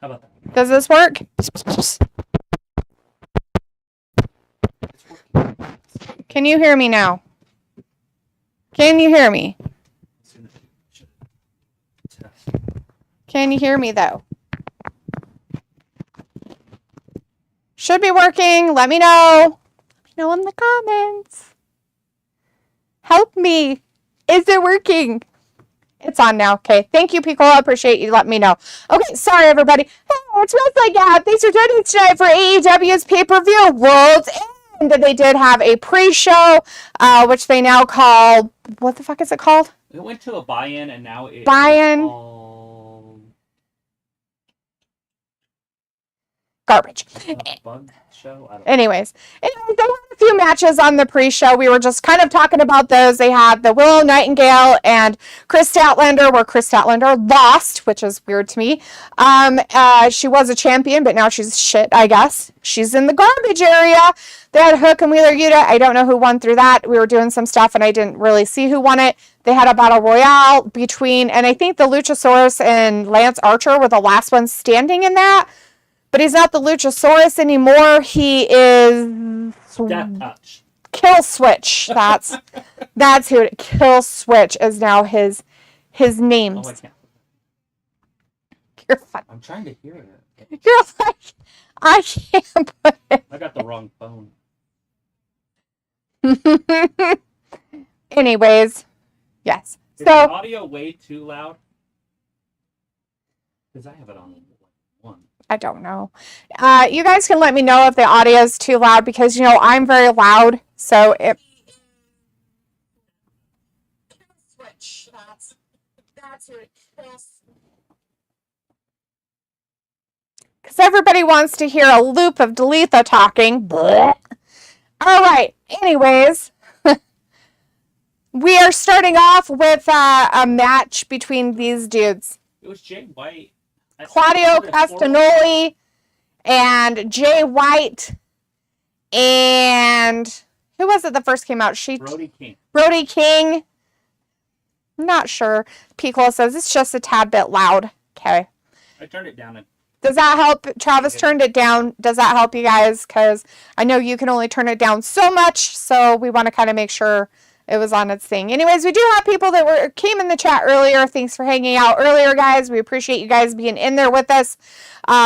How about that? Does this work? Can you hear me now? Can you hear me? Can you hear me though? Should be working. Let me know. Let me know in the comments. Help me. Is it working? It's on now. Okay. Thank you, Pico. I appreciate you letting me know. Okay. Sorry, everybody. Oh, it's Wrestling Gap. Thanks for joining us tonight for AEW's pay-per-view Worlds End. They did have a pre-show, which they now call, what the fuck is it called? It went to a buy-in, and now it's Buy-in. Garbage. Bug show? I don't know. Anyways, they had a few matches on the pre-show. We were just kind of talking about those. They had the Willow Nightingale and Chris Statlander, where Chris Statlander lost, which is weird to me. She was a champion, but now she's shit, I guess. She's in the garbage area. They had Hook and Wheeler Yuta. I don't know who won through that. We were doing some stuff, and I didn't really see who won it. They had a battle royale between, and I think the Luchasaurus and Lance Archer were the last ones standing in that. But he's not the Luchasaurus anymore. He is Death Touch. Kill Switch. That's who it. Kill Switch is now his name. Oh, I can't. You're fun. I'm trying to hear it. You're like, I can't put it. I got the wrong phone. Anyways, yes. Is So the audio way too loud? Because I have it on one. I don't know. You guys can let me know if the audio is too loud because, I'm very loud. So it. Switch. That's who it is. Because everybody wants to hear a loop of Dalitha talking. Blech. All right. Anyways, we are starting off with a match between these dudes. It was Jay White. Claudio Castagnoli and Jay White and who was it that first came out? Brody King. Not sure. Piccolo says it's just a tad bit loud. Okay. I turned it down. Does that help? Travis turned it down. Does that help you guys? Because I know you can only turn it down so much, so we want to kind of make sure it was on its thing. Anyways, we do have people that came in the chat earlier. Thanks for hanging out earlier, guys. We appreciate you guys being in there with us.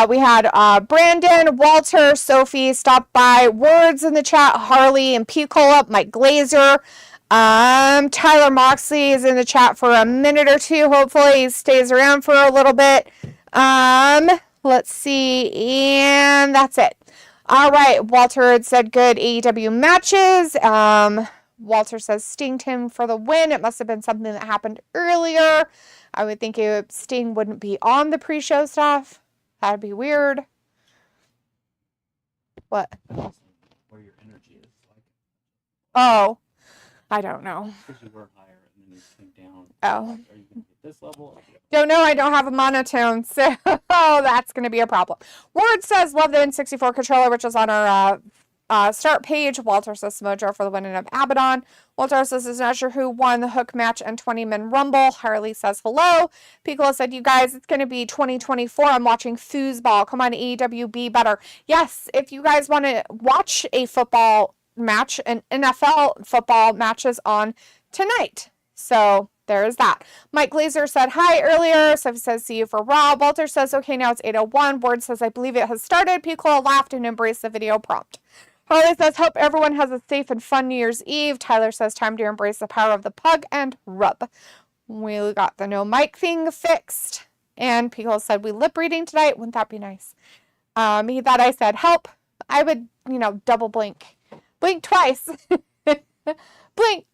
We had Brandon, Walter, Sophie stop by. Words in the chat. Harley and Picola, Mike Glazer. Tyler Moxley is in the chat for a minute or two. Hopefully he stays around for a little bit. Let's see. And that's it. All right. Walter had said good AEW matches. Walter says stinged him for the win. It must have been something that happened earlier. I would think Sting wouldn't be on the pre-show stuff. That'd be weird. What? Where your energy is. Oh, I don't know. Because you were higher and then you came down. Oh. Are you going to get this level? Don't know. I don't have a monotone, so that's going to be a problem. Word says love the N64 controller, which is on our start page. Walter says Mojo for the winning of Abaddon. Walter says is not sure who won the Hook match and 20-man Rumble. Harley says hello. Piccolo said, you guys, it's going to be 2024. I'm watching foosball. Come on, AEW, be better. Yes, if you guys want to watch a football match, an NFL football match is on tonight. So there's that. Mike Glazer said hi earlier. Sophie says see you for Raw. Walter says okay, now it's 8:01. Word says I believe it has started. Piccolo laughed and embraced the video prompt. Harley says hope everyone has a safe and fun New Year's Eve. Tyler says time to embrace the power of the pug and rub. We got the no mic thing fixed. And Piccolo said we lip reading tonight. Wouldn't that be nice? He thought I said help. I would, double blink. Blink twice. Blink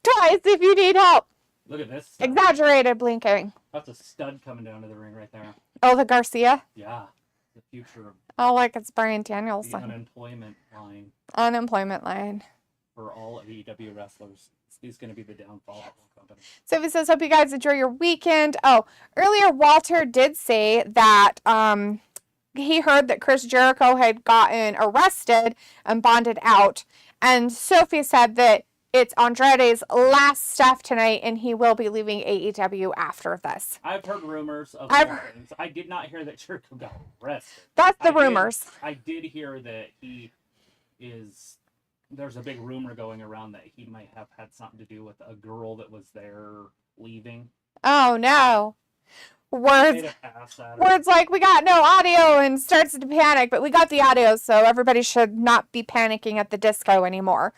twice if you need help. Look at this. Exaggerated blinking. That's a stud coming down to the ring right there. Oh, the Garcia? Yeah. The future of Oh, like it's Brian the Danielson. unemployment line Unemployment line. for all of AEW wrestlers. He's going to be the downfall of the whole company. So he says, hope you guys enjoy your weekend. Oh, earlier Walter did say that he heard that Chris Jericho had gotten arrested and bonded out. And Sophie said that it's Andrade's last stuff tonight, and he will be leaving AEW after this. I've heard rumors of things. I did not hear that Jericho got arrested. That's the rumors. I did hear that there's a big rumor going around that he might have had something to do with a girl that was there leaving. Oh, no. Words like, we got no audio, and starts to panic, but we got the audio, so everybody should not be panicking at the disco anymore.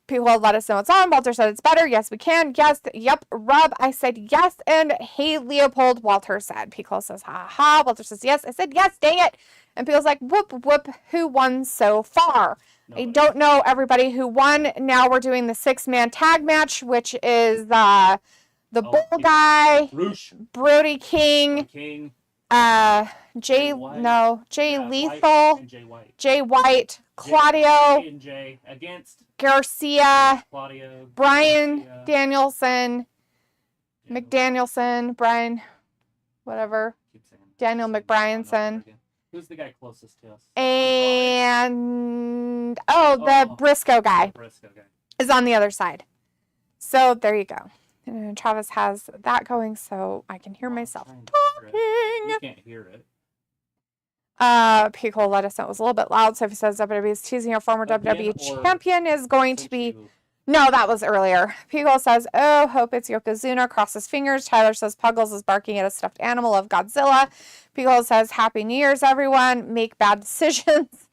People let us know it's on. Walter said it's better. Yes, we can. Yes. Yep. Rob, I said yes. And hey, Leopold, Walter said. Pico says, ha ha. Walter says yes. I said yes. Dang it. And Pico's like, whoop, whoop. Who won so far? Nobody. I don't know everybody who won. Now we're doing the 6-man tag match, which is the Bull Guy, Roosh, Brody King, Jay Lethal, Jay White, Claudio, J against Garcia, Claudio, Brian Danielson, McDanielson, Brian, whatever, Daniel McBrienson. Who's the guy closest to us? And the Briscoe guy is on the other side. So there you go. And Travis has that going, so I can hear myself talking. You can't hear it. Pico let us know it was a little bit loud, so if he says WWE is teasing your former WWE champion is going to be... No, that was earlier. Pico says, oh, hope it's Yokozuna. Cross his fingers. Tyler says Puggles is barking at a stuffed animal of Godzilla. Pico says, Happy New Year's, everyone. Make bad decisions.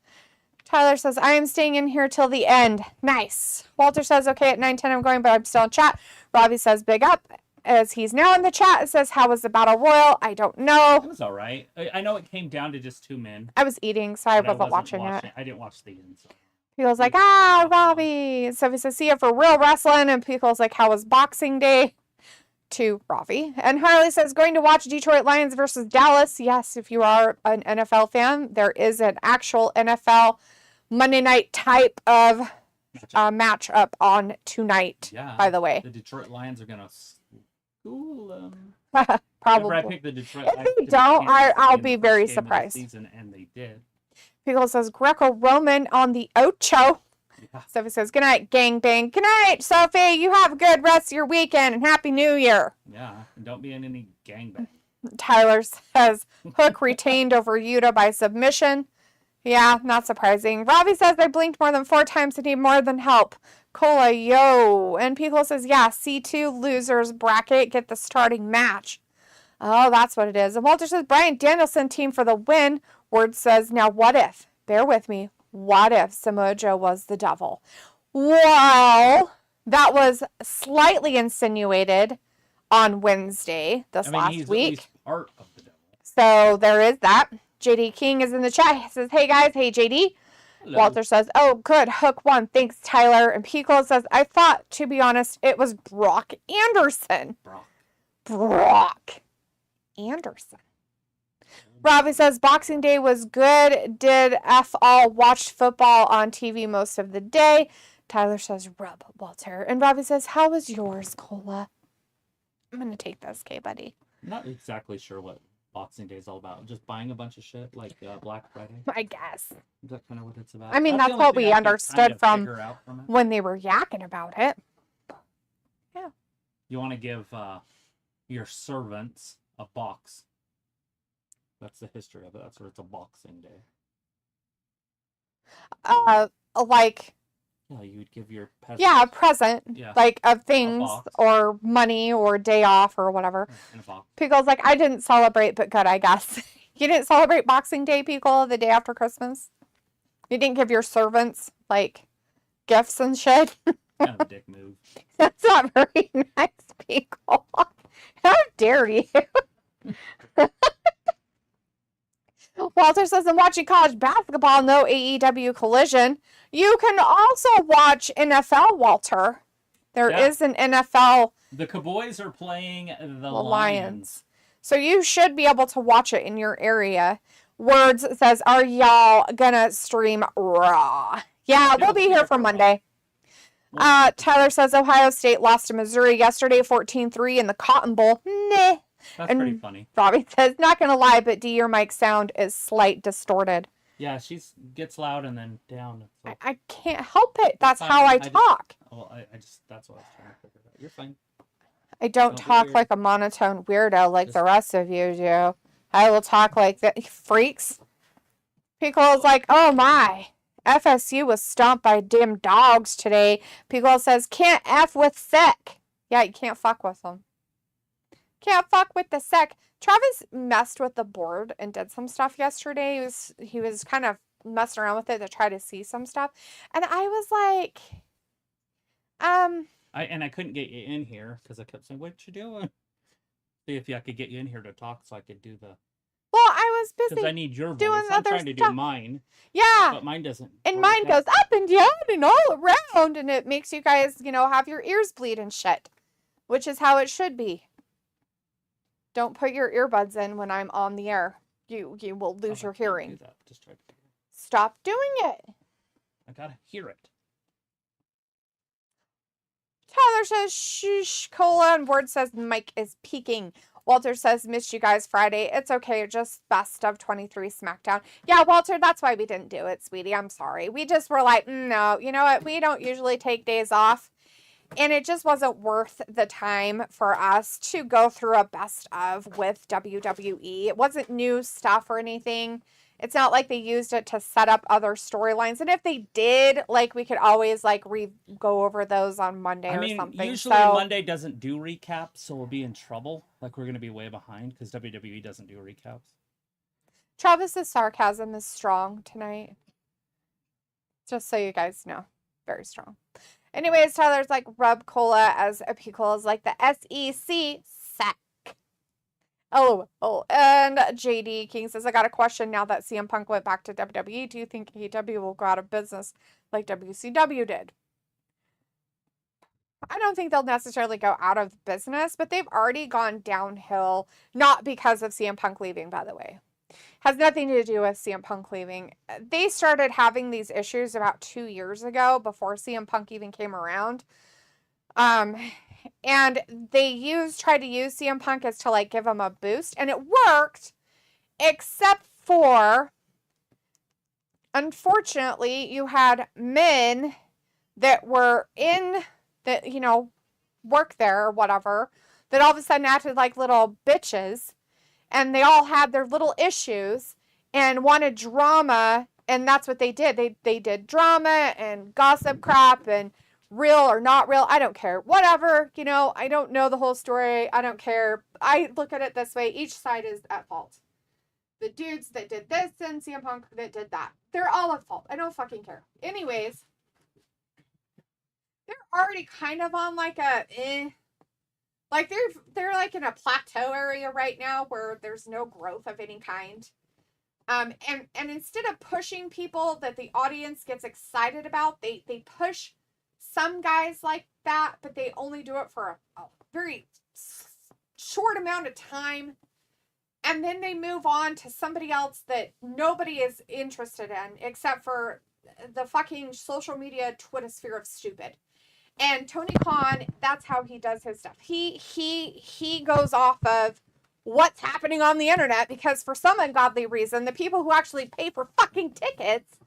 Tyler says, I am staying in here till the end. Nice. Walter says, okay, at 9:10 I'm going, but I'm still in chat. Robbie says, big up. As he's now in the chat, it says, how was the Battle Royal? I don't know. It was all right. I know it came down to just 2 men. I was eating, so I wasn't watching it. I didn't watch the end, so. Pico's like, Robbie. So he says, see you for real wrestling. And Pico's like, how was Boxing Day? To Robbie. And Harley says, going to watch Detroit Lions versus Dallas. Yes, if you are an NFL fan, there is an actual NFL Monday night type of matchup on tonight, by the way. The Detroit Lions are going to school them. Probably. I picked the Detroit Lions. If they don't, I'll be very surprised. Season, and they did. Pickle says Greco-Roman on the Ocho. Yeah. Sophie says, good night, gangbang. Good night, Sophie. You have a good rest of your weekend and Happy New Year. Yeah, and don't be in any gangbang. Tyler says, Hook retained over Yuta by submission. Yeah, not surprising. Robbie says, I blinked more than 4 times and need more than help. Cola, yo. And Pickle says, yeah, C2 losers bracket, get the starting match. Oh, that's what it is. And Walter says, Brian Danielson team for the win. Word says, now what if? Bear with me. What if Samoa Joe was the devil? Well, that was slightly insinuated on Wednesday last week. He's part of the devil. So there is that. JD King is in the chat. He says, hey guys, hey JD. Hello. Walter says, oh good, Hook won. Thanks, Tyler. And Pico says, I thought, to be honest, it was Brock Anderson. Brock Anderson. Robbie says, Boxing Day was good. Did F all watched football on TV most of the day. Tyler says, rub, Walter. And Robbie says, how was yours, Cola? I'm going to take this, okay, buddy? I'm not exactly sure what Boxing Day is all about. Just buying a bunch of shit like Black Friday? I guess. Is that kind of what it's about? I mean, that's what we understood from when they were yakking about it. Yeah. You want to give your servants a box. That's the history of it. That's where it's a Boxing Day. Like... Yeah, you would give your peasants. Yeah, a present. Yeah. Like, of things, or money, or day off, or whatever. In a box. Pico's like, I didn't celebrate, but good, I guess. You didn't celebrate Boxing Day, Pico, the day after Christmas? You didn't give your servants, like, gifts and shit? Kind of a dick move. That's not very nice, Pico. How dare you? Walter says, I'm watching college basketball, no AEW Collision. You can also watch NFL, Walter. There is an NFL. The Cowboys are playing the Lions. So you should be able to watch it in your area. Words says, are y'all gonna stream Raw? Yeah, we'll be here for Monday. Tyler says, Ohio State lost to Missouri yesterday, 14-3 in the Cotton Bowl. Nah. That's pretty funny. Robbie says, not going to lie, but D, your mic sound is slight distorted. Yeah, she gets loud and then down. I can't help it. That's how I talk. Well, I just, that's what I was trying to figure out. You're fine. I don't Don't be talk weird. like a monotone weirdo like the Just- rest of you do. I will talk like the freaks. Pickle's like, oh my. FSU was stomped by damn dogs today. Pickle says, can't F with sec. Yeah, you can't fuck with them. Can't fuck with the sec. Travis messed with the board and did some stuff yesterday. He was kind of messing around with it to try to see some stuff. And I was like, I couldn't get you in here because I kept saying, what you doing? See if I could get you in here to talk so I could do the... well, I was Because busy I need your doing voice. I'm other trying to stuff. do mine. Yeah. But mine doesn't. And break mine goes up and down and all around, and it makes you guys, have your ears bleed and shit, which is how it should be. Don't put your earbuds in when I'm on the air. You will lose your hearing. Do that. Just try to do it. Stop doing it. I gotta hear it. Tyler says, shh, cola, and Ward says Mike is peaking. Walter says, missed you guys Friday. It's okay, just best of 23 SmackDown. Yeah, Walter, that's why we didn't do it, sweetie. I'm sorry. We just were like, no, you know what? We don't usually take days off. And it just wasn't worth the time for us to go through a best of with WWE. It wasn't new stuff or anything. It's not like they used it to set up other storylines. And if they did, like, we could always, like, go over those on Monday or something. Usually Monday doesn't do recaps, so we'll be in trouble. Like, we're going to be way behind because WWE doesn't do recaps. Travis's sarcasm is strong tonight. Just so you guys know. Very strong. Anyways, Tyler's like, rub cola as a pickle is like the SEC sack. Oh, and JD King says, I got a question now that CM Punk went back to WWE. Do you think AEW will go out of business like WCW did? I don't think they'll necessarily go out of business, but they've already gone downhill, not because of CM Punk leaving, by the way. Has nothing to do with CM Punk leaving. They started having these issues about 2 years ago before CM Punk even came around. And they tried to use CM Punk as to like give him a boost, and it worked, except for, unfortunately, you had men that were that, work there or whatever, that all of a sudden acted like little bitches, and they all had their little issues and wanted drama, and that's what they did. They did drama and gossip crap and real or not real. I don't care. Whatever, I don't know the whole story. I don't care. I look at it this way. Each side is at fault. The dudes that did this and CM Punk that did that. They're all at fault. I don't fucking care. Anyways, they're already kind of on like like they're like in a plateau area right now where there's no growth of any kind. And instead of pushing people that the audience gets excited about, they push some guys like that, but they only do it for a very short amount of time. And then they move on to somebody else that nobody is interested in except for the fucking social media Twittersphere of stupid. And Tony Khan, that's how he does his stuff. He goes off of what's happening on the internet, because for some ungodly reason, the people who actually pay for fucking tickets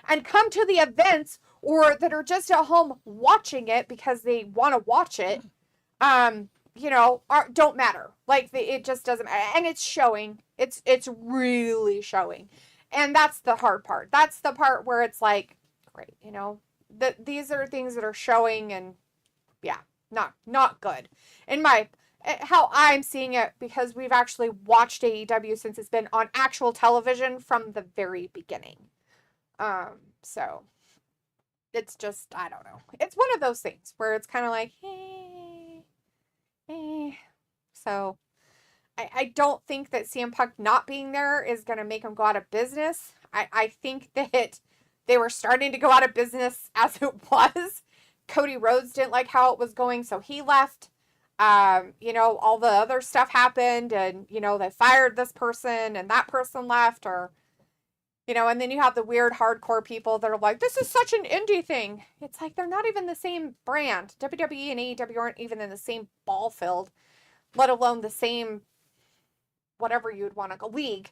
and come to the events, or that are just at home watching it because they want to watch it, don't matter. Like, it just doesn't matter. And it's showing. It's really showing. And that's the hard part. That's the part where it's like, great, that these are things that are showing, and yeah, not good. In how I'm seeing it, because we've actually watched AEW since it's been on actual television from the very beginning. So it's just, I don't know. It's one of those things where it's kind of like, hey. So I don't think that CM Punk not being there is going to make him go out of business. I think that they were starting to go out of business as it was. Cody Rhodes didn't like how it was going, so he left. All the other stuff happened, and, they fired this person and that person left, or, and then you have the weird hardcore people that are like, this is such an indie thing. It's like, they're not even the same brand. WWE and AEW aren't even in the same ball field, let alone the same, whatever you'd want to go, league.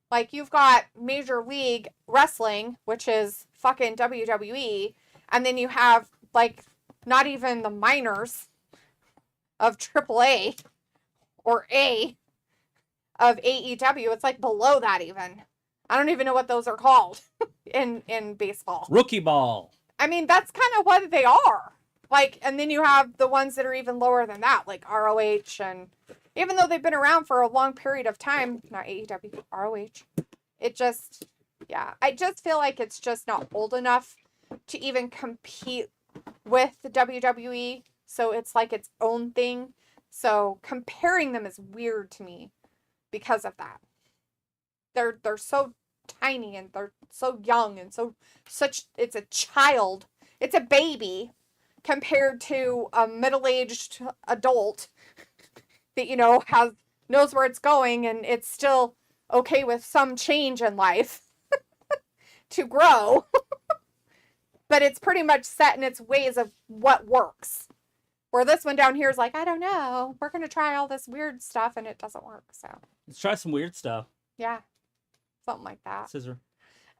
Like, you've got Major League Wrestling, which is fucking WWE, and then you have, like, not even the minors of AAA or A of AEW. It's like below that even. I don't even know what those are called in baseball. Rookie ball. I mean, that's kind of what they are. Like, and then you have the ones that are even lower than that, like ROH, and even though they've been around for a long period of time, not AEW, ROH, it just, yeah, I just feel like it's just not old enough to even compete with the WWE. So it's like its own thing. So comparing them is weird to me because of that. They're so tiny and they're so young and it's a child. It's a baby compared to a middle-aged adult that, you know, knows where it's going, and it's still okay with some change in life to grow. But it's pretty much set in its ways of what works. Where this one down here is like, I don't know. We're going to try all this weird stuff and it doesn't work. So Let's try some weird stuff. yeah, something like that. Scissor.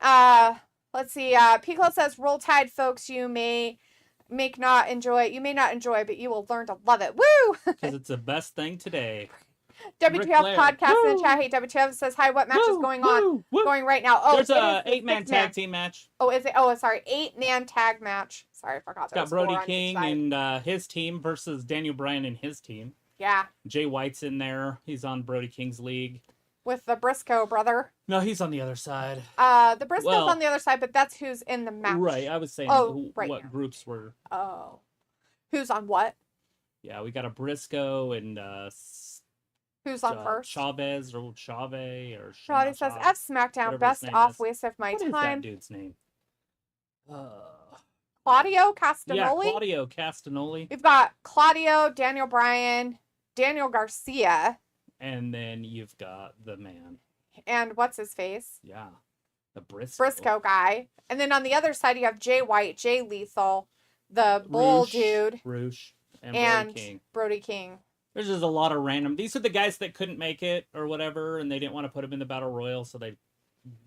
Let's see. Piccolo says, "Roll Tide, folks. You may not enjoy but you will learn to love it." Woo! Because it's the best thing today. WTF podcast in the chat. Hey, WTF says, "Hi, what match is going on? Going right now?" Oh, there's a 8-man tag team match. Oh, is it? Oh, sorry, 8-man tag match. Sorry, I forgot. It's got Brody King and his team versus Daniel Bryan and his team. Yeah. Jay White's in there. He's on Brody King's league. With the Briscoe brother. No, he's on the other side. The Briscoe's on the other side, but that's who's in the match. Right, I was saying what groups were. Oh. Who's on what? Yeah, we got a Briscoe and who's on first? Chavez or Chave or Shawty says, F SmackDown, best off waste of my time. What is that dude's name? Claudio Castagnoli? Yeah, Claudio Castagnoli. We've got Claudio, Daniel Bryan, Daniel Garcia. And then you've got the man. And what's his face? Yeah. The Briscoe guy. And then on the other side, you have Jay White, Jay Lethal, the Bull dude. Roosh. And Brody King. There's just a lot of random. These are the guys that couldn't make it or whatever, and they didn't want to put them in the Battle Royal, so they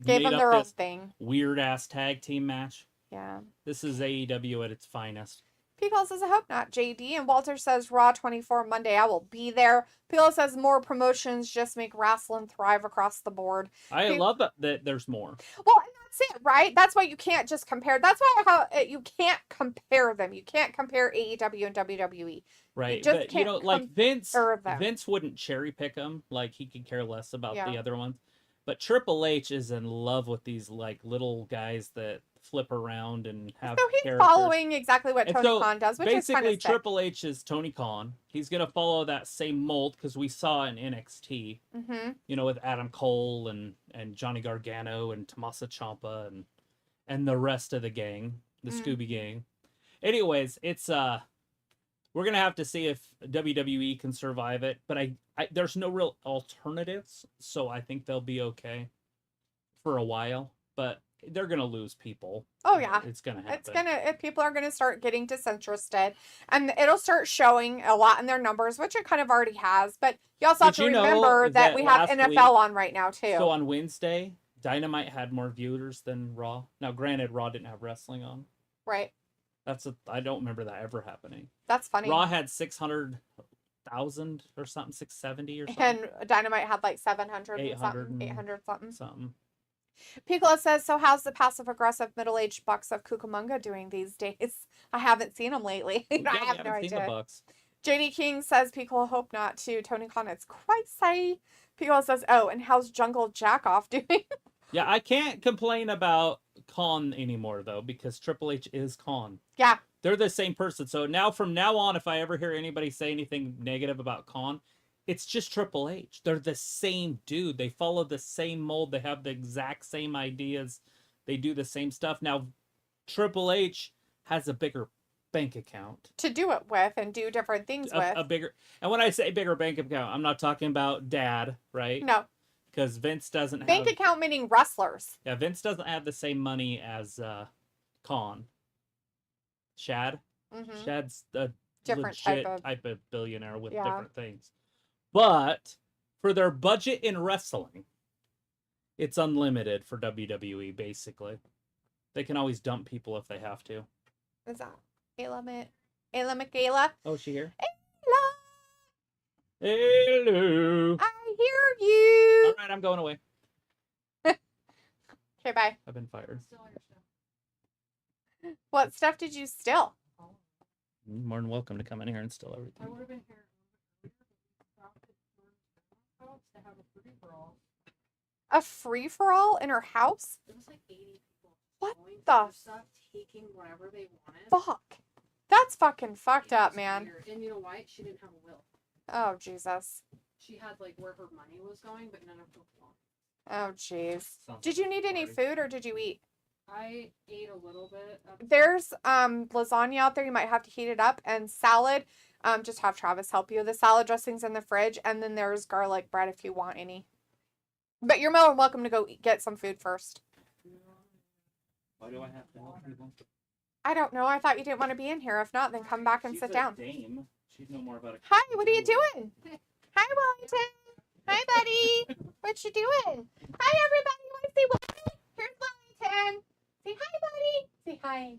gave them their own thing. Weird ass tag team match. Yeah. This is AEW at its finest. Pico says, I hope not, JD. And Walter says, Raw 24 Monday, I will be there. Pico says, more promotions just make wrestling thrive across the board. I love that there's more. Well, and that's it, right? That's why you can't just compare. That's why you can't compare them. You can't compare AEW and WWE. Right. But, you know, like Vince wouldn't cherry pick them. Like, he could care less about the other ones. But Triple H is in love with these, like, little guys that flip around and have so he's characters. Following exactly what Tony Khan does, which is kind of basically Triple H is Tony Khan. He's gonna follow that same mold because we saw in NXT, you know, with Adam Cole and Johnny Gargano and Tommaso Ciampa and the rest of the gang, the Scooby Gang. Anyways, it's we're gonna have to see if WWE can survive it, but I there's no real alternatives, so I think they'll be okay for a while, but they're gonna lose people. Oh yeah, it's gonna happen. People are gonna start getting disinterested, and it'll start showing a lot in their numbers, which it kind of already has. But you also have to remember that we have NFL on right now too. So on Wednesday, Dynamite had more viewers than Raw. Now, granted, Raw didn't have wrestling on. Right. I don't remember that ever happening. That's funny. Raw had 600,000 or something, 670 or something. And Dynamite had like 700, 800 something. Something. Piccolo says, so how's the passive-aggressive middle-aged bucks of Cucamonga doing these days? I haven't seen them lately. I have no idea. The Bucks. JD King says, Piccolo, hope not to. Tony Khan, it's quite say. Piccolo says, oh, and how's Jungle Jackoff doing? Yeah, I can't complain about Khan anymore, though, because Triple H is Khan. Yeah. They're the same person. So now, from now on, if I ever hear anybody say anything negative about Khan, it's just Triple H. They're the same dude. They follow the same mold. They have the exact same ideas. They do the same stuff. Now, Triple H has a bigger bank account to do it with and do different things with. A bigger, and when I say bigger bank account, I'm not talking about dad, right? No. Because Vince doesn't have... Bank account meaning wrestlers. Yeah, Vince doesn't have the same money as Khan. Shad? Shad's a different legit type of billionaire with different things. But for their budget in wrestling, it's unlimited for WWE, basically. They can always dump people if they have to. Is that Ayla Michaela. Oh, is she here? Ayla, Hello. I hear you. All right, I'm going away. Okay, bye. I've been fired. What stuff did you steal? More than welcome to come in here and steal everything. I would have been here to have a free for all. A free-for-all in her house? It was like 80 people. What going the through stuff, taking whatever they wanted. fuck? That's fucking fucked It up, was man. weird. And you know why? She didn't have a will. Oh, Jesus. She had like where her money was going, but none of her will. Oh, jeez. Sounds Did like you a need any party. food or did you eat? I ate a little bit. There's lasagna out there. You might have to heat it up, and salad. Just have Travis help you. The salad dressing's in the fridge, and then there's garlic bread if you want any. But you're more than welcome to go get some food first. Why do I have to help people? I don't know. I thought you didn't want to be in here. If not, then come back and She's sit a down. dame. She'd know more about it. Hi, what are you doing? Hi, Wellington. Hi, buddy. What you doing? Hi, everybody. You want to see Wellington? Here's Wellington. Say hi, buddy. Say hi.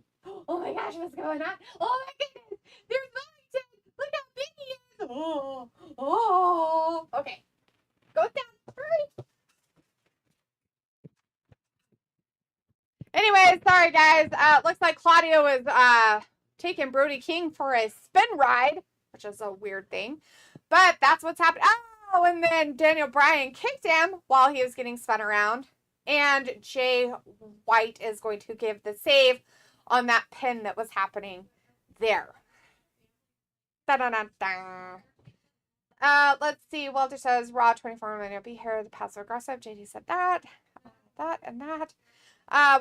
Oh my gosh, what's going on? Oh my goodness. There's Wellington. Look how big he is. Oh. Oh. Okay. Go down. Hurry. Anyways, sorry guys. Looks like Claudio is taking Brody King for a spin ride, which is a weird thing. But that's what's happened. Oh, and then Daniel Bryan kicked him while he was getting spun around. And Jay White is going to give the save on that pin that was happening there. Da-da-da-da. Let's see. Walter says Raw 24 minute be here. The passive aggressive. JD said that. That and that.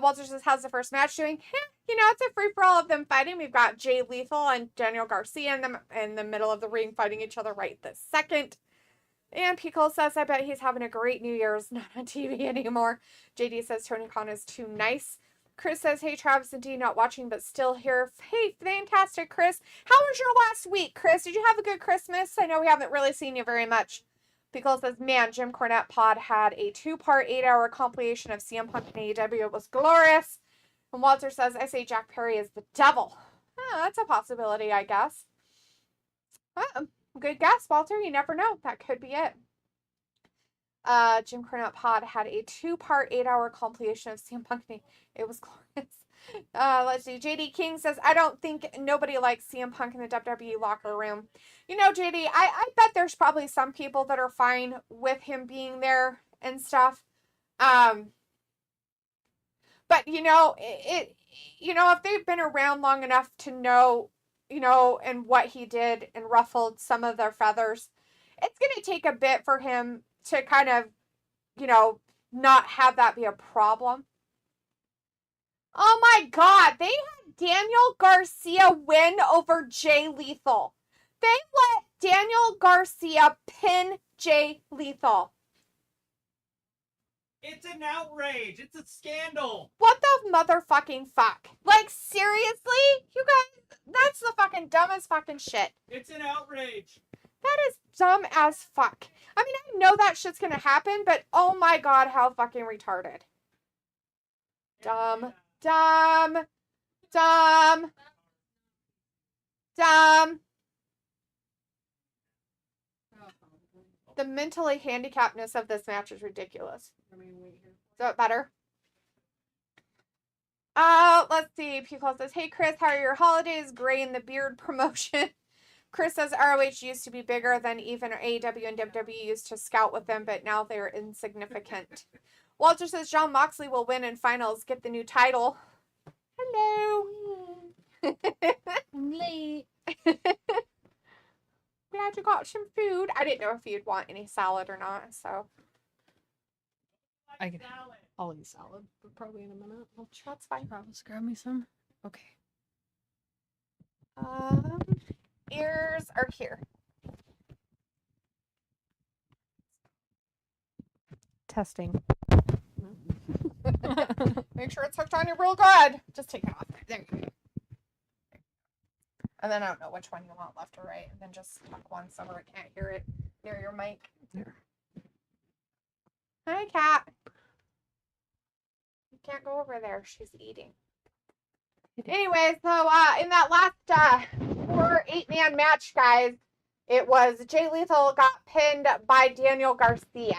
Walter says, how's the first match doing? You know, it's a free-for-all of them fighting. We've got Jay Lethal and Daniel Garcia in the middle of the ring fighting each other right this second. And Pickle says, I bet he's having a great New Year's, not on TV anymore. JD says, Tony Khan is too nice. Chris says, hey, Travis and D, not watching, but still here. Hey, fantastic, Chris. How was your last week, Chris? Did you have a good Christmas? I know we haven't really seen you very much. Pickle says, man, Jim Cornette Pod had a 2-part 8-hour compilation of CM Punk and AEW. It was glorious. And Walter says, I say Jack Perry is the devil. That's a possibility, I guess. Good guess, Walter. You never know. That could be it. Jim Cornette Pod had a 2-part 8-hour compilation of CM Punk. It was glorious. Let's see. JD King says, I don't think nobody likes CM Punk in the WWE locker room. You know, JD, I bet there's probably some people that are fine with him being there and stuff. But you know, if they've been around long enough to know, and what he did and ruffled some of their feathers, it's going to take a bit for him to kind of, not have that be a problem. Oh my God, they had Daniel Garcia win over Jay Lethal. They let Daniel Garcia pin Jay Lethal. It's an outrage. It's a scandal. What the motherfucking fuck? Like, seriously? You guys, that's the fucking dumbest fucking shit. It's an outrage. That is dumb as fuck. I mean, I know that shit's gonna happen, but oh my God, how fucking retarded. Dumb. Dumb. Dumb. Dumb. The mentally handicappedness of this match is ridiculous. Is that better? Let's see. People says, hey Chris, how are your holidays? Gray in the beard promotion. Chris says ROH used to be bigger than even AEW and WWE used to scout with them, but now they're insignificant. Walter says John Moxley will win in finals, get the new title. Hello. I'm late. Glad you got some food. I didn't know if you'd want any salad or not, so. I'll eat salad, but probably in a minute. That's fine. Travis, grab me some. Okay. Ears are here. Testing. Make sure it's hooked on you real good. Just take it off. There you go. And then I don't know which one you want, left or right. And then just tuck one somewhere I can't hear it near your mic. There. Hi, cat. You can't go over there. She's eating. Anyway, so in that last 8-man match, guys, it was Jay Lethal got pinned by Daniel Garcia.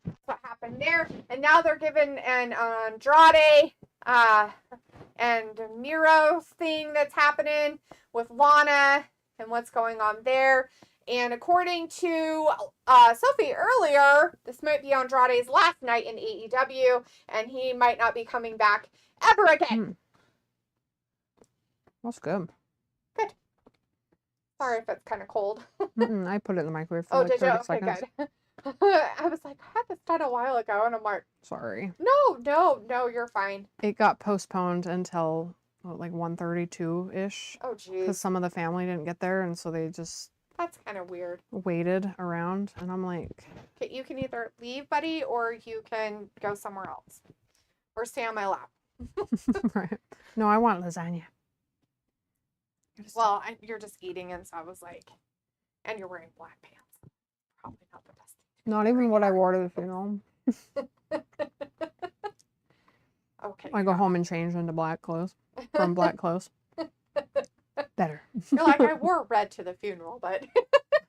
That's what happened there. And now they're given an Andrade and Miro thing that's happening with Lana and what's going on there. And according to Sophie earlier, this might be Andrade's last night in AEW, and he might not be coming back ever again. That's good. Good. Sorry if it's kind of cold. I put it in the microwave for like 30 seconds. Good. I was like, I had this done a while ago, and I'm like, Sorry. No, you're fine. It got postponed until like 1:32-ish. Oh, geez. Because some of the family didn't get there, and so they just That's kind of weird. waited around, and I'm like, Okay, you can either leave, buddy, or you can go somewhere else. Or stay on my lap. right. No, I want lasagna. Well, you're just eating, and so I was like, and you're wearing black pants. Probably not the best. Not even what I wore to the funeral. Okay. I go home and change into black clothes. From black clothes. Better. You're like, I wore red to the funeral, but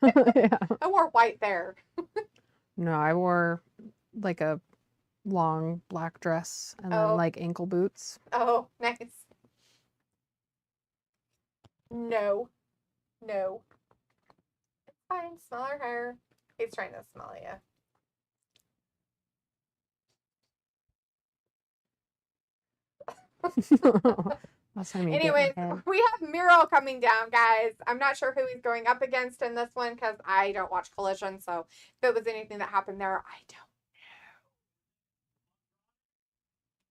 Yeah. I wore white there. No, I wore like a long black dress and then like ankle boots. Oh, nice. No. It's fine. Smell her hair. He's trying to smell you. Last time you Anyways, bit my head. we have Miro coming down, guys. I'm not sure who he's going up against in this one because I don't watch Collision. So if it was anything that happened there, I don't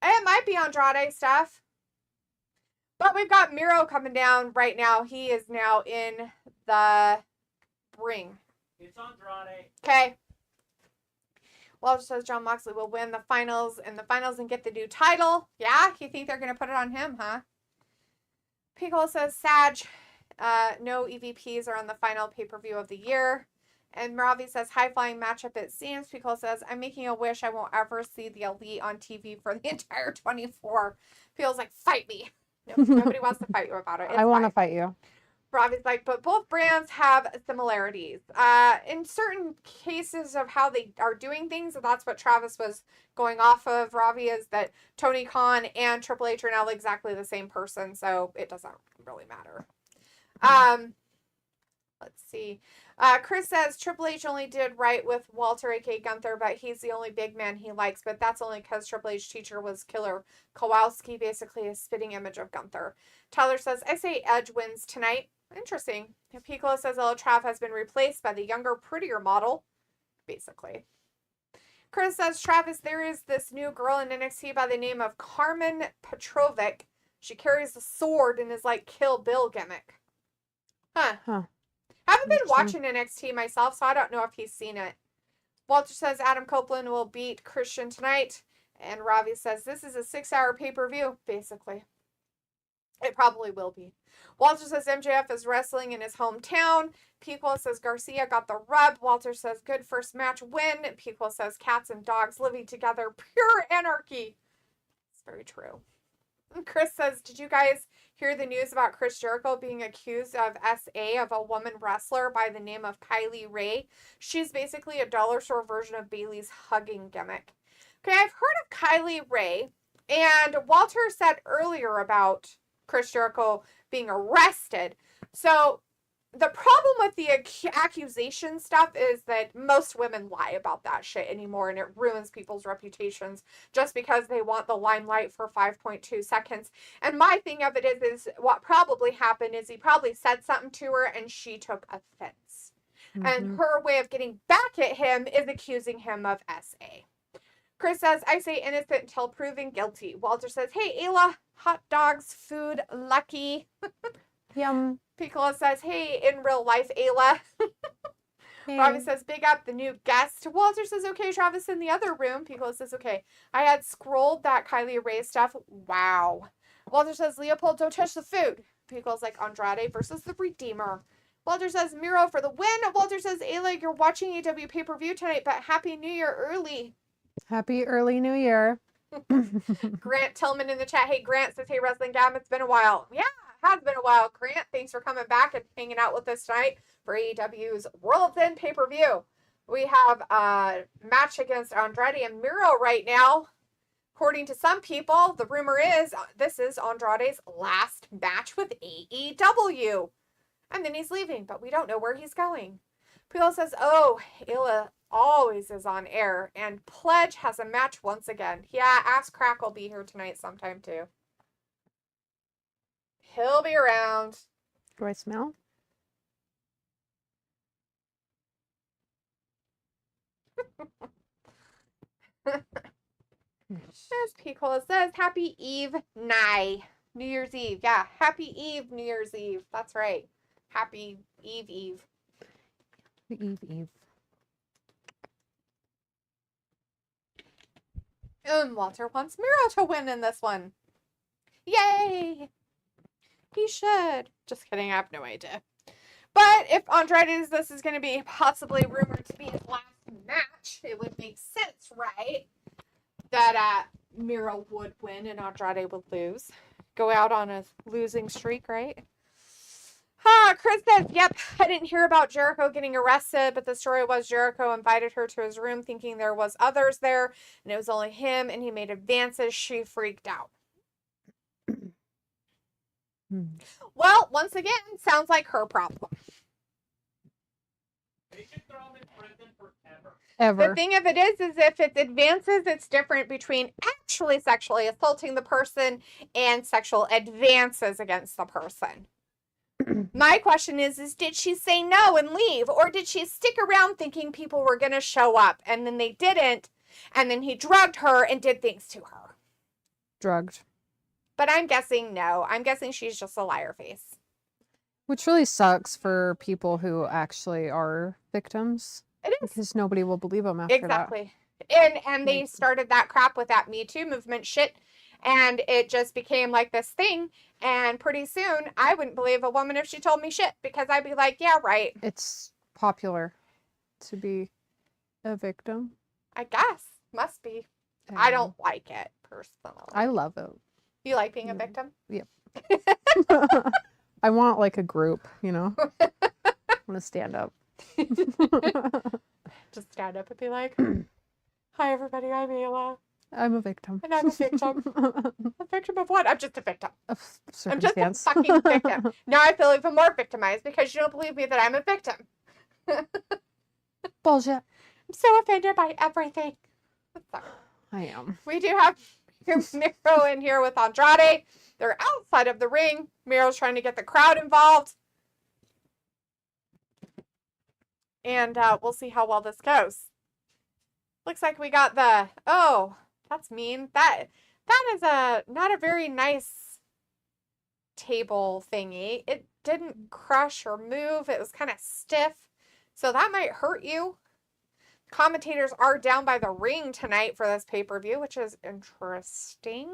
know. It might be Andrade stuff. But we've got Miro coming down right now. He is now in the ring. It's Andrade. Okay. Well, it says John Moxley will win the finals and get the new title. Yeah? You think they're going to put it on him, huh? Piccolo says, Sag, no EVPs are on the final pay-per-view of the year. And Maravi says, high-flying matchup it seems. Piccolo says, I'm making a wish I won't ever see the Elite on TV for the entire 24. Feels like, fight me. No, nobody wants to fight you about it. It's I want to fine. fight you. Ravi's like, but both brands have similarities. In certain cases of how they are doing things, and that's what Travis was going off of, Ravi, is that Tony Khan and Triple H are now exactly the same person, so it doesn't really matter. Let's see. Chris says Triple H only did right with Walter, aka Gunther, but he's the only big man he likes, but that's only because Triple H's teacher was Killer Kowalski, basically a spitting image of Gunther. Tyler says, I say Edge wins tonight. Interesting. Piccolo says Ella Trav has been replaced by the younger, prettier model, basically. Chris says, Travis, there is this new girl in NXT by the name of Carmen Petrovic. She carries a sword and is like Kill Bill gimmick. Huh. I haven't been watching NXT myself, so I don't know if he's seen it. Walter says Adam Copeland will beat Christian tonight. And Ravi says this is a 6-hour pay-per-view, basically. It probably will be. Walter says MJF is wrestling in his hometown. Piccolo says Garcia got the rub. Walter says good first match win. Piccolo says cats and dogs living together. Pure anarchy. It's very true. And Chris says, did you guys hear the news about Chris Jericho being accused of SA of a woman wrestler by the name of Kylie Ray? She's basically a dollar store version of Bailey's hugging gimmick. Okay, I've heard of Kylie Ray. And Walter said earlier about Chris Jericho being arrested. So the problem with the accusation stuff is that most women lie about that shit anymore, and it ruins people's reputations just because they want the limelight for 5.2 seconds. And my thing of it is what probably happened is he probably said something to her and she took offense. Mm-hmm. And her way of getting back at him is accusing him of SA. Chris says, I say innocent until proven guilty. Walter says, hey, Ayla, hot dogs, food, lucky. Yum. Piccolo says, hey, in real life, Ayla. Hey. Robbie says, big up the new guest. Walter says, okay, Travis in the other room. Piccolo says, okay. I had scrolled that Kylie Ray stuff. Wow. Walter says, Leopold, don't touch the food. Piccolo's like, Andrade versus the Redeemer. Walter says, Miro for the win. Walter says, Ayla, you're watching AEW pay-per-view tonight, but Happy New Year early. Happy early New Year. Grant Tillman in the chat. Hey, Grant says, hey, Wrestling Gab, it's been a while. Yeah, it has been a while. Grant, thanks for coming back and hanging out with us tonight for AEW's Worlds End pay-per-view. We have a match against Andrade and Miro right now. According to some people, the rumor is this is Andrade's last match with AEW. And then he's leaving, but we don't know where he's going. People says, oh, Ayla always is on air. And Pledge has a match once again. Yeah, Ask Crack will be here tonight sometime too. He'll be around. Do I smell? As Picola says, Happy Eve night. New Year's Eve. Yeah, Happy Eve, New Year's Eve. That's right. Happy Eve Eve. Eve. And Walter wants Miro to win in this one. Yay! He should. Just kidding, I have no idea. But if Andrade's this is going to be possibly rumored to be his last match, it would make sense, right? That Miro would win and Andrade would lose. Go out on a losing streak, right? Chris says, yep, I didn't hear about Jericho getting arrested, but the story was Jericho invited her to his room thinking there was others there, and it was only him, and he made advances. She freaked out. Well, once again, sounds like her problem. They should throw him in prison forever. The thing of it is if it's advances, it's different between actually sexually assaulting the person and sexual advances against the person. My question is did she say no and leave? Or did she stick around thinking people were going to show up and then they didn't? And then he drugged her and did things to her. Drugged. But I'm guessing no. I'm guessing she's just a liar face. Which really sucks for people who actually are victims. It is. Because nobody will believe them after Exactly. And they started that crap with that Me Too movement shit. And it just became like this thing. And pretty soon, I wouldn't believe a woman if she told me shit. Because I'd be like, yeah, right. It's popular to be a victim. I guess. Must be. I don't like it, personally. I love it. You like being a victim? Yep. I want like a group, you know? I want to stand up. Just stand up and be like, hi, everybody. I'm Ayla. I'm a victim. And I'm a victim. A victim of what? I'm just a victim. Of I'm just a circumstance. fucking victim. Now I feel even more victimized because you don't believe me that I'm a victim. Bullshit. I'm so offended by everything. Sorry. I am. We do have Miro in here with Andrade. They're outside of the ring. Miro's trying to get the crowd involved. And we'll see how well this goes. Looks like we got the... Oh, that's mean. That is not a very nice table thingy. It didn't crush or move. It was kind of stiff. So that might hurt you. Commentators are down by the ring tonight for this pay-per-view, which is interesting.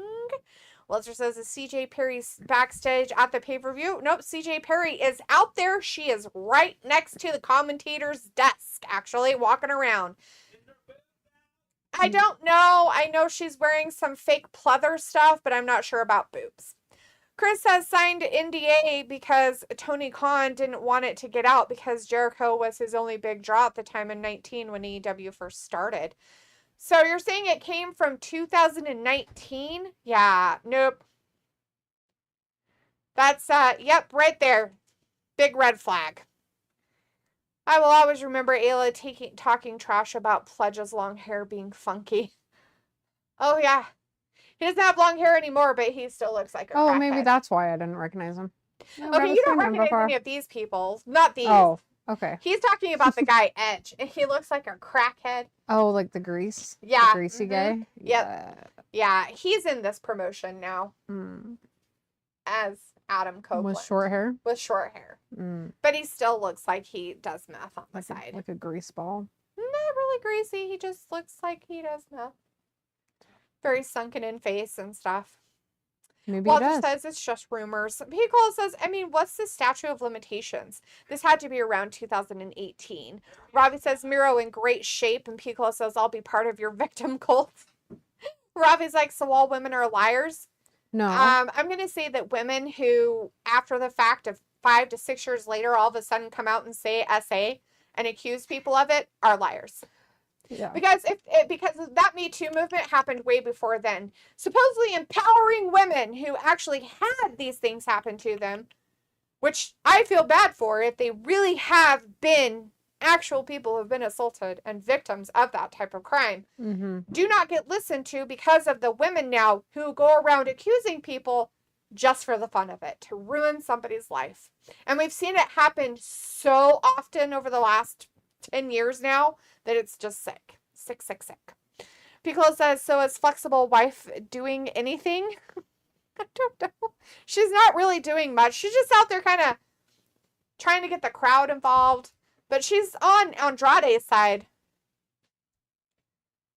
Walter says, is CJ Perry's backstage at the pay-per-view? Nope, CJ Perry is out there. She is right next to the commentator's desk, actually, walking around. I don't know. I know she's wearing some fake pleather stuff, but I'm not sure about boobs. Chris has signed NDA because Tony Khan didn't want it to get out because Jericho was his only big draw at the time in 19 when AEW first started. So you're saying it came from 2019? Yeah, nope. That's, yep, right there. Big red flag. I will always remember Ayla talking trash about Pledge's long hair being funky. Oh, yeah. He doesn't have long hair anymore, but he still looks like a crackhead. Maybe that's why I didn't recognize him. Okay, you don't recognize any of these people. Not these. Oh, okay. He's talking about the guy Edge. He looks like a crackhead. Oh, like the grease? Yeah. The greasy guy? Yep. Yeah, he's in this promotion now. As Adam Copeland. With short hair? With short hair. But he still looks like he does meth on the side. Like a grease ball? Not really greasy. He just looks like he does meth. Very sunken in face and stuff. Maybe Walter says it's just rumors. Piccolo says, I mean, what's the statute of limitations? This had to be around 2018. Robbie says, Miro in great shape. And Piccolo says, I'll be part of your victim cult. Ravi's like, so all women are liars. No. I'm going to say that women who, after the fact of 5 to 6 years later, all of a sudden come out and say SA and accuse people of it are liars. Yeah. Because because that Me Too movement happened way before then, supposedly empowering women who actually had these things happen to them, which I feel bad for if they really have been actual people who have been assaulted and victims of that type of crime. Do not get listened to because of the women now who go around accusing people just for the fun of it, to ruin somebody's life. And we've seen it happen so often over the last 10 years now that it's just sick. Sick, sick, sick. Piccolo says, so is Flexible Wife doing anything? I don't know. She's not really doing much. She's just out there kind of trying to get the crowd involved. But she's on Andrade's side.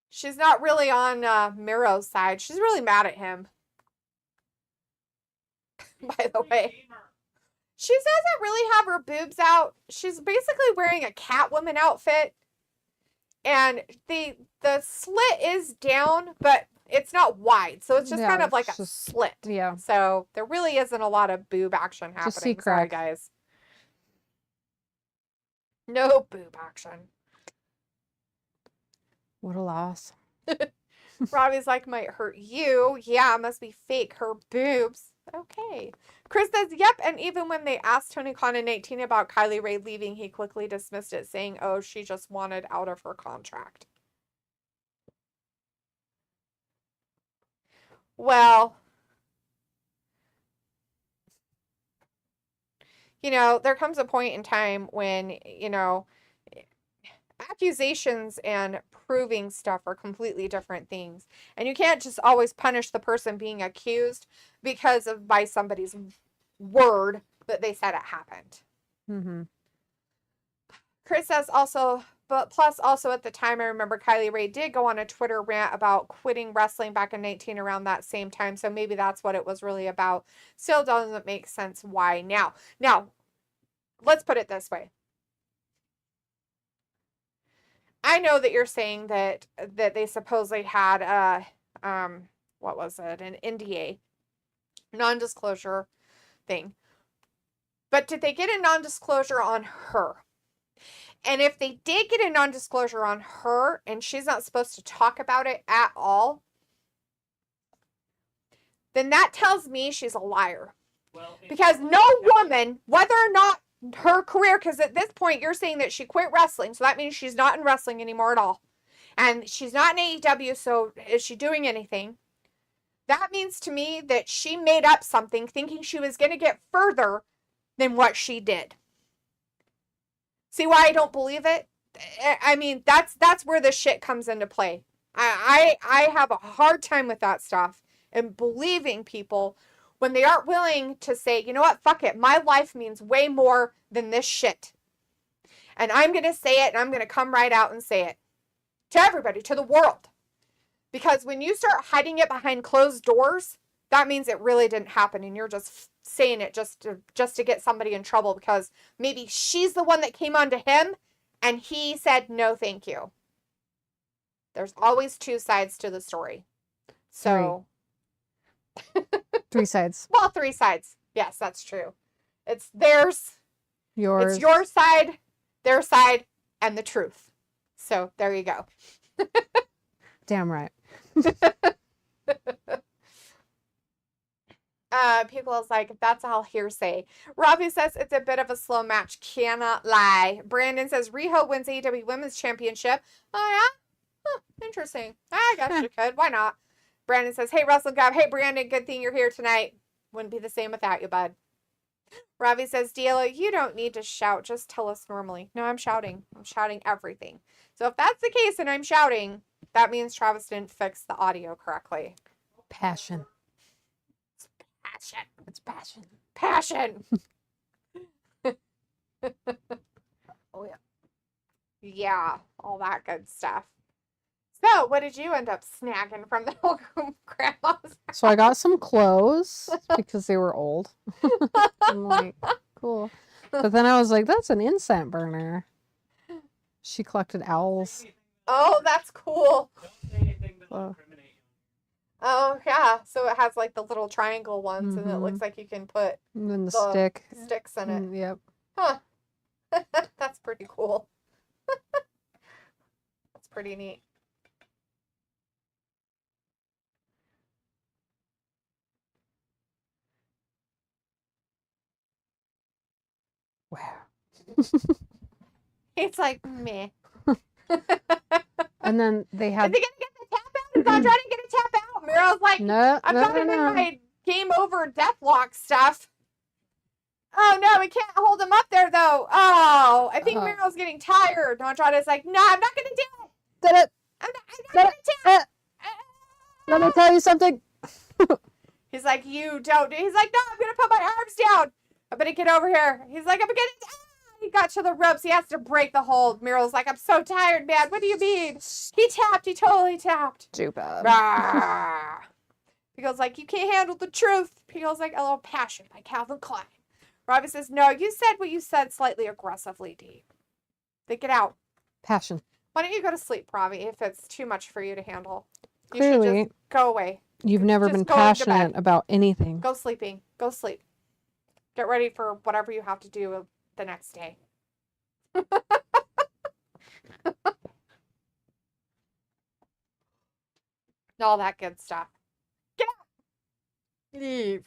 She's not really on Miro's side. She's really mad at him. By the way. She doesn't really have her boobs out. She's basically wearing a Catwoman outfit. And the slit is down, but it's not wide. So it's just kind of like a slit. Yeah. So there really isn't a lot of boob action happening. Just see Sorry, crack. guys. No boob action. What a loss. Robbie's like, might hurt you. Yeah, must be fake. Her boobs. Okay. Chris says, yep. And even when they asked Tony Khan in 18 about Kylie Rae leaving, he quickly dismissed it, saying, oh, she just wanted out of her contract. Well, you know, there comes a point in time when, you know, accusations and proving stuff are completely different things. And you can't just always punish the person being accused because of by somebody's word that they said it happened. Chris says also, but plus also at the time, I remember Kylie Rae did go on a Twitter rant about quitting wrestling back in 19 around that same time. So maybe that's what it was really about. Still doesn't make sense why now. Now, let's put it this way. I know that you're saying that they supposedly had what was it? An NDA, non-disclosure thing. But did they get a non-disclosure on her? And if they did get a non-disclosure on her and she's not supposed to talk about it at all, then that tells me she's a liar. Well, because no woman, whether or not her career, because at this point you're saying that she quit wrestling, so that means she's not in wrestling anymore at all. And she's not in AEW, so is she doing anything? That means to me that she made up something thinking she was going to get further than what she did. See why I don't believe it? I mean, that's where the shit comes into play. I have a hard time with that stuff and believing people when they aren't willing to say, you know what, fuck it. My life means way more than this shit. And I'm going to say it and I'm going to come right out and say it to everybody, to the world. Because when you start hiding it behind closed doors, that means it really didn't happen and you're just saying it just to get somebody in trouble because maybe she's the one that came on to him and he said, no, thank you. There's always two sides to the story. So... 3 sides. Well, 3 sides. Yes, that's true. It's theirs. Yours. It's your side, their side, and the truth. So there you go. Damn right. People's like, that's all hearsay. Robbie says it's a bit of a slow match. Cannot lie. Brandon says Riho wins AEW Women's Championship. Oh yeah? Huh, interesting. I guess you could. Why not? Brandon says, hey, Russell Gab. Hey, Brandon, good thing you're here tonight. Wouldn't be the same without you, bud. Ravi says, Diela, you don't need to shout. Just tell us normally. No, I'm shouting. I'm shouting everything. So if that's the case and I'm shouting, that means Travis didn't fix the audio correctly. Passion. It's passion. It's passion. Passion. Oh, yeah. Yeah, all that good stuff. So, what did you end up snagging from the old grandma's? So I got some clothes because they were old. I'm like, cool. But then I was like, that's an incense burner. She collected owls. Oh, that's cool. Don't say anything that'll Oh. incriminate Oh, yeah. So it has like the little triangle ones, and it Mhm. looks like you can put And then the the stick. sticks in it. Yep. Huh. That's pretty cool. That's pretty neat. Wow. It's like, meh. And then they Is he had gonna get the tap out? Is Andrade gonna tap out? Miro's like, no, I've no, got no, him in no. my game over deathlock stuff. Oh no, we can't hold him up there though. Oh, I think Miro's getting tired. Andrade's like, no, I'm not gonna do it. Did it? I'm not gonna tap. Let me tell you something. He's like, you don't. He's like, no, I'm gonna put my arms down. I better get over here. He's like, I'm gonna. He got to the ropes. He has to break the hold. Miro's like, I'm so tired, man. What do you mean? He tapped. He totally tapped. Stupid. He goes like, you can't handle the truth. He goes like, a little passion by Calvin Klein. Robbie says, no, you said what you said slightly aggressively, Dee. Think it out. Passion. Why don't you go to sleep, Robbie, if it's too much for you to handle? You Clearly, should just go away. you've never just been go into passionate bed. about anything. Go sleeping. Go sleep. Get ready for whatever you have to do the next day. All that good stuff. Get out. Leave.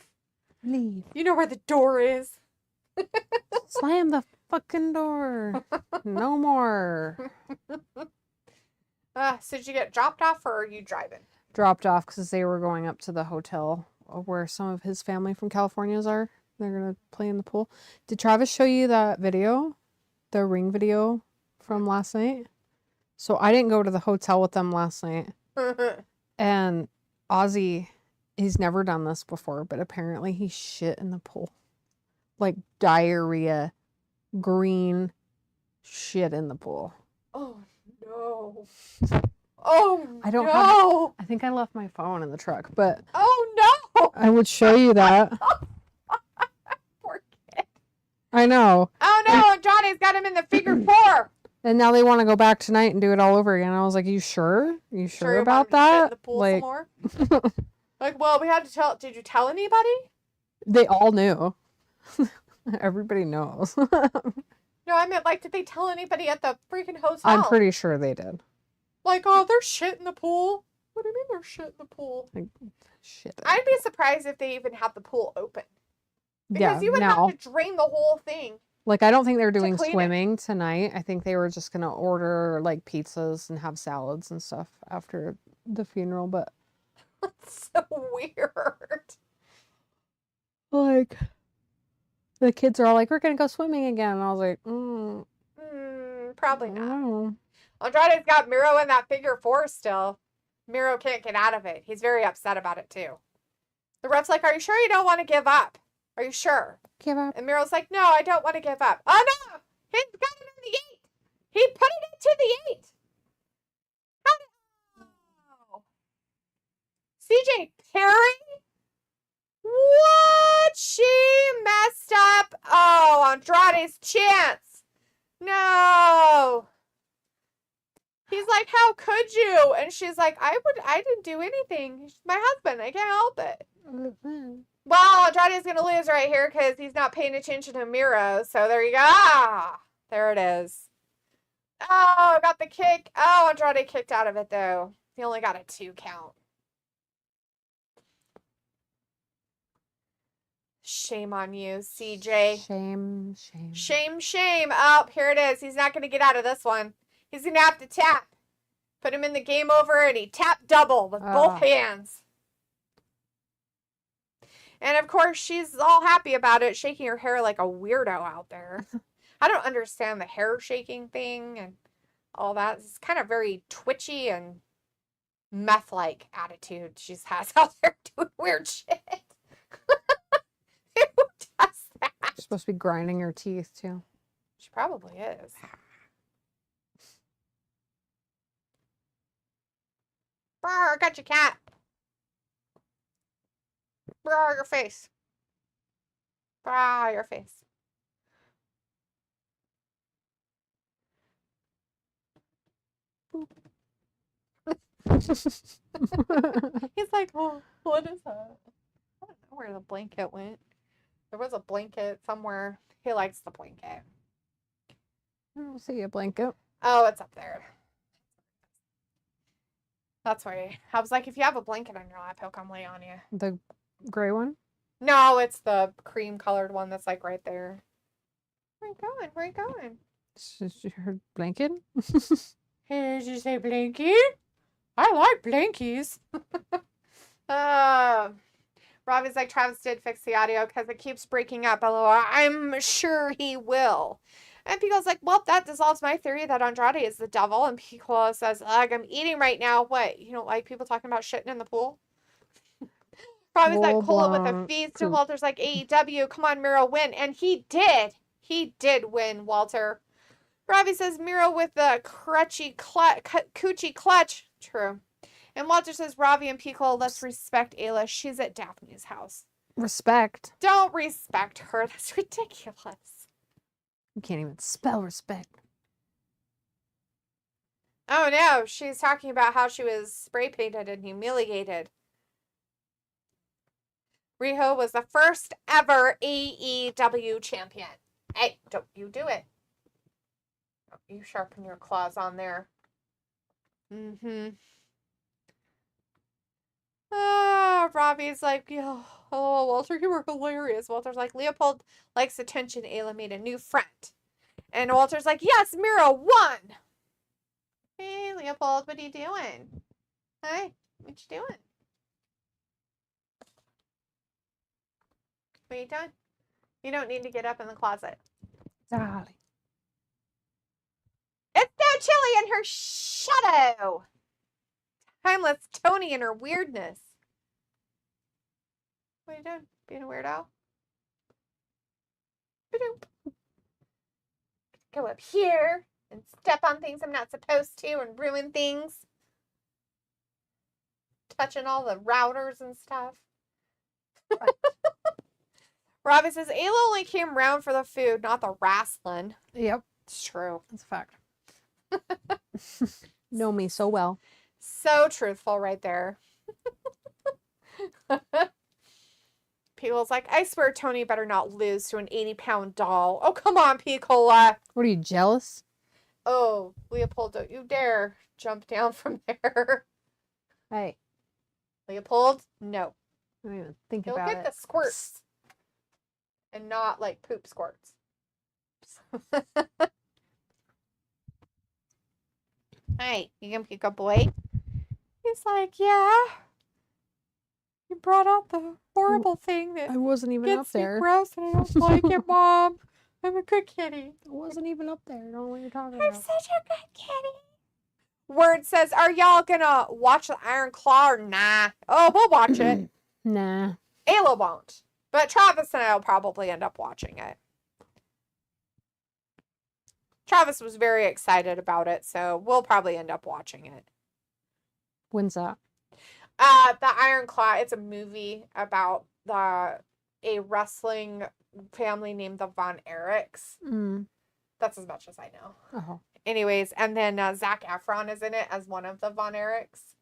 Leave. You know where the door is. Slam the fucking door. No more. So did you get dropped off or are you driving? Dropped off because they were going up to the hotel where some of his family from California's are. They're going to play in the pool. Did Travis show you that video? The ring video from last night? So I didn't go to the hotel with them last night. And Ozzy, he's never done this before, but apparently he shit in the pool. Like diarrhea, green shit in the pool. Oh, no. Oh, I don't no. I think I left my phone in the truck, but Oh, no. I would show you that. Poor kid. I know. Oh, no. Johnny's got him in the figure four. And now they want to go back tonight and do it all over again. I was like, you sure? You sure about that? In the pool Like, some more? Like, well, we had to tell. Did you tell anybody? they all knew. Everybody knows. No, I meant, like, did they tell anybody at the freaking hotel? I'm pretty sure they did. Like, oh, there's shit in the pool. What do you mean there's shit in the pool? Like, shit. I'd be surprised if they even have the pool open. Because Yeah, you would now, have to drain the whole thing. like, I don't think they're doing clean it. swimming tonight. I think they were just going to order, like, pizzas and have salads and stuff after the funeral, but... That's so weird. Like, the kids are all like, we're going to go swimming again. And I was like, Probably I not. don't know. Andrade's got Miro in that figure four still. Miro can't get out of it. He's very upset about it too. The ref's like, are you sure you don't want to give up? Are you sure? Give up. And Miro's like, no, I don't want to give up. Oh no! He's got him in the 8. He put it into the 8. How CJ Perry? What? She messed up. Oh, Andrade's chance. No. He's like, how could you? And she's like, I didn't do anything. He's my husband. I can't help it. Well, Andrade's going to lose right here because he's not paying attention to Miro. So there you go. Ah, there it is. Oh, got the kick. Oh, Andrade kicked out of it, though. He only got a 2 count. Shame on you, CJ. Shame, shame. Shame, shame. Oh, here it is. He's not going to get out of this one. He's going to have to tap. Put him in the game over, and he tapped double with both hands. And, of course, she's all happy about it, shaking her hair like a weirdo out there. I don't understand the hair shaking thing and all that. It's kind of very twitchy and meth-like attitude she has out there doing weird shit. Who does that? She's supposed to be grinding her teeth, too. She probably is. Brr, got your cat. Brr, your face. Brr, your face. He's like, oh, what is that? I don't know where the blanket went. There was a blanket somewhere. He likes the blanket. I don't see a blanket. Oh, it's up there. That's why I was like, if you have a blanket on your lap, he'll come lay on you. The gray one? No, it's the cream colored one that's like right there. Where you going? Where you going? Is your blanket? Hey, did you say blanket? I like blankies. Robbie's like, Travis did fix the audio because it keeps breaking up. LOL. I'm sure he will. And Pico's like, well, that dissolves my theory that Andrade is the devil. And Pico says, ugh, I'm eating right now. What? You don't like people talking about shitting in the pool? Robbie's like, cool it with a feast. And Walter's like, AEW, come on, Miro, win. And he did. He did win, Walter. Robbie says, Miro with the coochie clutch. True. And Walter says, Robbie and Pico, let's respect Ayla. She's at Daphne's house. Respect. Don't respect her. That's ridiculous. You can't even spell respect. Oh no, she's talking about how she was spray painted and humiliated. Riho was the first ever AEW champion. Hey, don't you do it. Don't you sharpen your claws on there. Robbie's like, yo, oh, Walter, you were hilarious. Walter's like, Leopold likes attention. Ayla made a new friend. And Walter's like, yes, Miro won. Hey, Leopold, what are you doing? Hi, what you doing? What are you doing? You don't need to get up in the closet. Darling. It's so chilly in her shadow. Timeless Tony and her weirdness. What are you doing? Being a weirdo? Ba-doop. Go up here and step on things I'm not supposed to and ruin things. Touching all the routers and stuff. Robbie says, Ayla only came round for the food, not the wrestling. Yep. It's true. That's a fact. Know me so well. So truthful right there. People's like, I swear Tony better not lose to an 80-pound doll. Oh, come on, Picola. What are you, jealous? Oh, Leopold, don't you dare jump down from there. Hey. Leopold, no. I don't even think He'll about get it. the squirts. And not like poop squirts. Hey, you gonna pick a boy? He's like, yeah. You brought out the horrible thing that I wasn't even up gets me there. gross and I don't like it, Mom. I'm a good kitty. I wasn't even up there. I don't know what you're talking I'm about. such a good kitty. Word says, are y'all gonna watch the Iron Claw or nah? Oh, we'll watch it. Nah. Ayla won't. But Travis and I will probably end up watching it. Travis was very excited about it, so we'll probably end up watching it. When's that? The Iron Claw, it's a movie about a wrestling family named the Von Erichs. That's as much as I know. Oh. Anyways, and then Zac Efron is in it as one of the Von Erichs.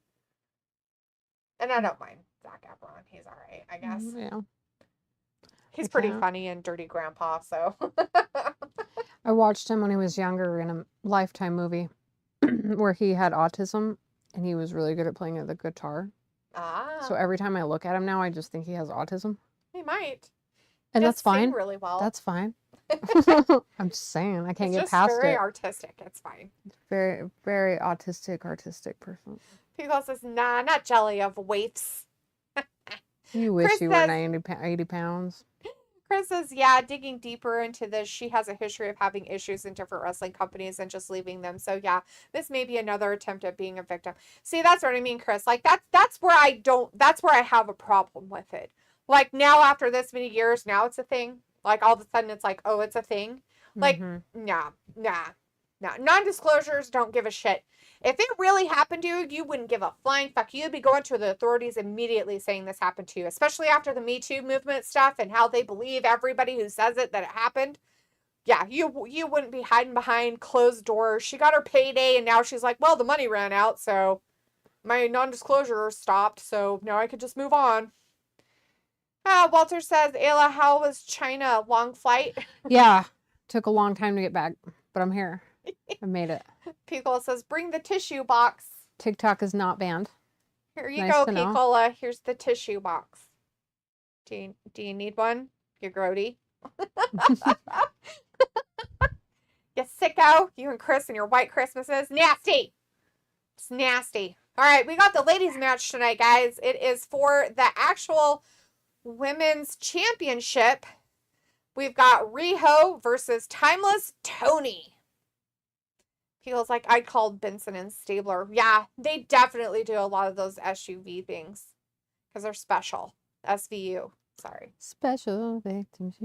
And I don't mind Zac Efron. He's all right, I guess. Yeah. He's pretty funny and Dirty Grandpa, so. I watched him when he was younger in a Lifetime movie where he had autism and he was really good at playing the guitar. So every time I look at him now, I just think he has autism. He might. And that's fine. Sing really well. That's fine. I'm just saying, I can't get just past very it. artistic. It's fine. Very, very artistic person. People says, nah, not jelly of waifs. You wish Chris you says, were 80 pounds. Chris says, yeah, digging deeper into this, she has a history of having issues in different wrestling companies and just leaving them. So yeah, this may be another attempt at being a victim. See, that's what I mean, Chris. Like that's where I have a problem with it. Like now after this many years, now it's a thing. Like all of a sudden it's like, oh, it's a thing. Like, nah. Non-disclosures, don't give a shit. If it really happened to you, you wouldn't give a flying fuck. You'd be going to the authorities immediately saying this happened to you, especially after the Me Too movement stuff and how they believe everybody who says it that it happened. Yeah, you wouldn't be hiding behind closed doors. She got her payday and now she's like, well, the money ran out, so my non-disclosure stopped, so now I could just move on. Walter says, Ayla, how was China? Long flight? Yeah. Took a long time to get back, but I'm here. I made it. Picola says, bring the tissue box. TikTok is not banned. Here you Nice go, to know. Picola. Here's the tissue box. Do you need one? You grody. You sicko. You and Chris and your white Christmases. Nasty. It's nasty. All right, we got the ladies match tonight, guys. It is for the actual women's championship. We've got Riho versus Timeless Tony. Feels like I called Benson and Stabler. Yeah, they definitely do a lot of those SUV things because they're special. SVU. Sorry. Special victims.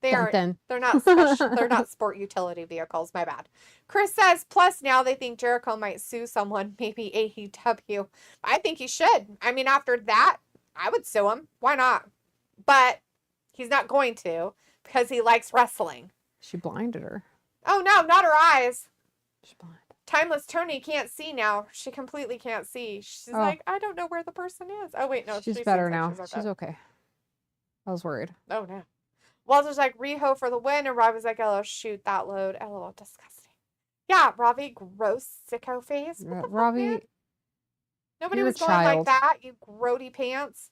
They aren't. Dun. They're not special. They're not sport utility vehicles. My bad. Chris says, plus now they think Jericho might sue someone, maybe AEW. I think he should. I mean, after that, I would sue him. Why not? But he's not going to because he likes wrestling. She blinded her. Oh, no, not her eyes. She's blind. Timeless Tony can't see now. She completely can't see. She's like, I don't know where the person is. Oh, wait, no. She's better seems like now. She's okay. I was worried. Oh, no. Walter's like, Riho for the win. And Robbie's like, oh, shoot that load. LOL, disgusting. Yeah, Robbie, gross sicko face. Robbie. Nobody you're was a going like child. that, you grody pants.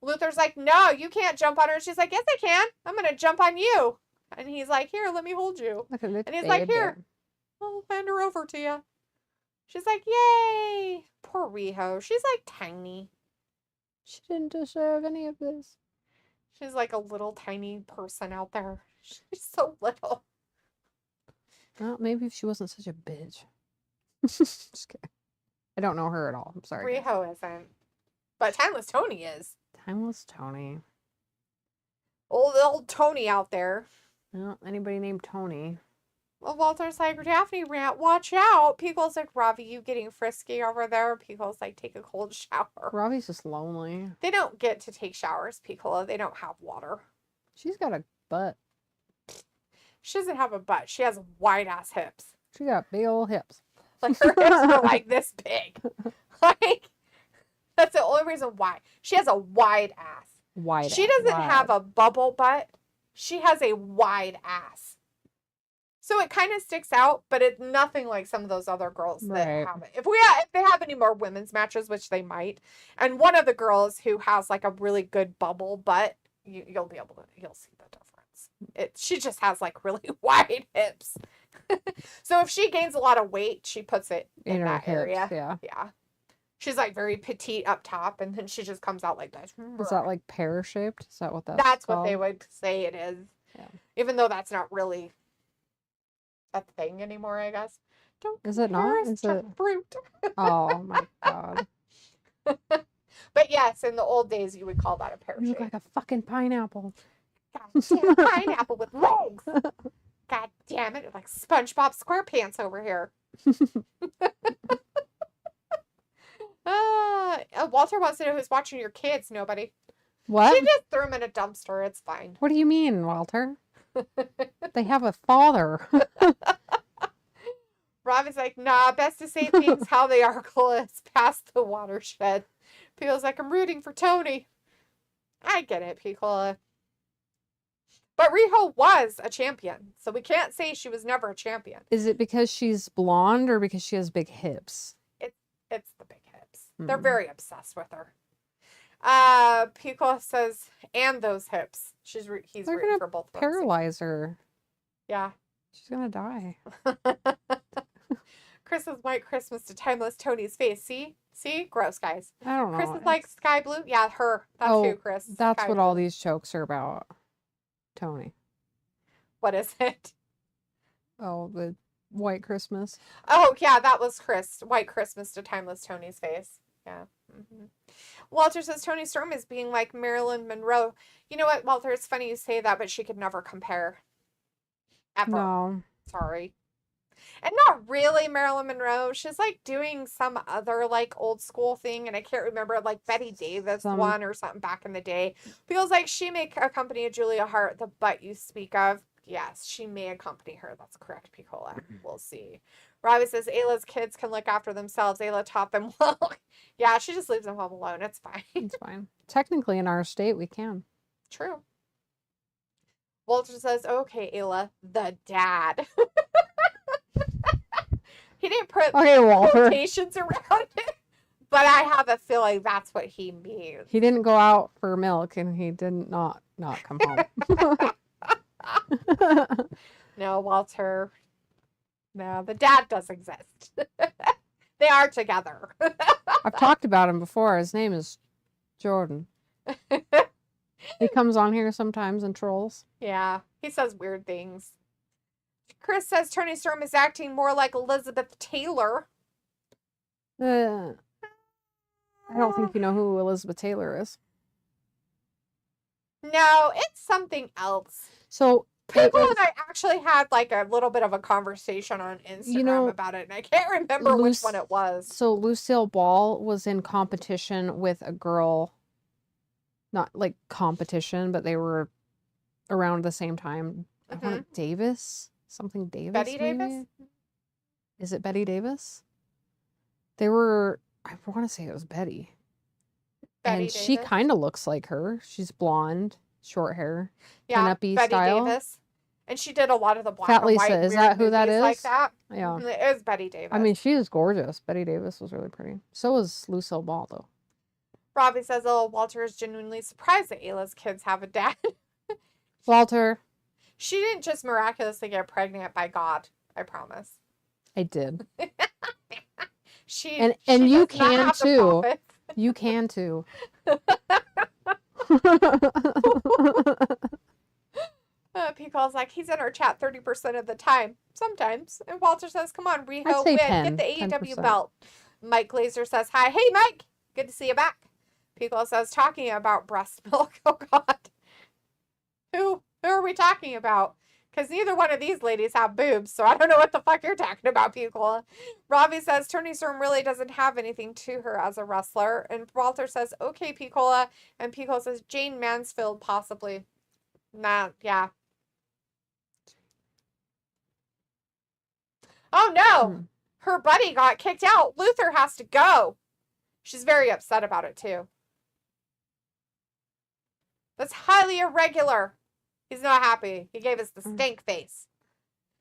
Luther's like, no, you can't jump on her. She's like, yes, I can. I'm going to jump on you. And he's like, here, let me hold you. Look at this And he's like, baby. here, I'll hand her over to you. She's like, yay. Poor Riho. She's like tiny. She didn't deserve any of this. She's like a little tiny person out there. She's so little. Well, maybe if she wasn't such a bitch. Just kidding. I don't know her at all. I'm sorry. guys. Riho isn't. But Timeless Tony is. Timeless Tony. Old Tony out there. Well, anybody named Tony. Well, Walter's like, Daphne rant, watch out. Pico's like, Robbie, you getting frisky over there? Pico's like, take a cold shower. Robbie's just lonely. They don't get to take showers, Picola. They don't have water. She's got a butt. She doesn't have a butt. She has wide ass hips. She got big old hips. Like her hips are like this big. Like, that's the only reason why. She has a wide ass. Wide. She doesn't have a bubble butt. She has a wide ass. So it kind of sticks out, but it's nothing like some of those other girls that Right. have it. If they have any more women's matches, which they might, and one of the girls who has like a really good bubble butt, you'll see the difference. She just has like really wide hips. So if she gains a lot of weight, she puts it in her that hips, area. yeah. Yeah. She's like very petite up top, and then she just comes out like this. Is that like pear shaped? Is that what That's what called? they would say it is. Yeah. Even though that's not really a thing anymore, I guess. Don't Is it not? compare us Is to it? fruit. Oh my god. But yes, in the old days, you would call that a pear You shape. look like a fucking pineapple. God damn, pineapple with legs. God damn it, like SpongeBob SquarePants over here. Walter wants to know who's watching your kids. Nobody. What? She just threw them in a dumpster. It's fine. What do you mean, Walter? They have a father. Robbie's like, nah, best to say things how they are, Close past the watershed. Feels like I'm rooting for Tony. I get it, Picola. But Riho was a champion, so we can't say she was never a champion. Is it because she's blonde or because she has big hips? It's the big hips. They're Mm. very obsessed with her. Picola says, and those hips. He's They're rooting gonna for both of them. Paralyze her. Yeah. She's gonna die. Chris's white Christmas to Timeless Tony's face. See? Gross, guys. I don't know. Chris is like sky blue. Yeah, her. That's Oh, who, Chris. That's Sky what blue. all these jokes are about. Tony. What is it? Oh, the white Christmas. Oh, yeah, that was Chris. White Christmas to Timeless Tony's face. Yeah. Walter says Tony Storm is being like Marilyn Monroe. You know what, Walter? It's funny you say that, but she could never compare. Ever. No. Sorry. And not really Marilyn Monroe. She's like doing some other like old school thing, and I can't remember, like Betty Davis one or something back in the day. Feels like she may accompany Julia Hart, the butt you speak of. Yes, she may accompany her. That's correct, Picola. We'll see. Robbie says Ayla's kids can look after themselves. Ayla taught them well. Yeah, she just leaves them home alone. It's fine. It's fine. Technically, in our state, we can. True. Walter says, okay, Ayla, the dad. He didn't put Okay, Walter. quotations around it, but I have a feeling that's what he means. He didn't go out for milk, and he did not come home. No, Walter. No, the dad does exist. They are together. I've talked about him before. His name is Jordan. He comes on here sometimes and trolls. Yeah, he says weird things. Chris says Tony Storm is acting more like Elizabeth Taylor. I don't think you know who Elizabeth Taylor is. No, it's something else. So People and I actually had like a little bit of a conversation on Instagram about it, and I can't remember which one it was. So Lucille Ball was in competition with a girl, not like competition, but they were around the same time. I want Davis? Something Davis? Betty maybe? Davis? Is it Betty Davis? They were, I want to say it was Betty. Betty and she Davis? kind of looks like her. She's blonde, short hair. Yeah, Pin-up-y Betty style. Davis. And she did a lot of the black Fat and white Lisa, is weird that who that movies like is? that. Yeah. It was Betty Davis. I mean, she is gorgeous. Betty Davis was really pretty. So was Lucille Ball, though. Robbie says, oh, Walter is genuinely surprised that Ayla's kids have a dad. Walter, She didn't just miraculously get pregnant by God. I promise. I did. She And she you does not can have the too. profits. You can too. Peacock's like, he's in our chat 30% of the time. Sometimes. And Walter says, come on, Riho, I'd say win. 10, Get the AEW 10%. belt. Mike Glazer says, hi. Hey, Mike. Good to see you back. Peacock says, talking about breast milk. Oh, God. Who are we talking about? Because neither one of these ladies have boobs, so I don't know what the fuck you're talking about, Peacock. Robbie says, Tony Storm really doesn't have anything to her as a wrestler. And Walter says, okay, Peacock. And Peacock says, Jane Mansfield, possibly. Nah, yeah. Oh, no. Her buddy got kicked out. Luther has to go. She's very upset about it, too. That's highly irregular. He's not happy. He gave us the stink face.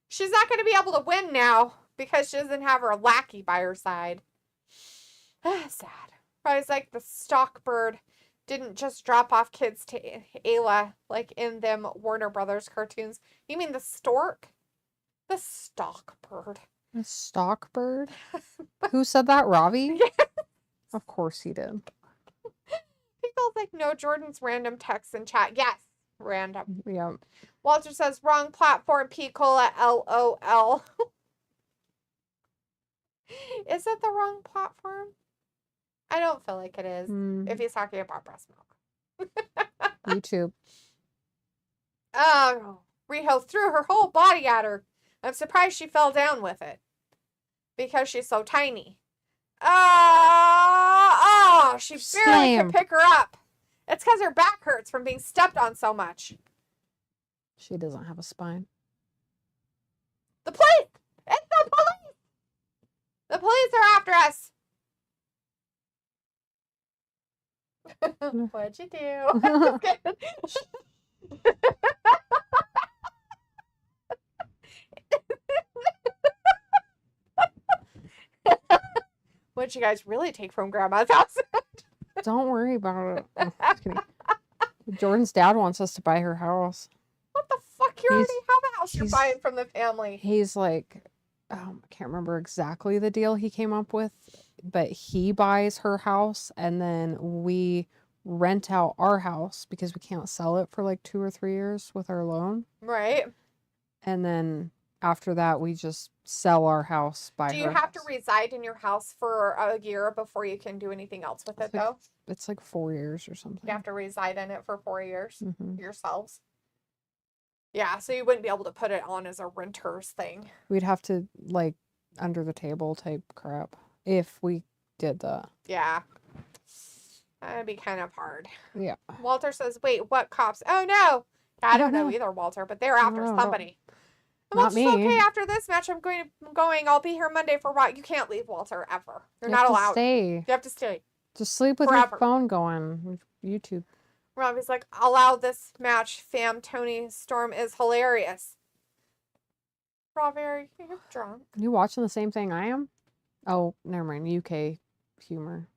She's not going to be able to win now because she doesn't have her lackey by her side. Sad. Probably like the Stockbird didn't just drop off kids to Ayla like in them Warner Brothers cartoons. You mean the stork? The Stockbird. A Stockbird? Who said that? Robbie? Yeah. Of course he did. People like, no, Jordan's random texts in chat. Yes, random. Yeah. Walter says, wrong platform, P-Cola, LOL. Is it the wrong platform? I don't feel like it is. If he's talking about breast milk. YouTube. Oh, Riho threw her whole body at her. I'm surprised she fell down with it. Because she's so tiny. She barely could pick her up. It's because her back hurts from being stepped on so much. She doesn't have a spine. The police! It's the police! The police are after us. What'd you do? What'd you guys really take from Grandma's house? Don't worry about it. Oh, just kidding. Jordan's dad wants us to buy her house. What the fuck? You already have a house you're he's- buying from the family. He's like, I can't remember exactly the deal he came up with, but he buys her house and then we rent out our house because we can't sell it for like 2 or 3 years with our loan. Right. And then after that, we just sell our house by Do you have to reside in your house for a year before you can do anything else with it, though? It's like 4 years or something. You have to reside in it for 4 years Mhm. yourselves. Yeah, so you wouldn't be able to put it on as a renter's thing. We'd have to like under the table type crap if we did that. Yeah. That'd be kind of hard. Yeah. Walter says, wait, what cops? Oh, no. I don't know know. either, Walter, but they're after No. somebody. Well, Not it's me. okay. After this match, I'm going. I'll be here Monday for Raw. You can't leave, Walter, ever. You're You not have to allowed. stay. You have to stay. Just sleep with Forever. your phone going. With YouTube. Robbie's like, allow this match, fam. Tony Storm is hilarious. Strawberry, you're drunk. You watching the same thing I am? Oh, never mind. UK humor.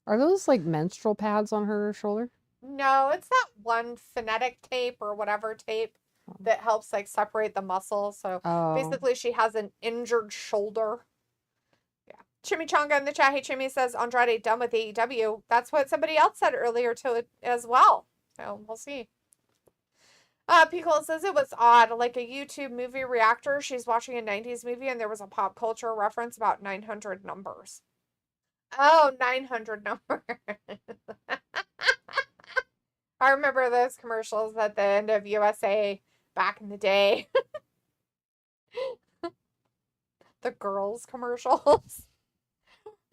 Are those like menstrual pads on her shoulder? No, it's that one phonetic tape or whatever tape that helps like separate the muscle. So basically she has an injured shoulder. Yeah. Chimichanga in the chat, hey Chimmy says Andrade done with AEW. That's what somebody else said earlier to it as well. So we'll see. Pickle says it was odd, like a YouTube movie reactor. She's watching a 90s movie and there was a pop culture reference about 900 numbers. Oh, 900 numbers. I remember those commercials at the end of USA back in the day. The girls commercials.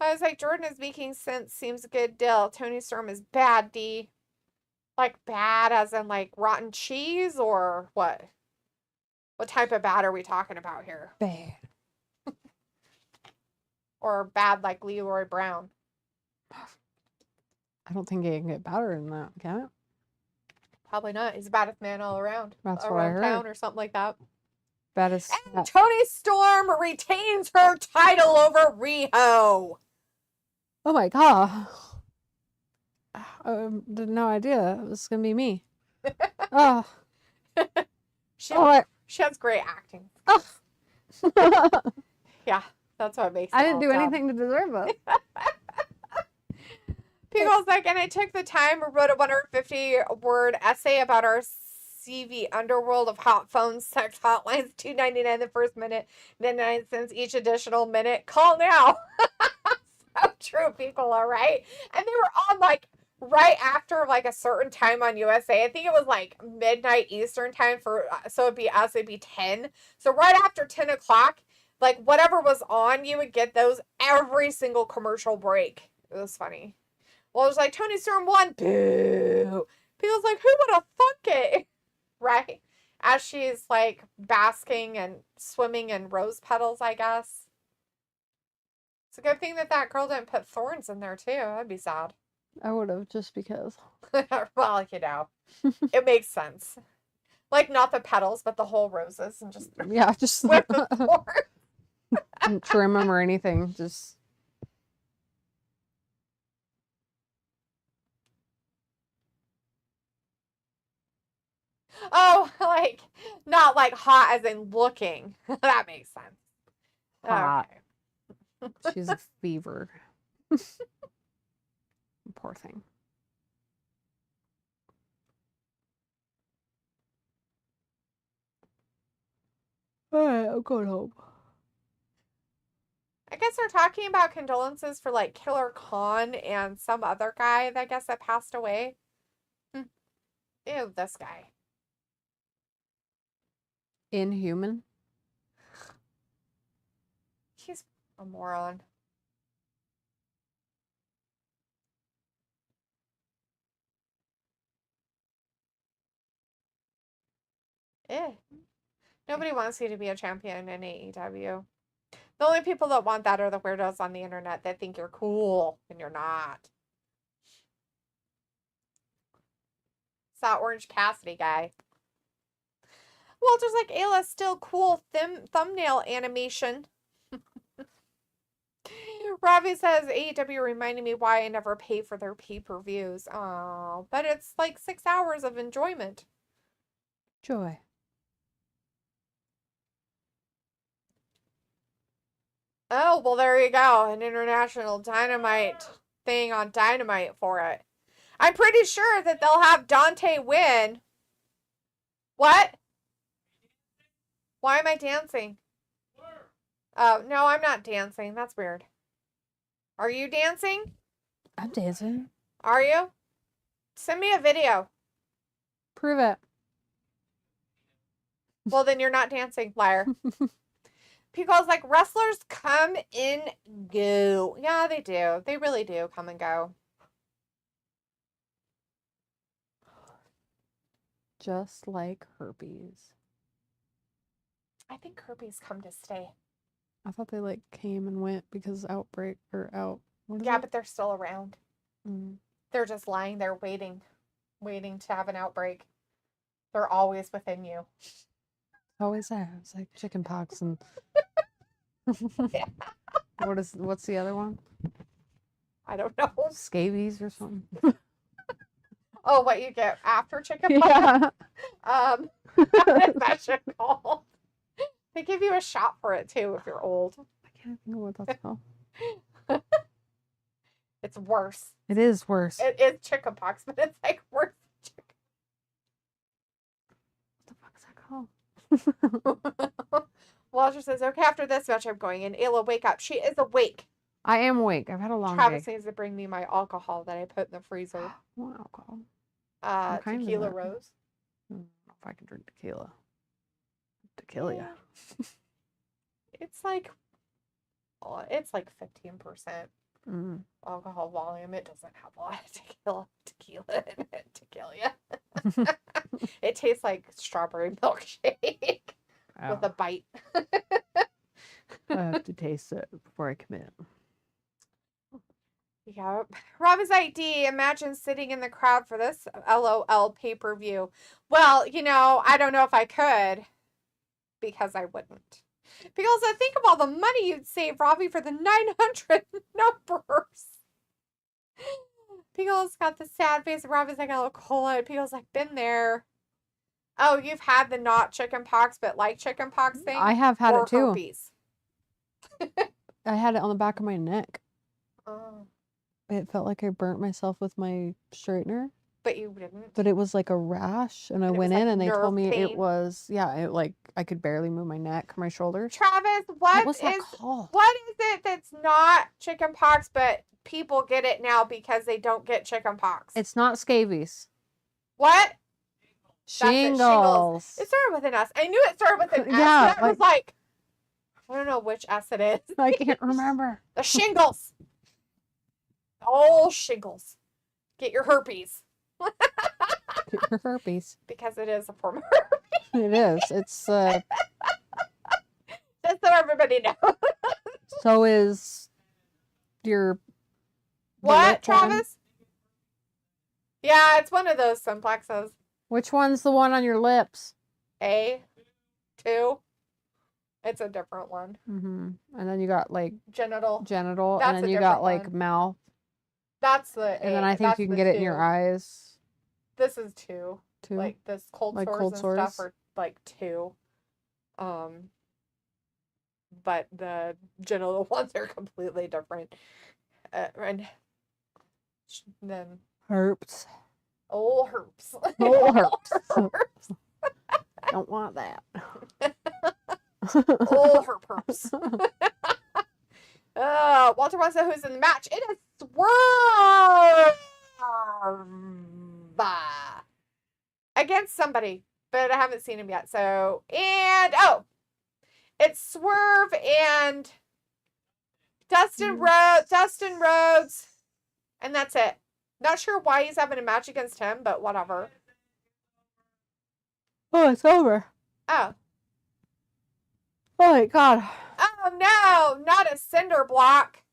I was like, Jordan is making sense. Seems a good deal. Tony Storm is bad, D. Like bad as in like rotten cheese or what? What type of bad are we talking about here? Bad. Or bad like Leroy Brown? I don't think it can get better than that, can it? Probably not. He's the baddest man all around. That's what I around heard. town or something like that. Baddest. And Tony Storm retains her title over Riho. Oh my god. Did no idea it was gonna be me. Oh. She has great acting. Oh. Yeah, that's what makes it I didn't all do tough. anything to deserve it. People's like, and I took the time and wrote a 150-word essay about our CV underworld of hot phones, sex hotlines, $2.99 the first minute, then 9 cents each additional minute. Call now. So true, people, all right? And they were on like right after like a certain time on USA. I think it was like midnight Eastern time for, so it'd be us, it'd be 10. So right after 10 o'clock, like whatever was on, you would get those every single commercial break. It was funny. Well, it was like, Tony Storm won. Boo. People's like, who would have thunk it? Right? As she's like basking and swimming in rose petals, I guess. It's a good thing that that girl didn't put thorns in there, too. That'd be sad. I would have just because. Well, you know, it makes sense. Like, not the petals, but the whole roses and just Yeah, just with the thorns. didn't trim them or anything. Just. Oh, like, not like hot as in looking. That makes sense. Hot. Okay. She's a fever. Poor thing. Alright, I'm going home. I guess they're talking about condolences for like Killer Khan and some other guy that I guess that passed away. Ew, this guy. Inhuman. He's a moron. Eh. Nobody wants you to be a champion in AEW. The only people that want that are the weirdos on the internet that think you're cool and you're not. It's that Orange Cassidy guy. Walter's like, Ayla's still cool thumbnail animation. Robbie says, AEW reminded me why I never pay for their pay-per-views. Oh, but it's like 6 hours of enjoyment. Joy. Oh, well, there you go. An international Dynamite thing on Dynamite for it. I'm pretty sure that they'll have Dante win. What? Why am I dancing? Oh, no, I'm not dancing. That's weird. Are you dancing? I'm dancing. Are you? Send me a video. Prove it. Well, then you're not dancing, liar. Because, like, wrestlers come and go. Yeah, they do. They really do come and go. Just like herpes. I think herpes come to stay. I thought they like came and went because outbreak or out. What is Yeah, it? but they're still around. Mm. They're just lying there waiting to have an outbreak. They're always within you. Always there. It's like chicken pox and Yeah. what's the other one? I don't know. Scabies or something. Oh, what you get after chicken pox? Yeah. What is that shit called? They give you a shot for it too if you're old. I can't think of what that's called. It's worse. It is worse. It is chicken pox, but it's like worse What the fuck is that called? Walter says, okay, after this match, I'm going in. Ayla, wake up. She is awake. I am awake. I've had a long Travis day. needs to bring me my alcohol that I put in the freezer. What alcohol? What kind is Tequila that? Rose. I don't know if I can drink tequila. Tequila. Yeah. It's like 15% Mm. alcohol volume. It doesn't have a lot of tequila in it to kill you. It tastes like strawberry milkshake with a bite. I have to taste it before I commit. Yep. Robin's ID. Imagine sitting in the crowd for this LOL pay-per-view. Well, I don't know if I could because I wouldn't. Because I think of all the money you'd save, Robbie, for the 900 numbers. Pickles got the sad face. Robbie's like a little cola. Pickles like, been there. Oh, you've had the not chicken pox, but like chicken pox thing? I have had or it too. Herpes? I had it on the back of my neck. Oh, It felt like I burnt myself with my straightener, but you didn't. but it was like a rash, and I And it was went like in and they nerve told me pain? it was, it like I could barely move my neck, my shoulders. Travis, What was that called? what is it that's not chicken pox, but people get it now because they don't get chicken pox? It's not scabies. What? Shingles. It started with an S. I knew it started with an S. Yeah, But I was like, I don't know which S it is. I can't remember. The shingles. Oh, shingles. Get your herpes. Get your herpes. Because it is a form of herpes. It is. It's Just so everybody knows. so is your the What, lip one. Travis? Yeah, it's one of those simplexes. Which one's the one on your lips? A2. It's a different one. Mm-hmm. And then you got like Genital. genital, That's and then a you got different like one. mouth, That's the and then A. I think That's you can the get it in your 2. eyes This is 2. too. Like this cold Like sores cold and sores? stuff are like 2. But the genital ones are completely different. And then Herpes. old herpes. Old herpes. herpes. Don't want that. Old herpes. Walter wants to know who's in the match. It is Swerve against somebody, but I haven't seen him yet. So, it's Swerve and Dustin Rhodes, and that's it. Not sure why he's having a match against him, but whatever. Oh, it's over. Oh. Oh my god. Oh no, not a cinder block.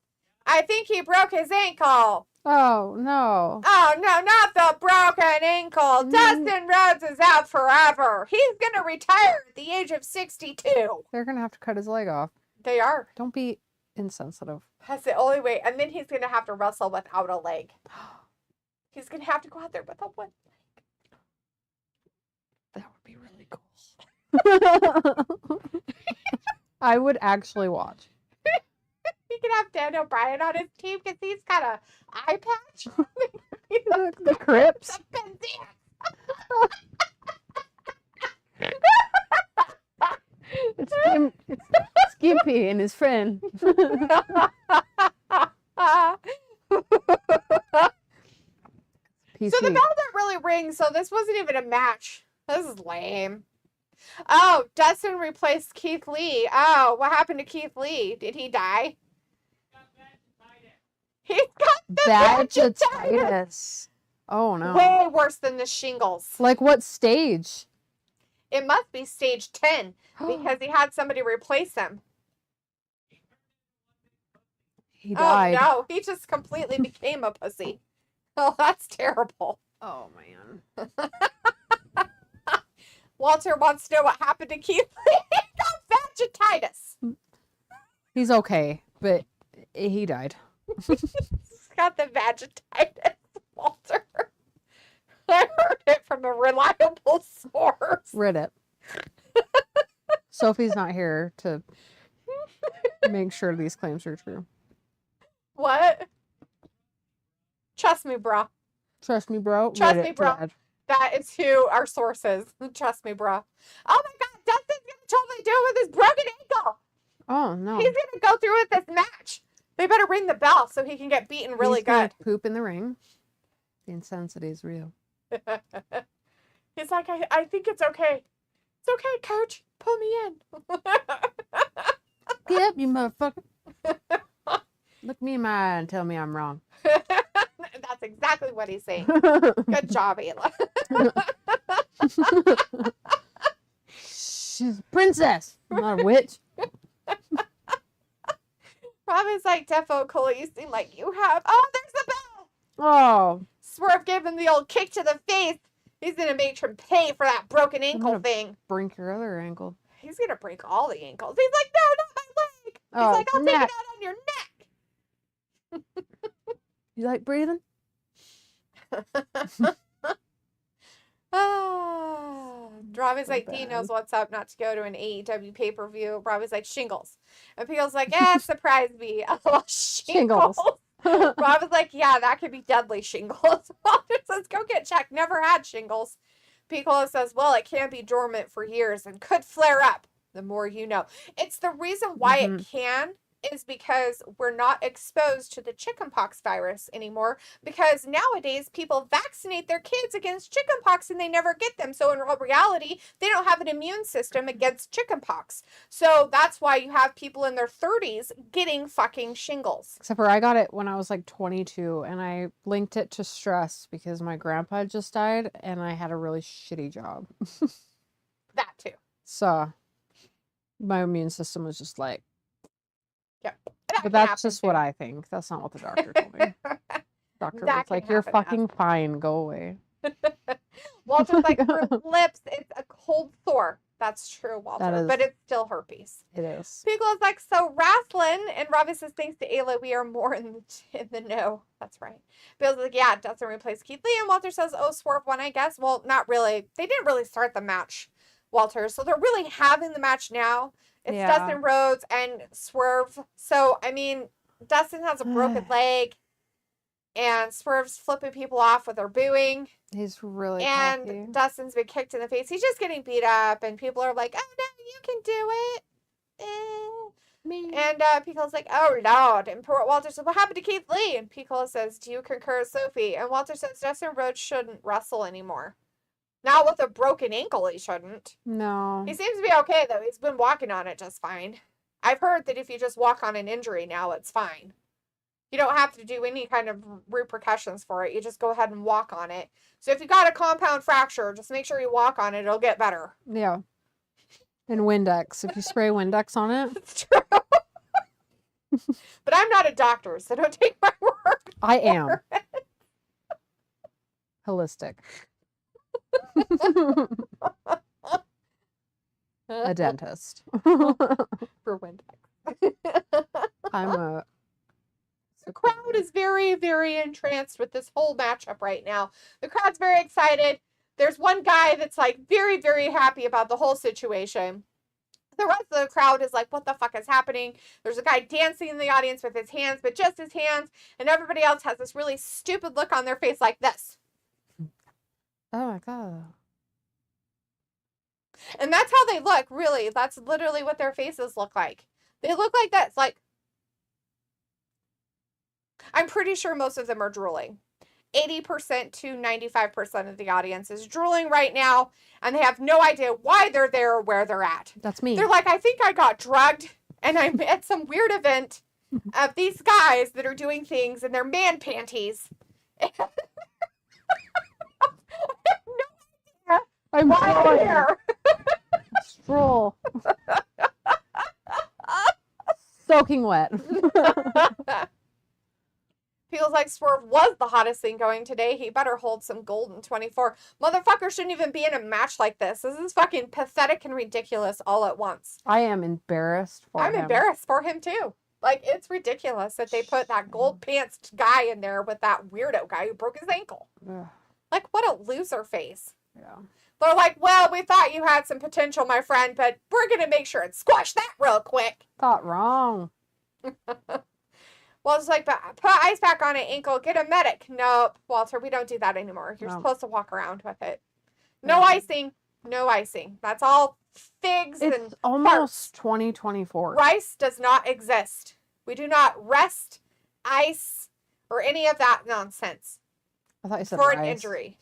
I think he broke his ankle. Oh no. Oh no, not the broken ankle. Dustin Rhodes is out forever. He's gonna retire at the age of 62. They're gonna have to cut his leg off. They are. Don't be insensitive. That's the only way. And then he's gonna have to wrestle without a leg. He's gonna have to go out there with a one leg. That would be really cool. I would actually watch. He can have Dan O'Brien on his team because he's got a eye patch. The Crips. It's Skimpy and his friend. PC. So the bell didn't really ring, so this wasn't even a match. This is lame. Oh, Dustin replaced Keith Lee. Oh, what happened to Keith Lee? Did he die? He's got the Vaginitis. Oh no. Way worse than the shingles. Like what stage? It must be stage 10 because he had somebody replace him. He died. Oh, no. He just completely became a pussy. Oh, that's terrible. Oh, man. Walter wants to know what happened to Keith. He got vaginitis. He's okay, but he died. He's got the vaginitis, Walter. I heard it from a reliable source. Read it. Sophie's not here to make sure these claims are true. What? Trust me, bro. Trust me, bro. Trust Read me, it, bro. Dad. That is who our source is. Trust me, bro. Oh my God, Dustin's gonna totally do it with his broken ankle. Oh, no. He's gonna go through with this match. They better ring the bell so he can get beaten really He's gonna good. poop in the ring. The intensity is real. He's like, I think it's okay. It's okay, coach. Put me in. Get up, you motherfucker. Look me in my eye and tell me I'm wrong. That's exactly what he's saying. Good job, Ayla. She's a princess, not a witch. Robbie's like, Defo Cole, you seem like you have. Oh, there's the bell. Oh, Swerve gave him the old kick to the face. He's going to make him pay for that broken ankle gonna- thing. break your other ankle. He's going to break all the ankles. He's like, no, not my leg. He's Oh, like, I'll take it neck. out on your neck. You like breathing? Robbie's like, D knows what's up not to go to an AEW pay-per-view. Robbie's like, shingles. And Peel's like, surprise me. Oh, shingles. Robbie's like, yeah, that could be deadly shingles. Walter says, go get checked. Never had shingles. Piccolo says, well, it can be dormant for years and could flare up. The more you know. It's the reason why it can is because we're not exposed to the chickenpox virus anymore, because nowadays people vaccinate their kids against chickenpox and they never get them. So in reality, they don't have an immune system against chickenpox. So that's why you have people in their 30s getting fucking shingles. Except for I got it when I was like 22 and I linked it to stress because my grandpa just died and I had a really shitty job. That too. So my immune system was just like, Yep. but that's just what I think. That's not what the doctor told me. Doctor That was can like, you're happen, fucking fine. Go away. Walter's like, for lips, it's a cold sore. That's true, Walter. That is- But it's still herpes. It is. Piccolo's like, so wrestling, and Robbie says, thanks to Ayla, we are more in the know. That's right. Bill's like, yeah, it doesn't replace Keith Lee. And Walter says, oh, Swerve won, I guess. Well, not really. They didn't really start the match, Walter. So they're really having the match now. It's Yeah. Dustin Rhodes and Swerve. So, I mean, Dustin has a broken leg, and Swerve's flipping people off with their booing. He's really And cocky. Dustin's been kicked in the face. He's just getting beat up, and people are like, oh, no, you can do it. Me. And Piccolo's like, oh, Lord. And Walter says, what happened to Keith Lee? And Piccolo says, do you concur, Sophie? And Walter says, Dustin Rhodes shouldn't wrestle anymore. Not with a broken ankle, he shouldn't. No. He seems to be okay, though. He's been walking on it just fine. I've heard that if you just walk on an injury now, it's fine. You don't have to do any kind of repercussions for it. You just go ahead and walk on it. So if you got a compound fracture, just make sure you walk on it. It'll get better. Yeah. And Windex. If you spray Windex on it. It's true. But I'm not a doctor, so don't take my word. I am. Holistic. A dentist. For Windex. I'm a. The crowd is very, very entranced with this whole matchup right now. The crowd's very excited. There's one guy that's like very, very happy about the whole situation. The rest of the crowd is like, what the fuck is happening? There's a guy dancing in the audience with his hands, but just his hands. And everybody else has this really stupid look on their face like this. Oh my god. And that's how they look, really. That's literally what their faces look like. They look like that. It's like, I'm pretty sure most of them are drooling. 80% to 95% of the audience is drooling right now, and they have no idea why they're there or where they're at. That's me. They're like, I think I got drugged, and I'm at some weird event of these guys that are doing things in their man panties. I have no idea I'm why I'm crying. here. Drool. Soaking wet. Feels like Swerve was the hottest thing going today. He better hold some gold in 24. Motherfucker shouldn't even be in a match like this. This is fucking pathetic and ridiculous all at once. I am embarrassed for him. I'm embarrassed for him too. Like, it's ridiculous that they put that gold pants guy in there with that weirdo guy who broke his ankle. Ugh. Like, what a loser face. Yeah. They're like, well, we thought you had some potential, my friend, but we're going to make sure and squash that real quick. Thought wrong. Well, it's like, but put ice pack on it, ankle, get a medic. Nope, Walter, we don't do that anymore. You're No. supposed to walk around with it. No Yeah. icing. No icing. That's all figs It's and almost 2024. rice does not exist. We do not rest, ice, or any of that nonsense I thought you said for rice. an injury.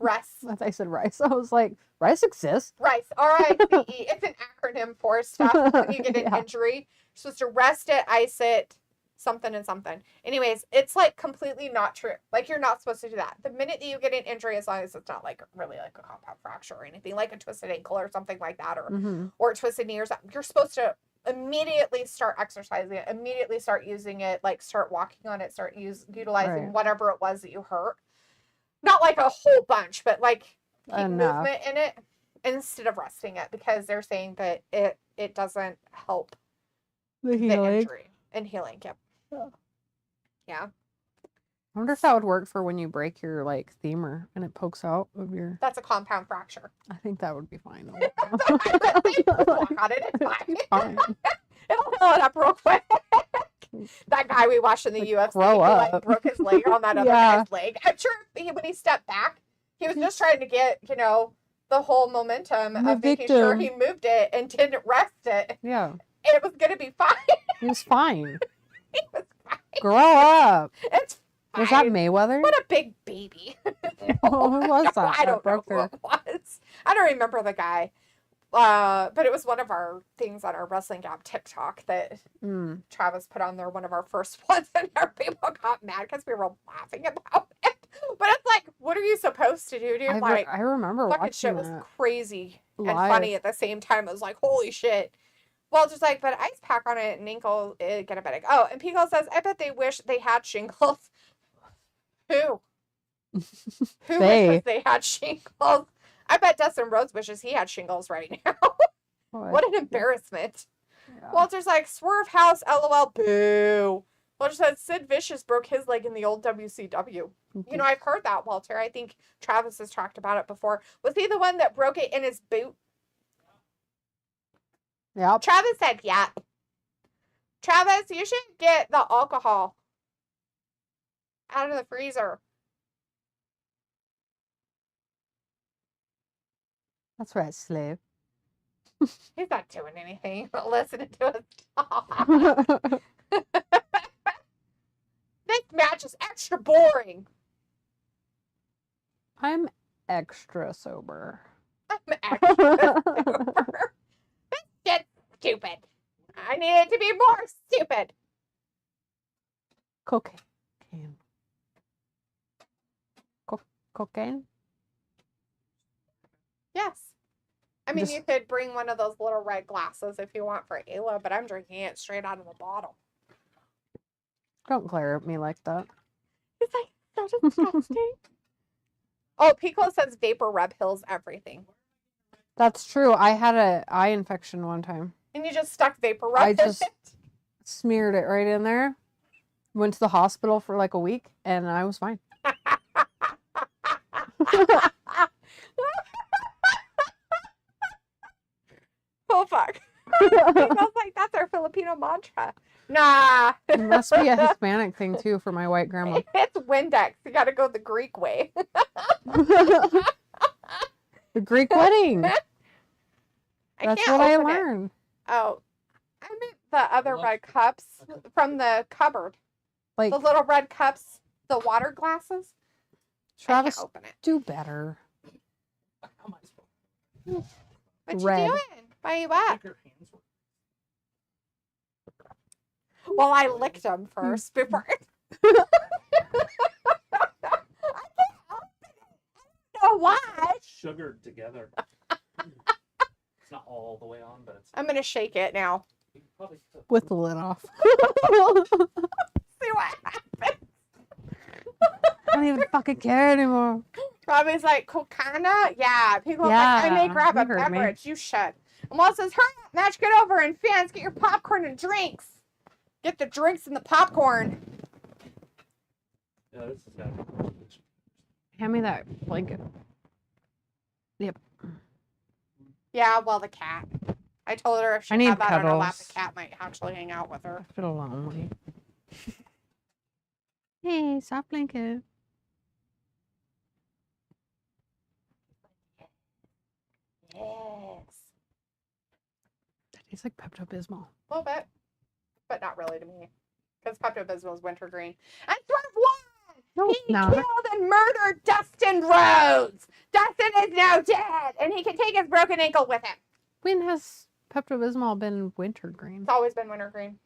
Rest. I thought you said rice. I was like, rice exists. Rice. R-I-C-E. It's an acronym for stuff. When you get an Yeah. injury, you're supposed to rest it, ice it, something and something. Anyways, it's like completely not true. Like, you're not supposed to do that. The minute that you get an injury, as long as it's not like really like a compound fracture or anything, like a twisted ankle or something like that, or a twisted knee or something, you're supposed to immediately start exercising it, immediately start using it, like start walking on it, start utilizing Right. whatever it was that you hurt. Not like a whole bunch, but like keep Enough. movement in it instead of resting it, because they're saying that it doesn't help The the healing. injury and healing. Yep. Yeah. Yeah. I wonder if that would work for when you break your like femur and it pokes out of your. That's a compound fracture. I think that would be fine. Walk on it, it's fine. Fine. It'll heal it up real quick. That guy we watched in the Like, UFC grow who like up. broke his leg on that other Yeah. guy's leg. I'm sure when he stepped back, he was just trying to get, the whole momentum of making sure he moved it and didn't rest it. Yeah, It was gonna be fine. he was fine. It was fine. Grow up. It's fine. Was that Mayweather? What a big baby. Oh, who was that? I don't know broke who their. it was. I don't remember the guy. But it was one of our things on our Wrestling Gap TikTok that Mm. Travis put on there, one of our first ones, and our people got mad because we were laughing about it. But it's like, what are you supposed to do, dude? I remember fucking watching shit was that crazy and live. funny at the same time. It was like, holy shit. Well, just like, but ice pack on it and ankle, get a medic. Oh, and Pico says, I bet they wish they had shingles. Who? Who They. wishes they had shingles? I bet Dustin Rhodes wishes he had shingles right now. What an embarrassment. Yeah. Walter's like, Swerve House, LOL, boo. Walter said Sid Vicious broke his leg in the old WCW. You know, I've heard that, Walter. I think Travis has talked about it before. Was he the one that broke it in his boot? Yep. Travis said, yeah. Travis, you should get the alcohol out of the freezer. That's right, slave. He's not doing anything but listening to us talk. This match is extra boring. I'm extra sober. I'm extra super. This shit's stupid. I need it to be more stupid. Cocaine. Cocaine? Yes. I mean, Just- you could bring one of those little red glasses if you want for Ayla, but I'm drinking it straight out of the bottle. Don't glare at me like that. It's like so disgusting. Oh, Pico says Vapor Rub heals everything. That's true. I had an eye infection one time. And you just stuck Vapor Rub I in just- it? Smeared it right in there. Went to the hospital for like a week and I was fine. Oh, fuck. Pico's like, that's our Filipino mantra. Nah. It must be a Hispanic thing too for my white grandma. It's Windex. You gotta go the Greek way. The Greek wedding. I That's can't what I open it. learned. Oh, I meant the other red cups from the cupboard. Like The little red cups, the water glasses. Travis, I can't open it. do better. How am I supposed What Red. you doing? Why you to up? make your hands work? Well, I licked them first before. I can't help it. I don't know why. Sugared together. It's not all the way on, but it's. I'm gonna shake it now. You can probably still- With the lid off. See what happens. I don't even fucking care anymore. Robbie's like, Kokana? Yeah. People are like, I may Yeah, grab a you heard me. beverage. You should. And Walt says, hurry up, match, get over. And fans, get your popcorn and drinks. Get the drinks and the popcorn. Yeah, this has got to be. Hand me that blanket. Yep. Yeah, well, the cat. I told her if she I need had that on her lap, cuddles. the cat might actually hang out with her. I feel lonely. Hey, soft blanket. Yes. That tastes like Pepto-Bismol. A little bit. But not really to me. Because Pepto-Bismol is wintergreen. And Swerve won! No, He not. killed and murdered Dustin Rhodes! Dustin is now dead! And he can take his broken ankle with him. When has Pepto-Bismol been wintergreen? It's always been wintergreen.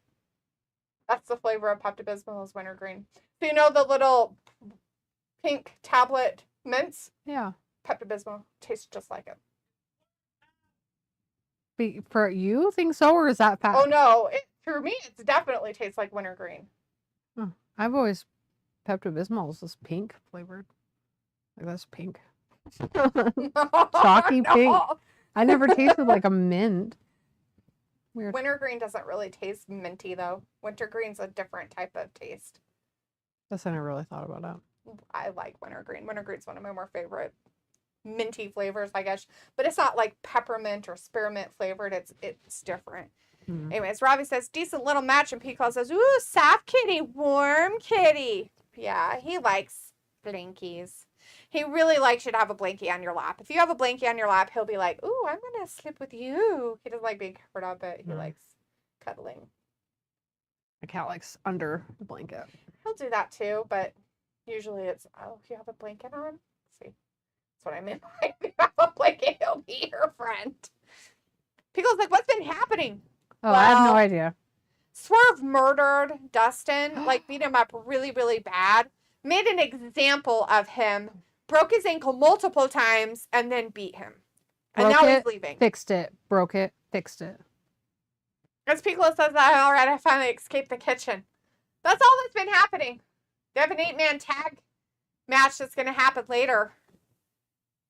That's the flavor of Pepto-Bismol is wintergreen. So you know the little pink tablet mints? Yeah. Pepto-Bismol tastes just like it. For you think so, or is that fact? Oh no, for me it definitely tastes like wintergreen. I've always Pepto-Bismol is just pink flavored. Like that's pink. Chalky pink. I never tasted like a mint. Weird. Wintergreen doesn't really taste minty though. Wintergreen's a different type of taste. Guess I never really thought about it. I like wintergreen. Wintergreen's one of my more favorite minty flavors, I guess. But it's not like peppermint or spearmint flavored. It's different. Anyways, Robbie says, decent little match, and Pico says, ooh, soft kitty, warm kitty. Yeah, he likes blankies. He really likes you to have a blankie on your lap. If you have a blankie on your lap, he'll be like, ooh, I'm going to sleep with you. He doesn't like being covered up, but he likes cuddling. My cat likes under the blanket. He'll do that too, but usually it's, oh, you have a blanket on? See, that's what I meant by if you have a blanket, he'll be your friend. Pico's like, what's been happening? Oh, I have no Well, idea. Swerve murdered Dustin, like beat him up really, really bad, made an example of him, broke his ankle multiple times, and then beat him. And Broke now it, he's leaving. Fixed it, broke it, fixed it. As Piccolo says that, all right, I finally escaped the kitchen. That's all that's been happening. They have an 8-man tag match that's going to happen later.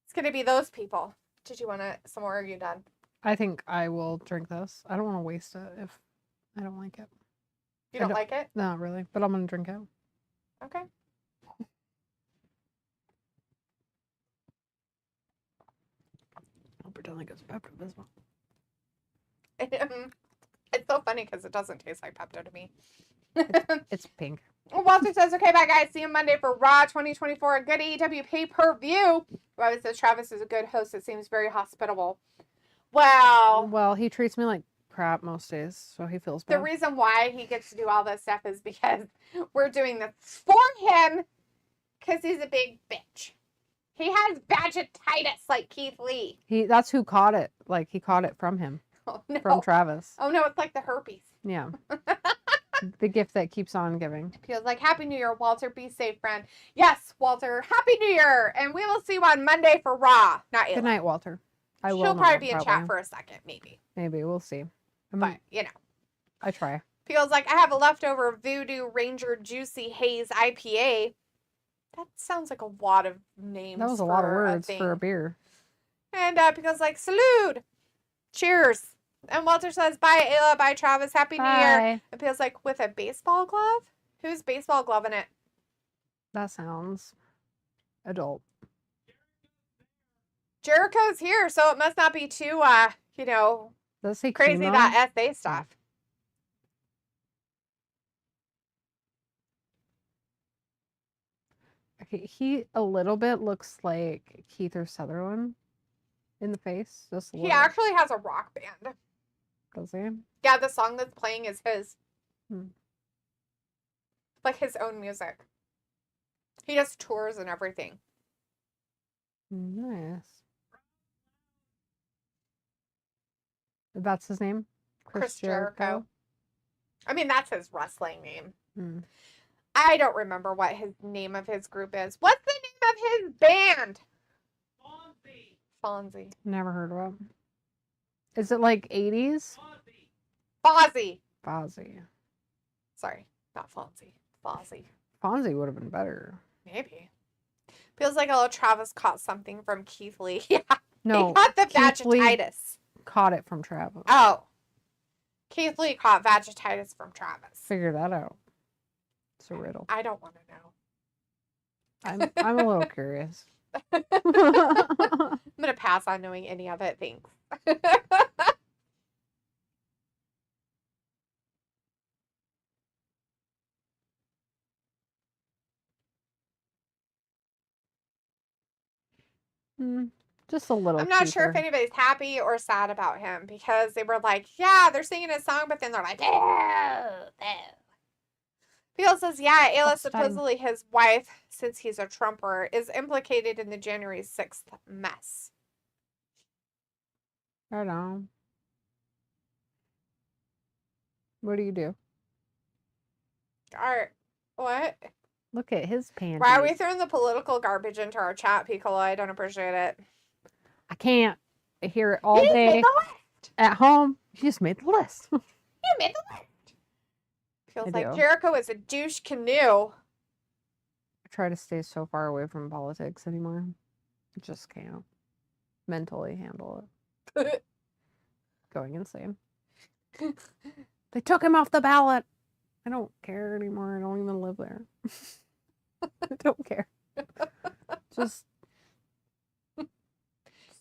It's going to be those people. Did you want some more, or are you done? I think I will drink this. I don't want to waste it if I don't like it. You don't like it? Not really, but I'm going to drink it. Okay. I'll pretend like it's Pepto-Bismol. It's so funny because it doesn't taste like Pepto to me. It's pink. Walter says, okay, bye guys. See you Monday for Raw 2024, a good AEW pay-per-view. Robbie says, Travis is a good host. It seems very hospitable. Well, Well, he treats me like crap most days, so he feels the bad. reason why he gets to do all this stuff is because we're doing this for him because he's a big bitch. He has badgetitis like Keith Lee. That's who caught it. Like he caught it from him, Oh, no. from Travis. Oh, no, it's like the herpes. Yeah. The gift that keeps on giving. Feels like Happy New Year, Walter. Be safe, friend. Yes, Walter. Happy New Year. And we will see you on Monday for Raw. Not Ayla. Good night, Walter. I will. She'll not, probably be in chat for a second, maybe. Maybe we'll see. But, you know. I try. Feels like I have a leftover Voodoo Ranger Juicy Haze IPA. That sounds like a lot of names. That was a lot of for words thing. for a beer. And Feels like, salute. Cheers. And Walter says, bye, Ayla. Bye, Travis. Happy New Year. Bye. It feels like with a baseball glove? Who's baseball glove in it? That sounds adult. Jericho's here, so it must not be too, you know, Does it say crazy chemo? that SA stuff. Okay, he a little bit looks like Keith or Sutherland in the face. Just a He little. actually has a rock band. Does he? Yeah, the song that's playing is his. Hmm. Like his own music. He does tours and everything. Nice. That's his name? Chris Jericho. I mean, that's his wrestling name. Hmm. I don't remember what his name of his group is. What's the name of his band? Fonzie. Never heard of him. Is it like 80s? Fozzie. Fozzie. Sorry, not Fonzie. Fozzie. Fonzie would have been better. Maybe. Feels like a little Travis caught something from Keith Lee. Yeah. No. He caught the Keith Lee vaginitis. caught it from Travis. Oh. Keith Lee caught vaginitis from Travis. Figure that out. It's a riddle. I don't want to know. I'm a little curious. I'm going to pass on knowing any of it. Thanks. Just a little. I'm not sure if cheaper. anybody's happy or sad about him because they were like, yeah, they're singing his song, but then they're like, ew, ew. Phil says, yeah, Ayla, What's time? supposedly his wife, since he's a Trumper, is implicated in the January 6th mess. I know. What do you do? Art. What? Look at his panties. Why are we throwing the political garbage into our chat, Piccolo? I don't appreciate it. I can't. I hear it all You day made the list. at home. You just made the list. You made the list. Feels I like do. Jericho is a douche canoe. I try to stay so far away from politics anymore. I just can't mentally handle it. Going insane. They took him off the ballot. I don't care anymore. I don't even live there. I don't care. Just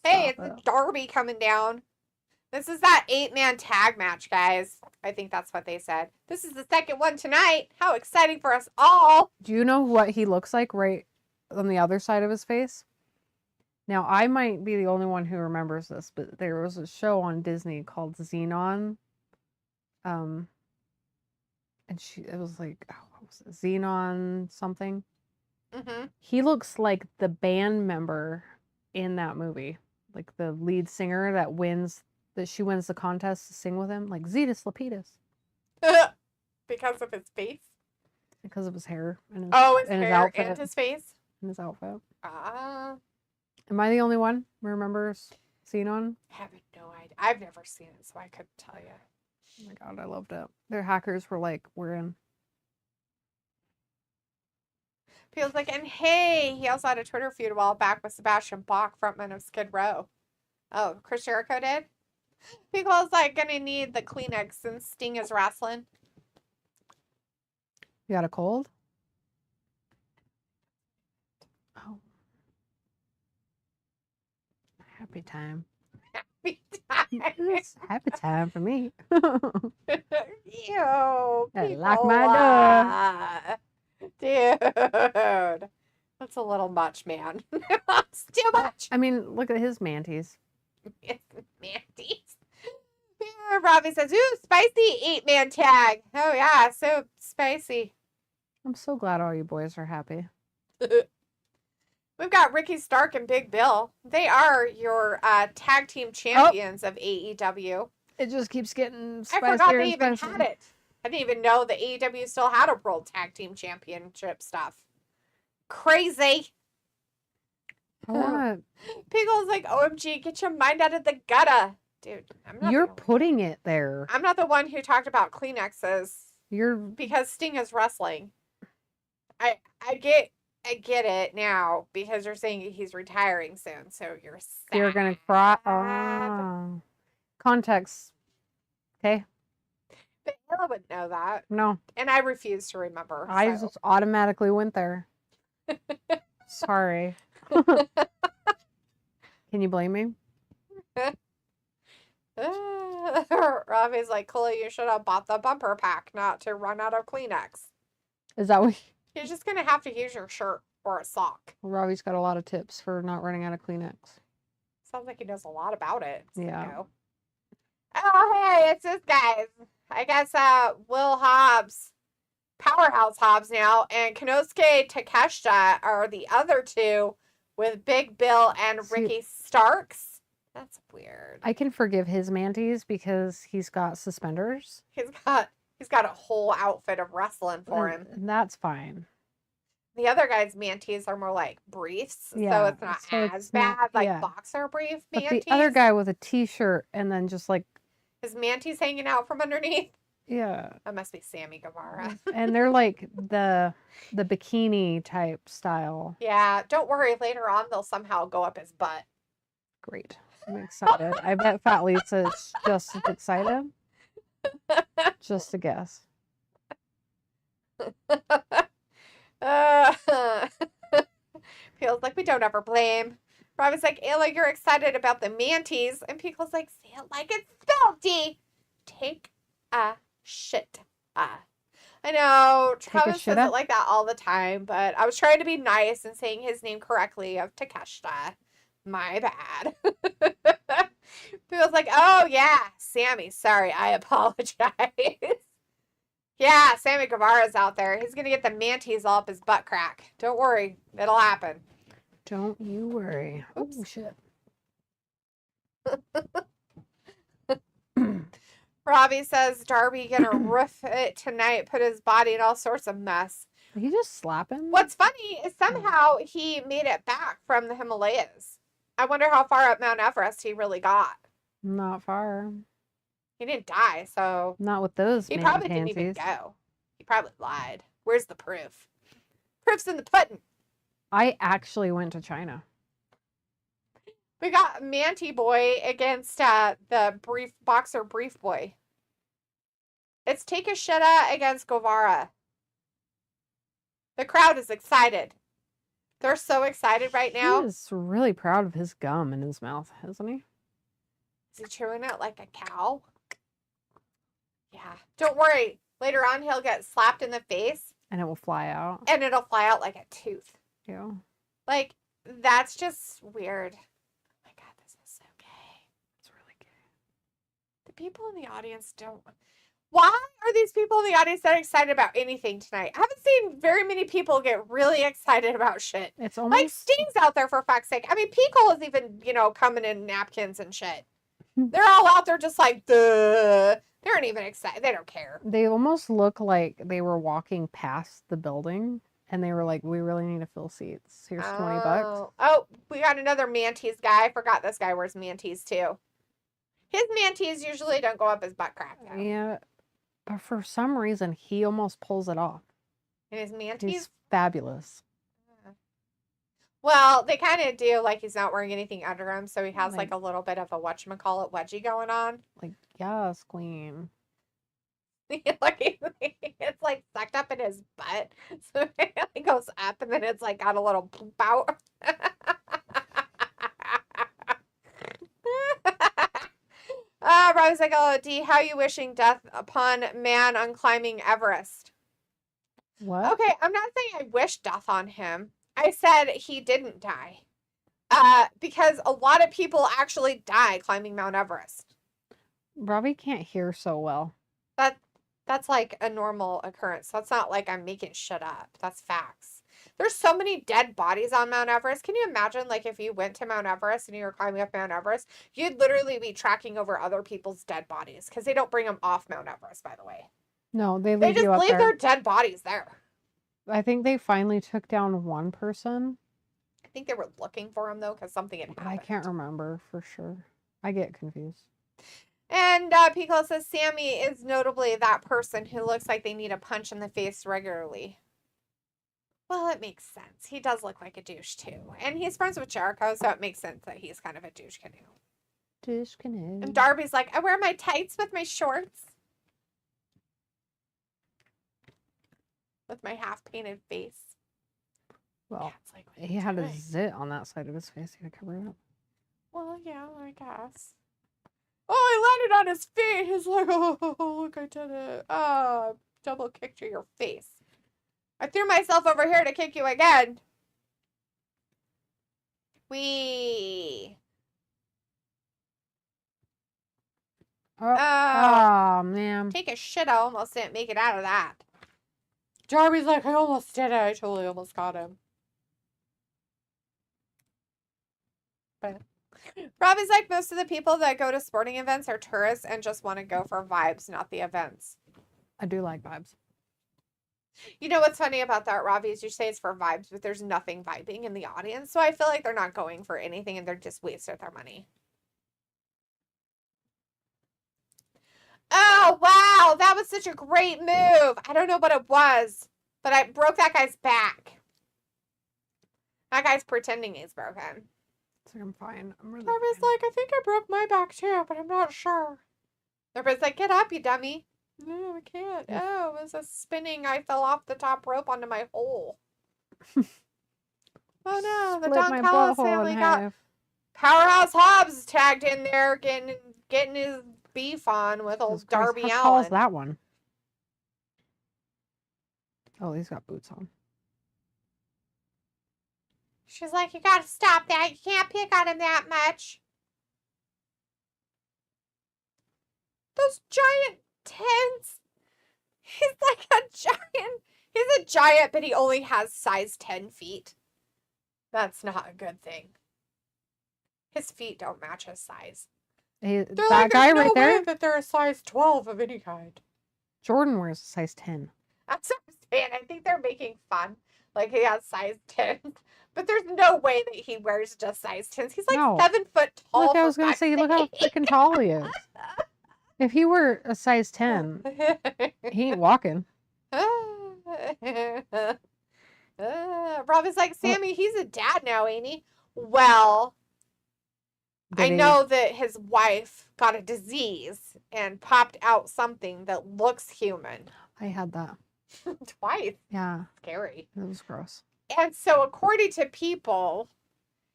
Hey, it's stop a derby coming down. This is that 8-man tag match, guys. I think that's what they said. This is the second one tonight. How exciting for us all. Do you know what he looks like right on the other side of his face? Now, I might be the only one who remembers this, but there was a show on Disney called Xenon. And it was like, oh, what was it? Xenon something. Mm-hmm. He looks like the band member in that movie. Like the lead singer that she wins the contest to sing with him. Like Zetus Lapidus. Because of his face? Because of his hair and his, Oh, his and his hair outfit. and his face? And his outfit. Ah. Am I the only one who remembers Xenon? I have no idea. I've never seen it, so I couldn't tell you. Oh my god, I loved it. Their hackers were like, we're in. Feels like, and hey, he also had a Twitter feud a while back with Sebastian Bach, frontman of Skid Row. Oh, Chris Jericho did? People's like gonna need the Kleenex since Sting is wrestling. You got a cold? Oh. Happy time. It's happy time for me. Ew. I lock my door. Dude. That's a little much, man. It's too much. I mean, look at his manties. Mantis. Yeah, Robbie says, ooh, spicy 8-man tag. Oh, yeah, so spicy. I'm so glad all you boys are happy. We've got Ricky Stark and Big Bill. They are your tag team champions of AEW. It just keeps getting spicier. I forgot they and even spicier. had it. I didn't even know the AEW still had a World Tag Team Championship stuff. Crazy. I want Piggle's like, OMG, get your mind out of the gutter. Dude, I'm not You're the only- putting it there. I'm not the one who talked about Kleenexes You're because Sting is wrestling. I get it now because you're saying he's retiring soon, so you're sad. you're gonna cry. Oh. Context. Okay. But Ella wouldn't know that, No, and I refuse to remember. I so. just automatically went there. Sorry. Can you blame me? Robbie's like, Chloe, you should have bought the bumper pack not to run out of Kleenex. Is that what? You're just going to have to use your shirt or a sock. Robbie's got a lot of tips for not running out of Kleenex. Sounds like he knows a lot about it. Yeah. Sicko. Oh, hey, it's this guy. I guess Will Hobbs, Powerhouse Hobbs now, and Konosuke Takeshita are the other two with Big Bill and See- Ricky Starks. That's weird. I can forgive his manties because he's got suspenders. He's got a whole outfit of wrestling for him. And that's fine. The other guy's mantees are more like briefs, so Yeah, it's not so as it's not- bad like yeah. boxer brief But mantees. the other guy with a t-shirt and then just like, His mantees hanging out from underneath. yeah. That must be Sammy Guevara. And they're like the bikini type style. Yeah, don't worry. Later on, they'll somehow go up his butt. Great. I'm excited. I bet Fat Lisa is just as excited. Just a guess. Feels like we don't ever blame. Robin's like, Ayla, you're excited about the mantees. And Pico's like, say it like it's spelled, D. Take a shit. I know, Travis says it like that all the time, but I was trying to be nice and saying his name correctly of Takeshita. My bad. Feels like, oh yeah, Sammy. Sorry, I apologize. Yeah, Sammy Guevara's out there. He's gonna get the mantees all up his butt crack. Don't worry, it'll happen. Don't you worry. Oops. Oh shit. Robbie says Darby gonna roof it tonight, put his body in all sorts of mess. Did he just slap him? What's funny is somehow he made it back from the Himalayas. I wonder how far up Mount Everest he really got. Not far. He didn't die, so Not with those he man probably didn't even panties. go. He probably lied. Where's the proof? Proof's in the pudding. I actually went to China. We got Manti Boy against the boxer Brief Boy. It's Takeshita against Guevara. The crowd is excited. They're so excited right now. He is really proud of his gum in his mouth, isn't he? Is he chewing it like a cow? Yeah. Don't worry. Later on, he'll get slapped in the face. And it will fly out. And it'll fly out like a tooth. Yeah. Like, that's just weird. Oh my God, this is so gay. It's really gay. The people in the audience don't. Why are these people in the audience that excited about anything tonight? I haven't seen very many people get really excited about shit. It's almost Like Sting's out there for fuck's sake. I mean, Pico is even, coming in napkins and shit. They're all out there just like, duh. They aren't even excited. They don't care. They almost look like they were walking past the building and they were like, we really need to fill seats. Here's $20. Oh, we got another mantees guy. I forgot this guy wears mantees too. His mantees usually don't go up his butt crack though. Yeah. But for some reason, he almost pulls it off. And his mantees? He's fabulous. Well, they kind of do, like he's not wearing anything under him, so he has Like- like a little bit of a whatchamacallit wedgie going on. Like, yes, queen. Like it's like sucked up in his butt. So it goes up and then it's like got a little poop out. Rose like, oh, D, how you wishing death upon man on climbing Everest? What? Okay, I'm not saying I wish death on him. I said he didn't die. Because a lot of people actually die climbing Mount Everest. Robbie can't hear so well. That's like a normal occurrence. That's not like I'm making shit up. That's facts. There's so many dead bodies on Mount Everest. Can you imagine, like, if you went to Mount Everest and you were climbing up Mount Everest, you'd literally be tracking over other people's dead bodies because they don't bring them off Mount Everest, by the way. No, they They leave just you up leave there. their dead bodies there. I think they finally took down one person. I think they were looking for him, though, because something had But happened. I can't remember for sure. I get confused. And Pico says Sammy is notably that person who looks like they need a punch in the face regularly. Well, it makes sense. He does look like a douche, too. And he's friends with Jericho, so it makes sense that he's kind of a douche canoe. Douche canoe. And Darby's like, I wear my tights with my shorts. With my half-painted face. Well, Cat's like, what are he you had a doing? zit on that side of his face. He had to cover it up. Well, yeah, I guess. Oh, I landed on his feet. He's like, oh, look, I did it. Double kicked to your face. I threw myself over here to kick you again. Wee. Oh, man. Take a shit. I almost didn't make it out of that. Darby's like, I almost did it. I totally almost got him. But Robbie's like, most of the people that go to sporting events are tourists and just want to go for vibes, not the events. I do like vibes. You know what's funny about that, Ravi, is you say it's for vibes, but there's nothing vibing in the audience. So I feel like they're not going for anything and they're just wasting their money. Oh, wow. That was such a great move. I don't know what it was, but I broke that guy's back. That guy's pretending he's broken. It's like, I'm fine. I'm really Darby's fine. like, I think I broke my back too, but I'm not sure. Darby's like, get up, you dummy. No, I can't. Oh, it was a spinning. I fell off the top rope onto my hole. Oh no, the Split Don my Callis butthole family in got half. Powerhouse Hobbs tagged in there, getting his beef on with old Jesus Christ, Darby how tall is Allin. that one? Oh, he's got boots on. She's like, you gotta stop that. You can't pick on him that much. Those giant tens. He's like a giant. He's a giant, but he only has size 10 feet. That's not a good thing. His feet don't match his size. Hey, They're that like, guy there's no right there, way that they're a size 12 of any kind. Jordan wears a size 10. That's what I'm saying. I think they're making fun. Like he has size 10. But there's no way that he wears just size 10s. He's like No. 7 foot tall. Look, I was going to say, look how freaking tall he is. If he were a size 10, he ain't walking. Robin's like, Sammy, he's a dad now, ain't he? Well, I know that his wife got a disease and popped out something that looks human. I had that. Twice. Yeah, Scary. it was gross. And so, according to people,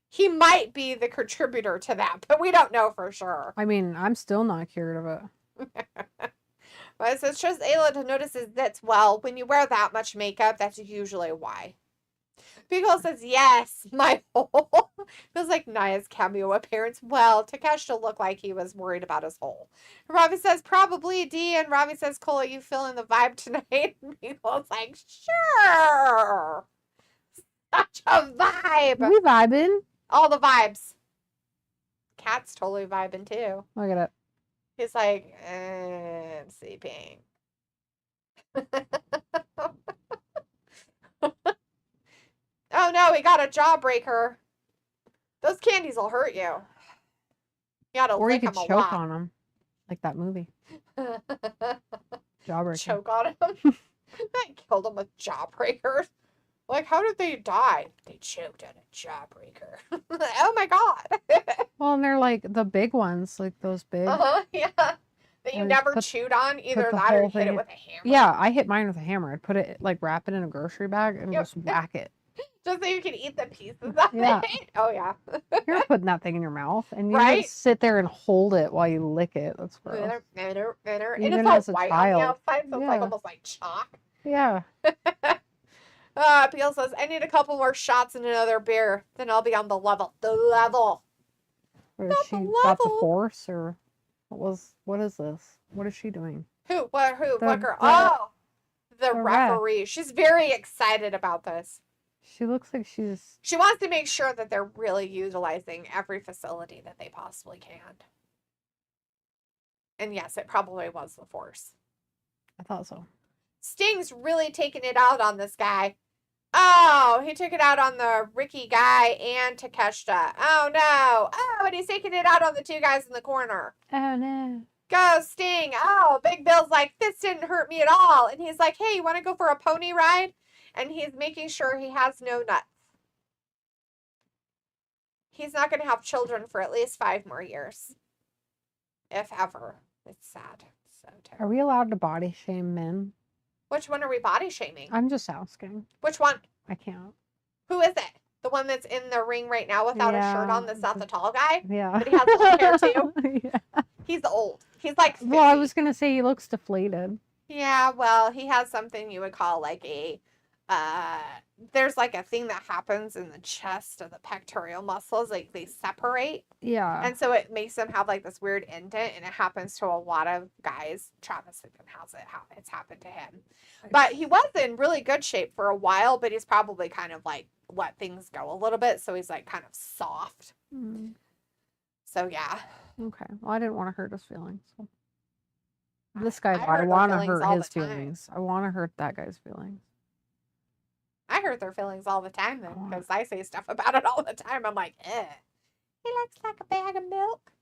he might be the contributor to that, but we don't know for sure. I mean, I'm still not cured of it. But it says, trust Ayla to notice his zits. Well, when you wear that much makeup, that's usually why. Beagle says, yes, my hole. Feels like Naya's cameo appearance. Well, Takeshita looked like he was worried about his hole. Ravi says, probably D. And Ravi says, Cole, are you feeling the vibe tonight? And Beagle's like, sure. Such a vibe. We vibing. All the vibes. Cat's totally vibing too. Look at it. He's like, I'm sleeping. Oh no, he got a jawbreaker. Those candies will hurt you. You gotta Or you lick could them a choke lot. on him. Like that movie. Jawbreaker. Choke on him. I killed him with jawbreakers. Like, how did they die? They choked on a jawbreaker. Oh my god. Well, and they're like the big ones, like those big. Yeah. That you And never put- chewed on, either the that or whole you hit it thing- with a hammer. Yeah, I hit mine with a hammer. I'd put it, like, wrap it in a grocery bag and Yep. just whack it. Just so you can eat the pieces of Yeah. it. Oh yeah. You're not putting that thing in your mouth, and you Right? just sit there and hold it while you lick it. That's gross. And Even it's all as a white on the child. outside, so it's like Yeah. almost like chalk. Yeah. Peel says, I need a couple more shots and another beer. Then I'll be on the level. The level. Or Not is she the got the level. force, or what is this? What is she doing? Who? What? Who? The- What girl? the- Oh, the the ref. referee. She's very excited about this. She looks like she's. She wants to make sure that they're really utilizing every facility that they possibly can. And yes, it probably was the force. I thought so. Sting's really taking it out on this guy. Oh, he took it out on the Ricky guy and Takeshita. Oh no. Oh, and he's taking it out on the two guys in the corner. Oh no. Go Sting. Oh, Big Bill's like, this didn't hurt me at all. And he's like, hey, you want to go for a pony ride? And he's making sure he has no nuts. He's not going to have children for at least 5 more years. If ever. It's sad. So Are terrible. we allowed to body shame men? Which one are we body shaming? I'm just asking. Which one? I can't. Who is it? The one that's in the ring right now without a shirt on that's not the tall guy? Yeah. But he has long hair too? Yeah. He's old. He's like 50. Well, I was gonna say he looks deflated. Yeah, well, he has something you would call like a, there's like a thing that happens in the chest of the pectoral muscles, like they separate. Yeah. And so it makes them have like this weird indent, and it happens to a lot of guys. Travis even has it. It's happened to him. But he was in really good shape for a while, but he's probably kind of like let things go a little bit. So he's like kind of soft. Mm, So yeah. okay. Well, I didn't want to hurt his feelings. So. This guy, I I hurt their want to feelings hurt all his the time. feelings. I want to hurt that guy's feelings. I hurt their feelings all the time then, Oh. because I say stuff about it all the time. I'm like, eh. He looks like a bag of milk.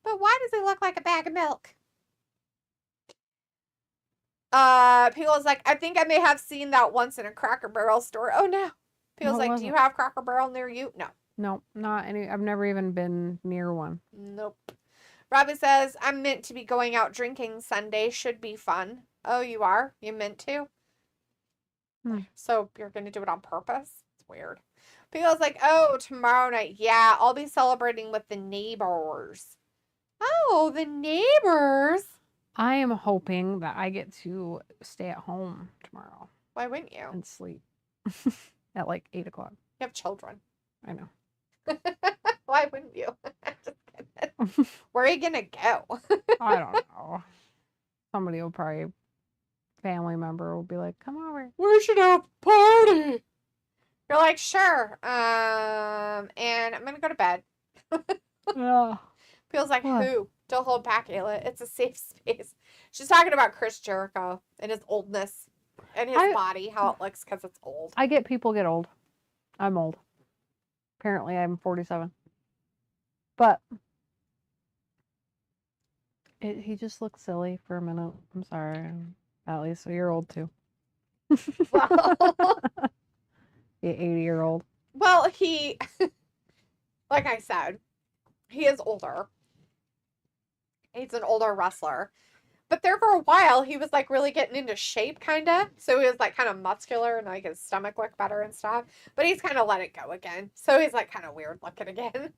But why does he look like a bag of milk? People's like, I think I may have seen that once in a Cracker Barrel store. Oh no. People's What like, was do it? you have Cracker Barrel near you? No. Nope, not any. I've never even been near one. Nope. Robbie says, I'm meant to be going out drinking Sunday. Should be fun. Oh, you are? You meant to? So you're going to do it on purpose? It's weird. People's like, oh, tomorrow night. Yeah, I'll be celebrating with the neighbors. Oh, the neighbors. I am hoping that I get to stay at home tomorrow Why wouldn't you? and sleep at like 8 o'clock. You have children. I know. Why wouldn't you? Just kidding. Where are you going to go? I don't know. Somebody will probably, family member will be like, come over. We should have a party. You're like, sure. And I'm going to go to bed. Yeah. Feels like What? who? Don't hold back, Ayla. It's a safe space. She's talking about Chris Jericho and his oldness and his body, how it looks because it's old. I get people get old. I'm old. Apparently, I'm 47. But he just looks silly for a minute. I'm sorry. At least, so you're old too. Well, The 80-year-old. well, he, like I said, he is older. He's an older wrestler. But there for a while, he was like really getting into shape, kind of. So he was like kind of muscular and like his stomach looked better and stuff. But he's kind of let it go again. So he's like kind of weird looking again.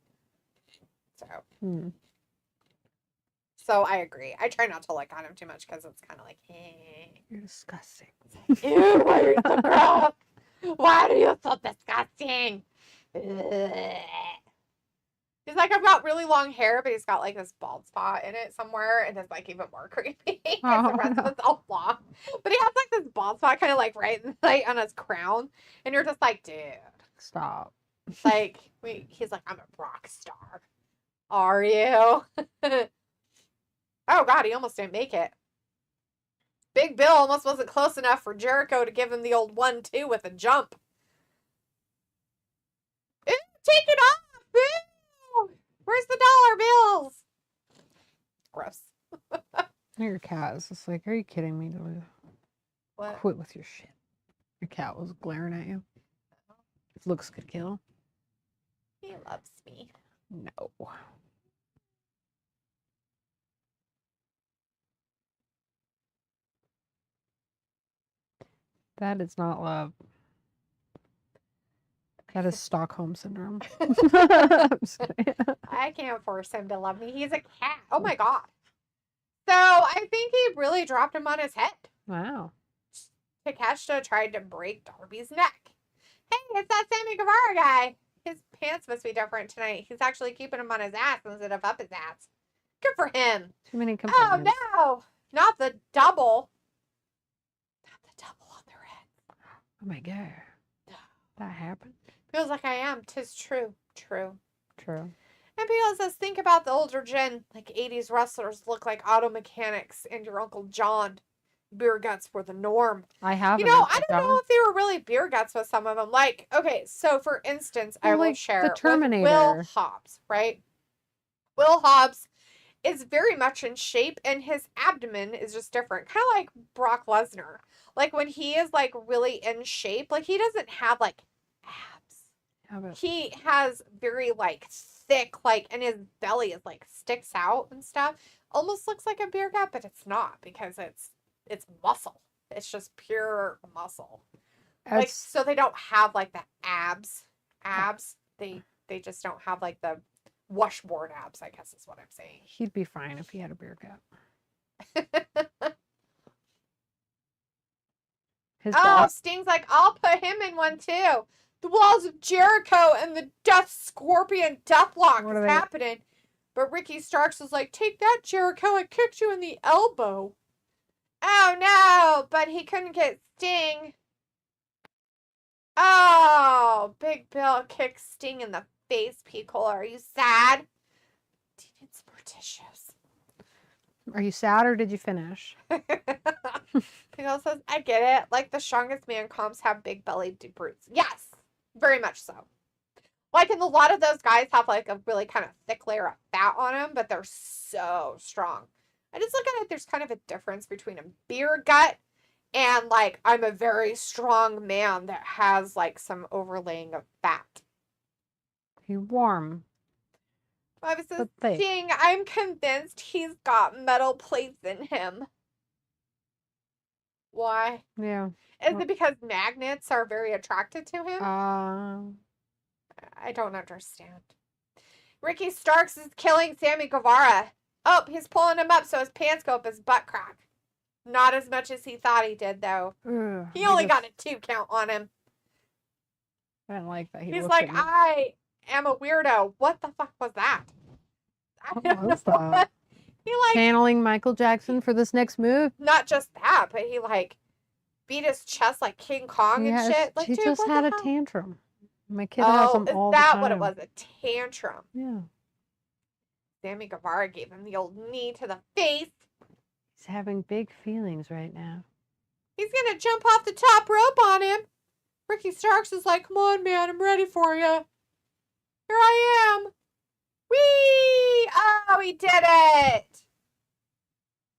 So. So I agree. I try not to look at him too much because it's kind of like, eh. You're disgusting. Ew, why are you so gross? Why are you so disgusting? Ugh. He's like, I've got really long hair, but he's got like this bald spot in it somewhere, and it's like even more creepy. Oh, The rest of it's all long. But he has like this bald spot kind of like right on his crown. And you're just like, dude. Stop. Like, he's like, I'm a rock star. Are you? Oh, God, he almost didn't make it. Big Bill almost wasn't close enough for Jericho to give him the old 1-2 with a jump. Ew, take it off! Ew! Where's the dollar bills? Gross. Your cat is just like, are you kidding me? What? Quit with your shit. Your cat was glaring at you. Looks could kill. He loves me. No. That is not love. That is Stockholm syndrome. I'm just kidding. I can't force him to love me. He's a cat. Oh my God. So I think he really dropped him on his head. Wow. Takeshita tried to break Darby's neck. Hey, it's that Sammy Guevara guy. His pants must be different tonight. He's actually keeping him on his ass instead of up his ass. Good for him. Too many Oh complaints. no, not the double. Not the double on their head. Oh my God. That happened? Feels like I am. 'Tis true. True. True. And people says, think about the older gen, like 80s wrestlers look like auto mechanics and your Uncle John. Beer guts were the norm. I have. You know, I don't know if they were really beer guts with some of them. Like, okay, so for instance, I will share the with Terminator. Will Hobbs, right? Will Hobbs is very much in shape and his abdomen is just different. Kind of like Brock Lesnar. Like when he is like really in shape, like he doesn't have like abs. He has very like thick, like, and his belly is like sticks out and stuff. Almost looks like a beer gut, but it's not because it's muscle. It's just pure muscle. Like, so they don't have like the abs. They just don't have like the washboard abs, I guess is what I'm saying. He'd be fine if he had a beer gut. Sting's like, I'll put him in one too. The walls of Jericho and the Death Scorpion Deathlock is happening. But Ricky Starks is like, take that, Jericho. I kicked you in the elbow. Oh, no. But he couldn't get Sting. Oh, Big Bill kicked Sting in the face, Picola. Are you sad? It's more tissues. Are you sad or did you finish? Pickle says, I get it. Like the strongest man comps have big bellied brutes. Yes, very much so. Like, and a lot of those guys have like a really kind of thick layer of fat on them, but they're so strong. I just look at it, there's kind of a difference between a beer gut and like I'm a very strong man that has like some overlaying of fat. He's warm. I was But thick. saying, I'm convinced he's got metal plates in him. Why? Yeah. Is it because magnets are very attracted to him? I I don't understand. Ricky Starks is killing Sammy Guevara. Oh, he's pulling him up so his pants go up his butt crack. Not as much as he thought he did, though. He only got a 2 count on him. I didn't like that. He's like, I am a weirdo. What the fuck was that? What was that? He like Channeling Michael Jackson for this next move. not just that, but he like beat his chest like King Kong and shit. Like, she dude, just what had the a hell? tantrum. My kid has them all the is that time. what it was? A tantrum. Yeah. Sammy Guevara gave him the old knee to the face. He's having big feelings right now. He's gonna jump off the top rope on him. Ricky Starks is like, come on, man, I'm ready for you. Here I am. Whee! Oh, he did it.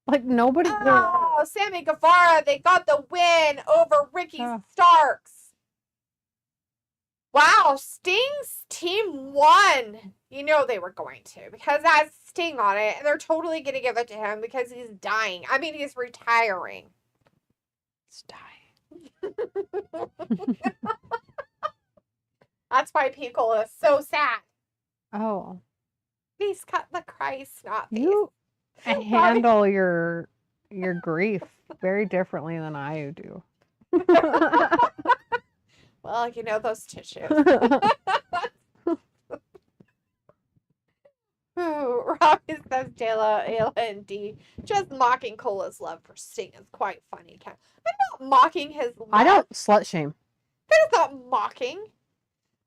Like nobody. Oh, Sammy Guevara, they got the win over Ricky Starks. Wow, Sting's team won. You know they were going to because it has Sting on it, and they're totally going to give it to him because he's dying. I mean, he's retiring. He's dying. That's why Pickle is so sad. Oh. He's cut the cry snot face. You handle your grief very differently than I do. Well, you know those tissues. Ooh, Robbie says Jayla, Ayla, and D. Just mocking Cola's love for Sting is quite funny. I'm not mocking his love. I don't slut shame. That is not mocking.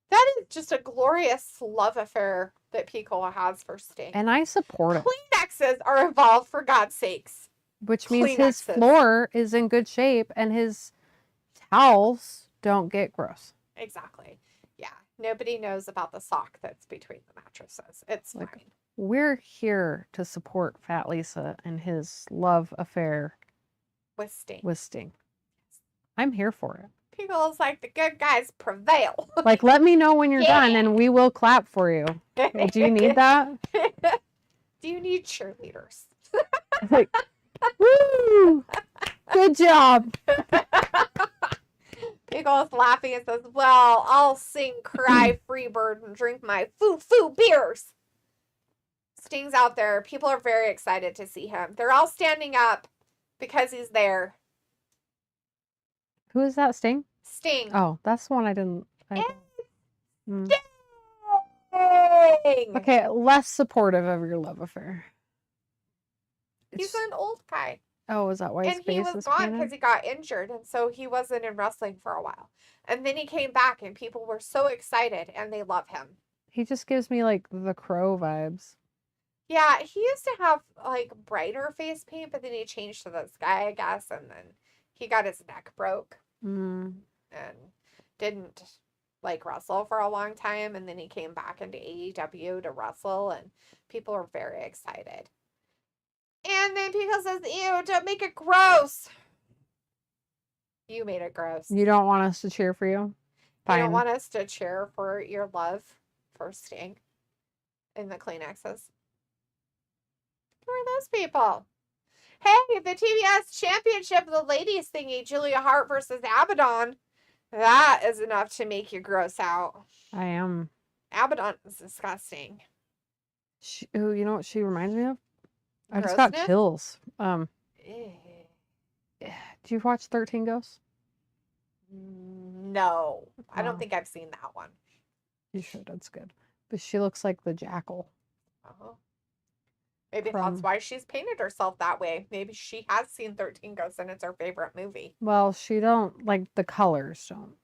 That is just a glorious love affair that Picola has for Sting. And I support it. Kleenexes are involved, for God's sakes. Which means his Kleenexes. floor is in good shape and his towels don't get gross. Exactly. Yeah. Nobody knows about the sock that's between the mattresses. It's Like, fine. We're here to support Fat Lisa and his love affair With Sting. with Sting. I'm here for it. Pickle's like, the good guys prevail. Like, let me know when you're Yeah. done and we will clap for you. Do you need that? Do you need cheerleaders? Like, woo! Good job. Pickle's laughing and says, well, I'll sing Cry Freebird and drink my foo-foo beers. Sting's out there. People are very excited to see him. They're all standing up because he's there. Who is that, Sting? Sting. Oh, that's the one I didn't. Sting! Okay, less supportive of your love affair. He's an old guy. Oh, is that why his And he face was is gone painted? because he got injured, and so he wasn't in wrestling for a while. And then he came back, and people were so excited, and they love him. He just gives me like the Crow vibes. Yeah, he used to have like brighter face paint, but then he changed to this guy, I guess, and then he got his neck broke and didn't like wrestle for a long time, and then he came back into AEW to wrestle, and people were very excited. And then people says, ew, don't make it gross. You made it gross. You don't want us to cheer for you? Fine. You don't want us to cheer for your love for Sting in the Kleenexes. Who are those people? Hey, the TBS Championship of the Ladies thingy, Julia Hart versus Abaddon. That is enough to make you gross out. I am. Abaddon is disgusting. You know what she reminds me of? I just got Grossness? chills. Ew. Do you watch 13 Ghosts? No, I don't Oh. think I've seen that one. You should. It's good. But she looks like the jackal. Oh. Maybe that's why she's painted herself that way. Maybe she has seen 13 Ghosts and it's her favorite movie. Well, she don't like the colors don't.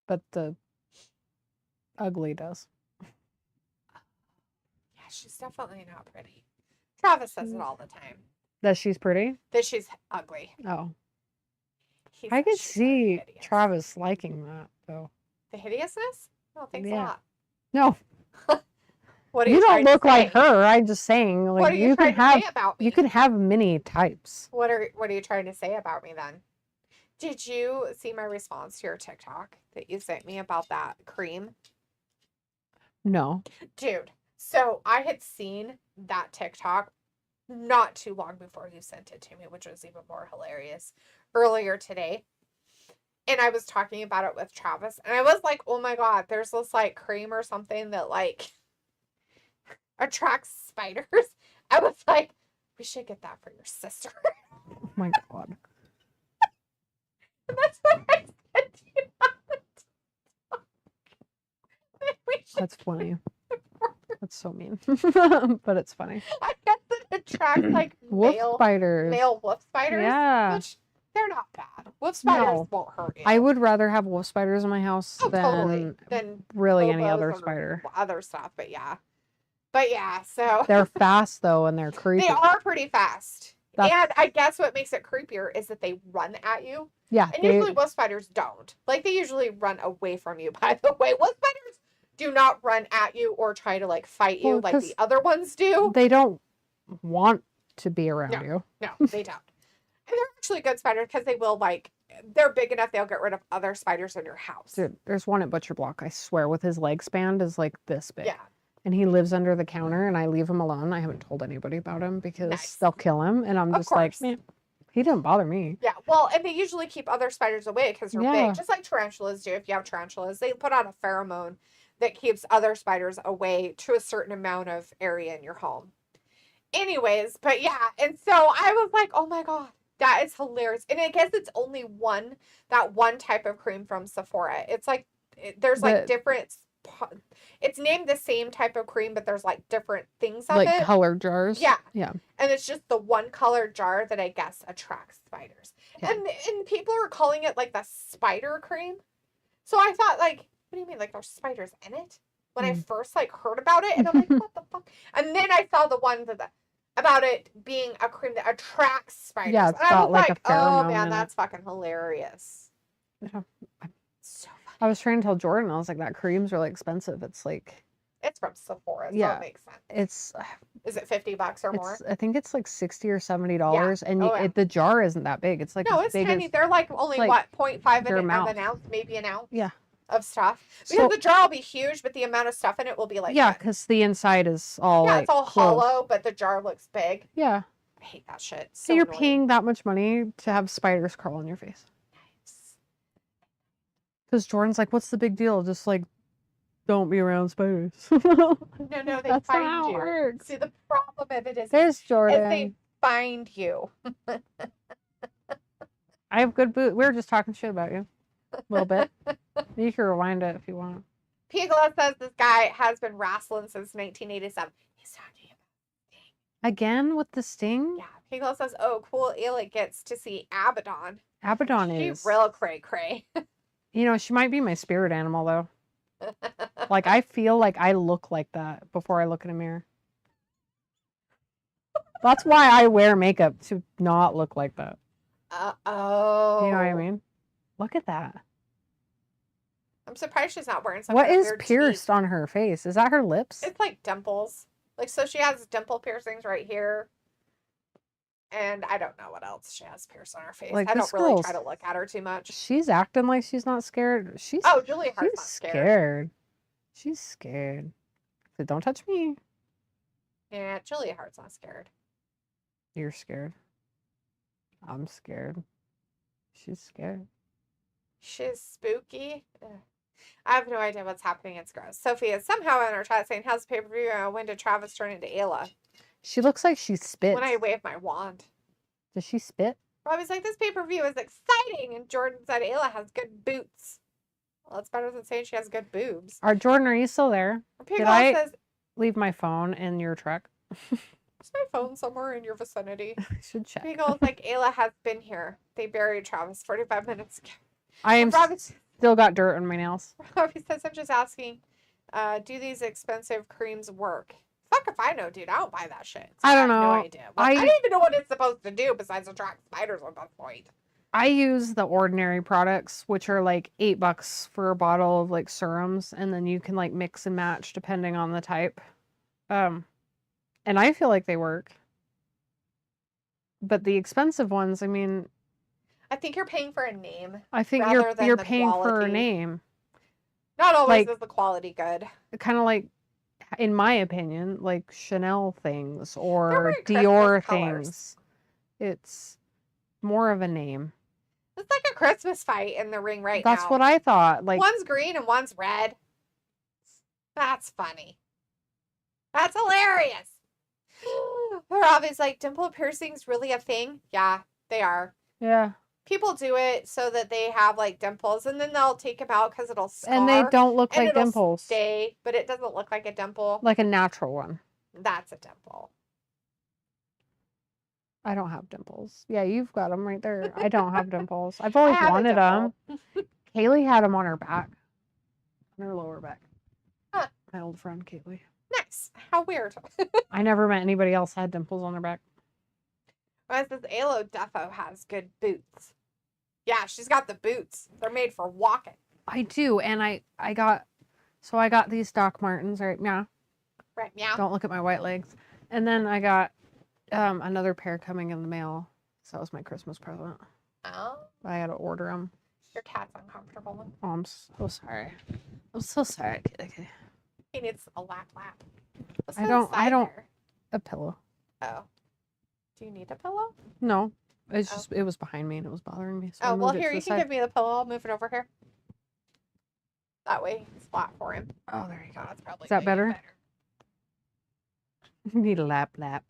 But the ugly does. Yeah, she's definitely not pretty. Travis says it all the time. That she's pretty? That she's ugly. Oh. He I says could she's see hideous. Travis liking that, though. The hideousness? Oh, thanks a Yeah. lot. No, What are you don't trying to look like say? her. I'm just saying, like, What are you can trying to have say about me? you can have many types. What are you trying to say about me then? Did you see my response to your TikTok that you sent me about that cream? No. Dude, so I had seen that TikTok not too long before you sent it to me, which was even more hilarious, earlier today. And I was talking about it with Travis, and I was like, oh my God, there's this like cream or something that like attracts spiders. I was like, we should get that for your sister. Oh my God. And that's what I said to you. We should That's funny. That's so mean. But it's funny. I guess it attracts like Wolf male spiders. wolf spiders. Yeah. Which they're not bad. Wolf spiders No. won't hurt you. I would rather have wolf spiders in my house Oh, than totally. Than really any hobos other or spider. other stuff, but yeah. But yeah, so They're fast though, and they're creepy. they are pretty fast. That's- And I guess what makes it creepier is that they run at you. Yeah. And usually wolf spiders don't. Like, they usually run away from you, by the way. Wolf spiders do not run at you or try to, like, fight you Well, like 'cause the other ones do. They don't want to be around you. No, they don't. And they're actually good spiders because they will, like, they're big enough they'll get rid of other spiders in your house. Dude, there's one at Butcher Block, I swear, with his leg span is like this big. Yeah. And he lives under the counter, and I leave him alone. I haven't told anybody about him because Nice. they'll kill him. And I'm Of just like, course. man, he didn't bother me. Yeah, well, and they usually keep other spiders away because they're Yeah. big, just like tarantulas do. If you have tarantulas, they put out a pheromone that keeps other spiders away to a certain amount of area in your home. Anyways, but yeah, and so I was like, oh my God, that is hilarious. And I guess it's only that one type of cream from Sephora. It's like, there's like different, it's named the same type of cream, but there's like different things of Like it. colored jars. Yeah. Yeah. And it's just the one color jar that I guess attracts spiders. Yeah. And people are calling it like the spider cream. So I thought, like, what do you mean? Like, there's spiders in it? When I first like heard about it, and I'm like, what the fuck? And then I saw the one about it being a cream that attracts spiders. Yeah, and it's I got, was like, like, a oh pheromone man, in that's fucking hilarious. Yeah. So funny. I was trying to tell Jordan, I was like, that cream's really expensive. It's like, It's from Sephora, so Yeah. it makes sense. it's, Is it $50 or more? I think it's like $60 or $70. And Oh, yeah. the jar isn't that big. It's like No, as it's big tiny. as, They're like only like what, 0.5 your of mouth. an ounce, maybe an ounce. Yeah. Of stuff. Because So- the jar will be huge, but the amount of stuff in it will be like yeah, that. because the inside is all Yeah, like it's all closed. hollow, but the jar looks big. Yeah. I hate that shit. So So you're annoying. paying that much money to have spiders crawl on your face. Because Jordan's like, what's the big deal? Just like, don't be around spiders. No, they That's not find how it you. works. See, the problem of it is There's they Jordan. find you. I have good boots. We were just talking shit about you. A little bit. You can rewind it if you want. Pigla says this guy has been wrestling since 1987. He's talking about Again with the sting? yeah. Pigla says, "Oh, cool. Ayla gets to see Abaddon. Abaddon She's is. real cray cray." You know, she might be my spirit animal though. Like I feel like I look like that before I look in a mirror. That's why I wear makeup, to not look like that. Oh. You know what I mean? Look at that. I'm surprised she's not wearing some What kind of is weird pierced teeth. on her face? Is that her lips? It's like dimples. Like, so she has dimple piercings right here. And I don't know what else she has pierced on her face. Like, I this don't really girl's- try to look at her too much. She's acting like she's not scared. She's Oh, Julia Hart's she's not scared. scared. She's scared. So don't touch me. Yeah, Julia Hart's not scared. You're scared. I'm scared. She's scared. She's spooky. Ugh. I have no idea what's happening. It's gross. Sophie is somehow in our chat saying, how's the pay-per-view? When did Travis turn into Ayla? She looks like she spits. When I wave my wand. Does she spit? Robbie's like, this pay-per-view is exciting. And Jordan said Ayla has good boots. Well, that's better than saying she has good boobs. Jordan, are you still there? Piggle I- says, Leave my phone in your truck. is my phone somewhere in your vicinity? I should check. Piggle's like, Ayla has been here. They buried Travis 45 minutes ago. I am Robbie, still got dirt on my nails. Robbie says, I'm just asking, do these expensive creams work? Fuck fuck if I know, dude. I don't buy that shit. So I don't have no know. idea. Well, I don't even know what it's supposed to do besides attract spiders at this point. I use the ordinary products, which are like $8 for a bottle of like serums, and then you can like mix and match depending on the type. And I feel like they work. But the expensive ones, I mean, I think you're paying for a name. I think rather than you're the paying for a quality. name. Not always Like- is the quality good. Kind of like, in my opinion, like Chanel things They're or wearing Dior Christmas colors. things. It's more of a name. It's like a Christmas fight in the ring right That's now. what I thought. Like, One's green and one's red. That's funny. That's hilarious. Robbie's like, dimple piercings really a thing? Yeah, they are. yeah. People do it so that they have like dimples, and then they'll take them out because it'll scar. And they don't look and like it'll dimples. stay, but it doesn't look like a dimple. Like a natural one. That's a dimple. I don't have dimples. Yeah, you've got them right there. I don't have dimples. I've always have a wanted them. dimple. Kaylee had them on her back. On her lower back. Huh. My old friend Kaylee. Nice. How weird. I never met anybody else that had dimples on their back. Whereas this Alo Defo has good boots. Yeah, she's got the boots. They're made for walking. I do, and I got these Doc Martens, right? Yeah. Right, meow. Don't look at my white legs. And then I got another pair coming in the mail. So that was my Christmas present. Oh, I had to order them. your cat's uncomfortable. Oh, I'm so sorry. I'm so sorry. Okay. He needs a lap. What's I on don't- the I side don't- there? A pillow. Oh. Do you need a pillow? No. It's Oh. just it was behind me and it was bothering me. So I Oh, well, moved it here, to you the can side. give me the pillow. I'll move it over here. That way, it's flat for him. Oh, there you go. That's probably Is that gonna be better? You need a lap. I'm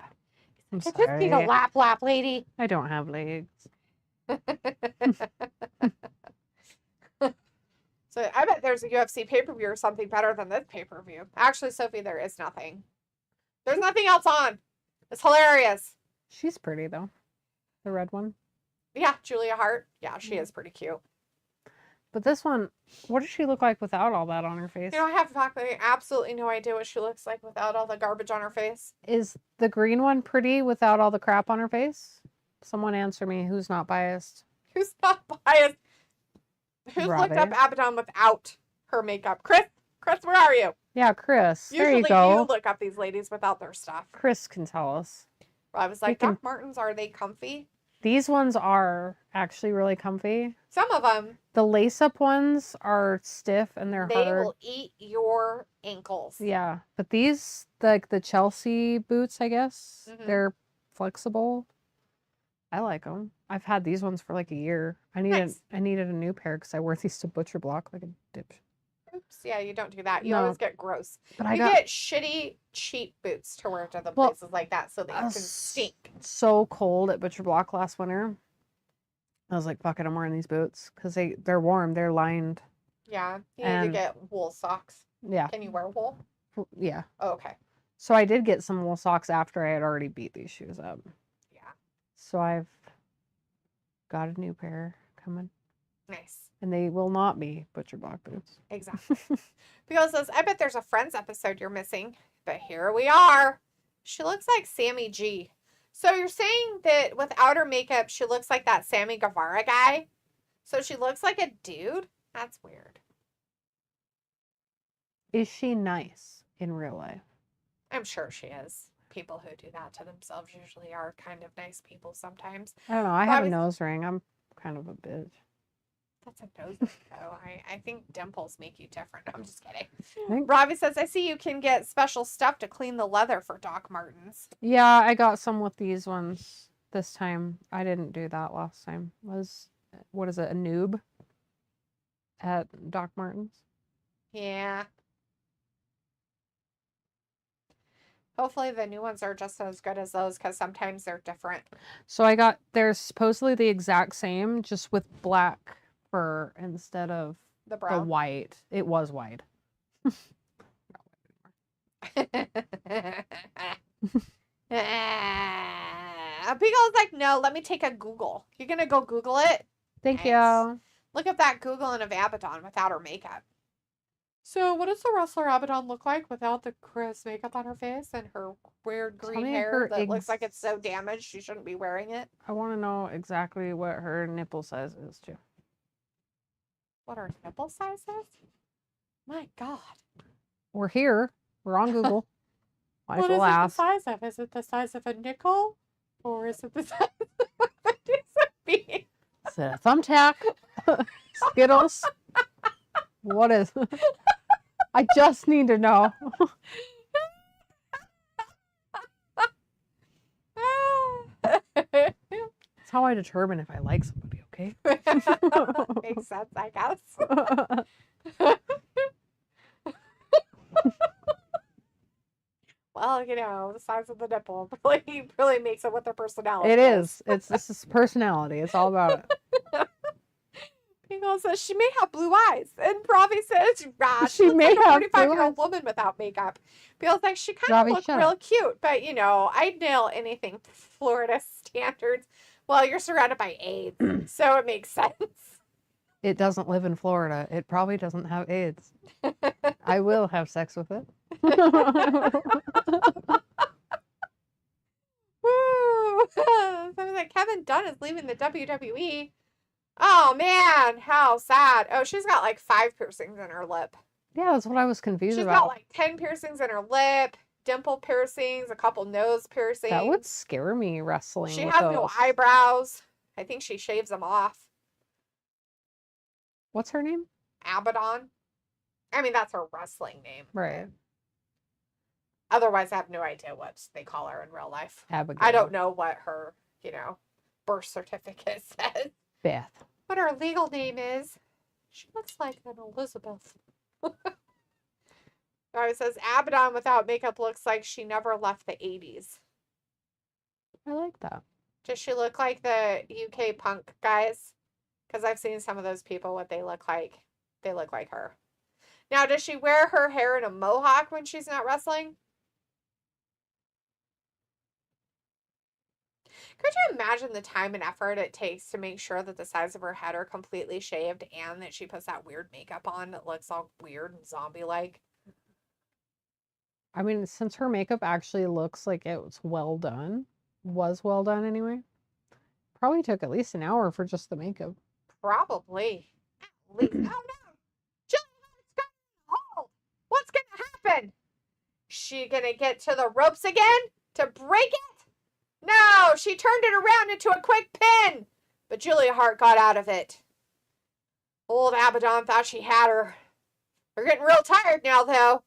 I just sorry. need a lap, lady. I don't have legs. So I bet there's a UFC pay-per-view or something better than this pay-per-view. Actually, Sophie, there is nothing. There's nothing else on. It's hilarious. She's pretty though. The red one. Yeah, Julia Hart. Yeah, she is pretty cute. But this one, what does she look like without all that on her face? You know, I have absolutely no idea what she looks like without all the garbage on her face. Is the green one pretty without all the crap on her face? Someone answer me who's not biased. Who's not biased? Who's looked up Robbie. Abaddon without her makeup? Chris, where are you? Yeah, Chris. Usually there you go. look up these ladies without their stuff. Chris can tell us. Well, I was like, can- Doc Martens, are they comfy? These ones are actually really comfy. Some of them, The lace-up ones are stiff and they're they hard. will eat your ankles. Yeah, but these, like the Chelsea boots, I guess, Mhm. they're flexible. I like them. I've had these ones for like a year. I Nice. needed a new pair because I wore these to Butcher Block like a dip. Oops, yeah, you don't do that. You No. always get gross. But I You got get shitty, cheap boots to wear to the Well, places like that so that you I can was stink. so cold at Butcher Block last winter. I was like, fuck it, I'm wearing these boots because they're warm. They're lined. Yeah, you need to And- get wool socks. Yeah, Can you wear wool? yeah. Oh, okay. So I did get some wool socks after I had already beat these shoes up. Yeah, So I've got a new pair coming, nice. and they will not be Butcher Block boots. Exactly. People says, I bet there's a Friends episode you're missing. But here we are. She looks like Sammy G. So you're saying that without her makeup, she looks like that Sammy Guevara guy? So she looks like a dude? That's weird. Is she nice in real life? I'm sure she is. People who do that to themselves usually are kind of nice people sometimes. I don't know. I Well, I have a was- nose ring. I'm kind of a bitch. That's a nose ring, though. I think dimples make you different. I'm just kidding. Think- Robbie says, I see you can get special stuff to clean the leather for Doc Martens. Yeah, I got some with these ones this time. I didn't do that last time. What is it, a noob at Doc Martens? Yeah. Hopefully the new ones are just as good as those because sometimes they're different. So they're supposedly the exact same, just with black fur instead of The the brown. white. It was white. Beagle's like, no, let me take a Google. You're going to go Google it? Thank Nice. you. Look up that Googling of Abaddon without her makeup. So, what does the wrestler Abaddon look like without the Chris makeup on her face and her weird green me hair her that looks like it's so damaged she shouldn't be wearing it? I want to know exactly what her nipple size is too. What her nipple size is? My God. We're here. We're on Google. Might as What is well it the ask. size of? Is it the size of a nickel? Or is it the size of a piece of meat? Is it a thumbtack? Skittles? What is? I just need to know. That's how I determine if I like somebody, okay? Makes sense, I guess. Well, you know, the size of the nipple really makes it with their personality. It is. This is personality. It's all about it. Pingle says she may have blue eyes. And Ravi says, She looks may like a have blue 45-year-old eyes. woman without makeup. Feels like she kind Ravi, of looks shut real up. cute. But, you know, I'd nail anything Florida standards. Well, you're surrounded by AIDS, so it makes sense. It doesn't live in Florida. It probably doesn't have AIDS. I will have sex with it. Woo! Something like Kevin Dunn is leaving the WWE. Oh man, how sad. Oh, she's got like 5 piercings in her lip. Yeah, that's what I was confused She's about. got like 10 piercings in her lip, dimple piercings, a couple nose piercings. That would scare me, wrestling. She with has those. no eyebrows. I think she shaves them off. What's her name? Abaddon. I mean, that's her wrestling name. Right. Otherwise, I have no idea what they call her in real life. Abigail. I don't know what her, birth certificate says. Beth. What her legal name is. She looks like an Elizabeth. It says Abaddon without makeup looks like she never left the 80s. I like that. Does she look like the UK punk guys? Because I've seen some of those people, what they look like. They look like her. Now, does she wear her hair in a mohawk when she's not wrestling? Could you imagine the time and effort it takes to make sure that the sides of her head are completely shaved and that she puts that weird makeup on that looks all weird and zombie-like? I mean, since her makeup actually looks like it was well done anyway, probably took at least an hour for just the makeup. Probably. At least. Oh no! Jillian's got a hold! What's gonna happen? She gonna get to the ropes again to break it? No! She turned it around into a quick pin! But Julia Hart got out of it. Old Abaddon thought she had her. They're getting real tired now, though.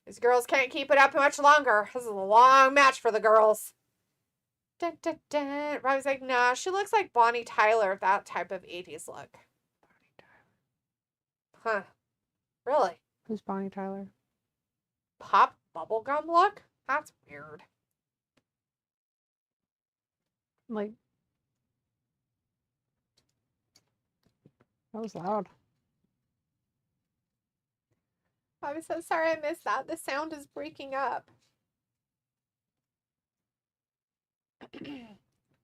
These girls can't keep it up much longer. This is a long match for the girls. Dun, dun, dun. I was like, nah, she looks like Bonnie Tyler, that type of 80s look. Huh. Really? Who's Bonnie Tyler? Pop bubblegum look? That's weird. Like, that was loud. I'm so sorry I missed that. The sound is breaking up.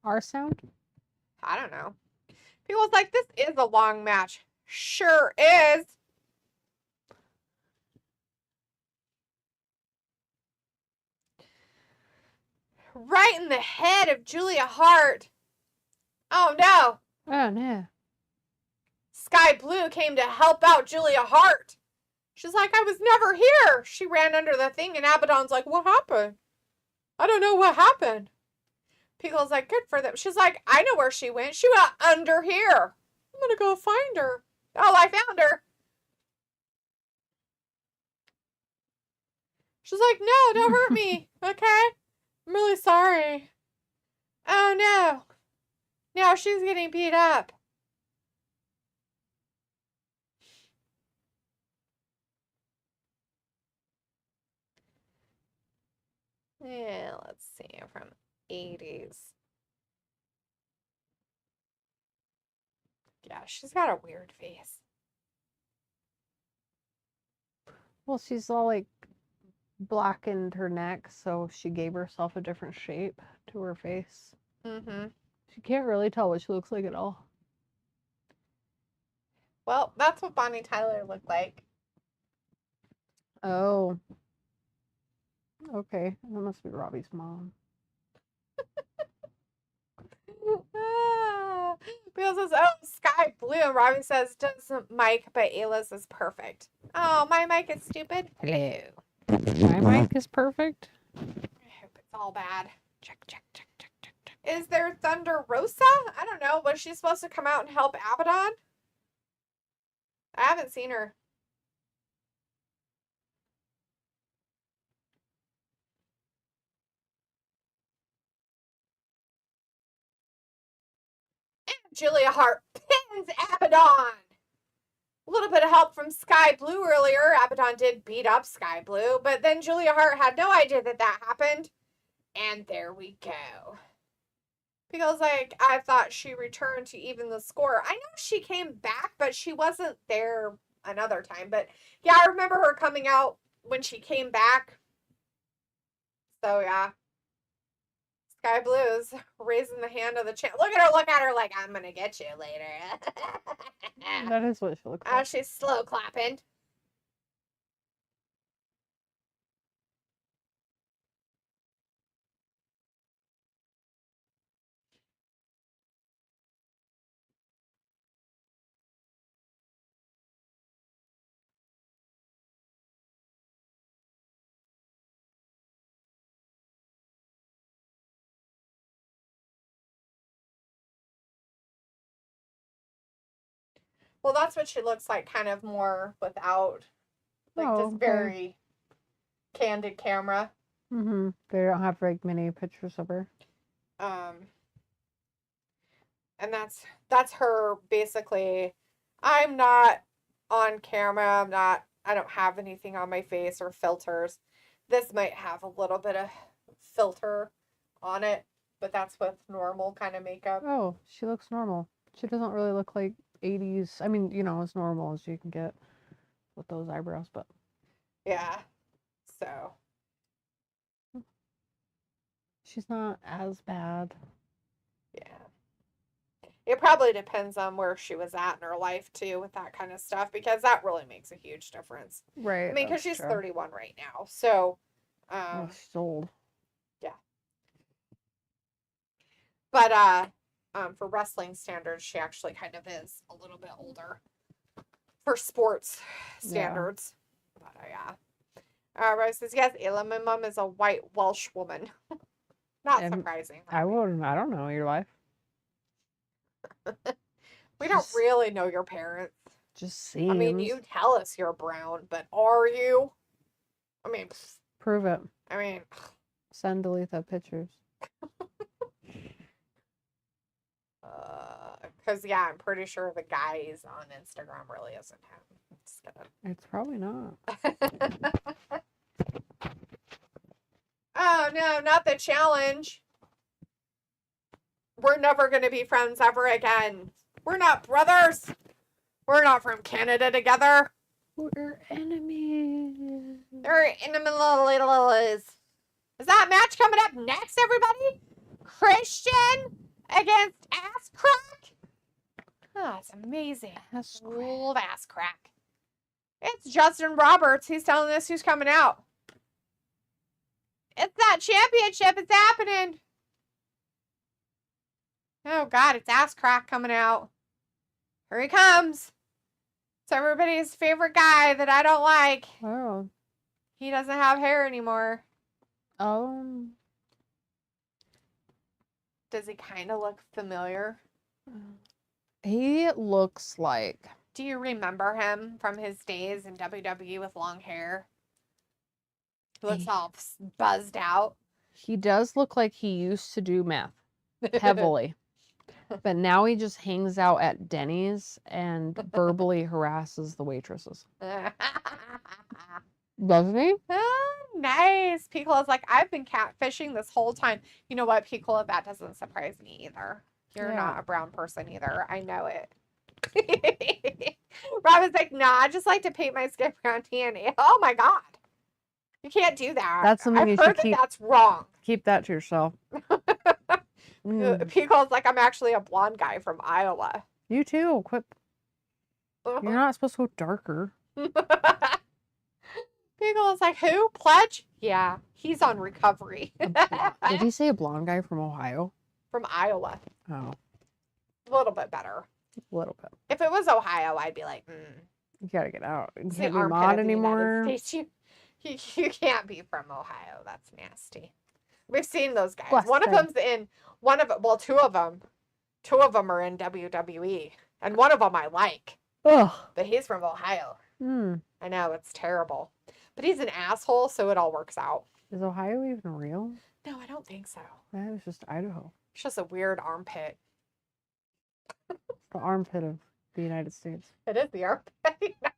Our sound? I don't know. People's like, this is a long match. Sure is. Right in the head of Julia Hart. Oh no. Oh, no. Sky Blue came to help out Julia Hart. She's like, I was never here. She ran under the thing and Abaddon's like, what happened? I don't know what happened. Pickle's like, good for them. She's like, I know where she went. She went under here. I'm going to go find her. Oh, I found her. She's like, no, don't hurt me. Okay? I'm really sorry. Oh, no. Now she's getting beat up. Yeah, let's see. From 80s. Yeah, she's got a weird face. Well, she's all like blackened her neck, so she gave herself a different shape to her face. Mm-hmm. She can't really tell what she looks like at all. Well, that's what Bonnie Tyler looked like. Oh. Okay. That must be Robbie's mom. Bill says, oh, sky blue. And Robbie says, doesn't Mike, but Ayla's is perfect. Oh, my mic is stupid. Hello. My mic is perfect. I hope it's all bad. Check, check, check, check, check, check. Is there Thunder Rosa? I don't know. Was she supposed to come out and help Abaddon? I haven't seen her. And Julia Hart pins Abaddon. A little bit of help from Sky Blue earlier. Abaddon did beat up Sky Blue, but then Julia Hart had no idea that that happened. And there we go. Because, like, I thought she returned to even the score. I know she came back, but she wasn't there another time. But, yeah, I remember her coming out when she came back. So, yeah. Sky Blue's raising the hand of the champ. Look at her like, I'm going to get you later. That is what she looks like. She's slow clapping. Well, that's what she looks like, kind of more without, like, just very candid camera. Mm-hmm. They don't have very many pictures of her. And that's her basically. I'm not on camera. I don't have anything on my face or filters. This might have a little bit of filter on it, but that's with normal kind of makeup. Oh, she looks normal. She doesn't really look like 80s. I mean, you know, as normal as you can get with those eyebrows, but Yeah. So. she's not as bad. Yeah. It probably depends on where she was at in her life, too, with that kind of stuff, because that really makes a huge difference. Right. I mean, because she's 31 right now, so. Oh, she's old. Yeah. But, for wrestling standards, she actually kind of is a little bit older. For sports standards. Yeah. But, yeah. Rose says, yes, Ayla, my mom is a white Welsh woman. Not surprising. I don't know your life. We don't really know your parents. Just seems. I mean, you tell us you're brown, but are you? I mean, prove it. I mean, send Aletha pictures. Because yeah, I'm pretty sure the guys on Instagram really isn't him. Just kidding. It's probably not. Oh no, not the challenge. We're never going to be friends ever again. We're not brothers. We're not from Canada together. We're enemies. They're enemies. Is that match coming up next, everybody? Christian against Ass Crack? Oh, it's amazing. Old Ass Crack. It's Justin Roberts. He's telling us who's coming out. It's that championship. It's happening. Oh, God. It's Ass Crack coming out. Here he comes. It's everybody's favorite guy that I don't like. Oh. He doesn't have hair anymore. Oh. Does he kind of look familiar? He looks like... Do you remember him from his days in WWE with long hair? He looks all buzzed out. He does look like he used to do meth heavily. But now he just hangs out at Denny's and verbally harasses the waitresses. Doesn't he? Oh, nice. Picolo's like, I've been catfishing this whole time. You know what, Piccolo? That doesn't surprise me either. You're not a brown person either. I know it. Robin's like, nah, I just like to paint my skin brown tanny. Oh my God. You can't do that. That's something you should keep. That's wrong. Keep that to yourself. Pico's like, I'm actually a blonde guy from Iowa. You too. Quit. You're not supposed to go darker. Beagle is like, who? Pledge? Yeah, he's on recovery. Did he say a blonde guy from Ohio? From Iowa. Oh, A little bit better. a little bit. If it was Ohio, I'd be like, You gotta get out. You it's the can't be armpit mod of the United anymore. States. You can't be from Ohio. That's nasty. We've seen those guys. Bless One of them. them's in well, two of them are in WWE, and one of them I like, Ugh. but he's from Ohio. Hmm. I know, it's terrible, but he's an asshole, so it all works out. Is Ohio even real? No, I don't think so. That was just Idaho. It's just a weird armpit. The armpit of the United States. It is the armpit.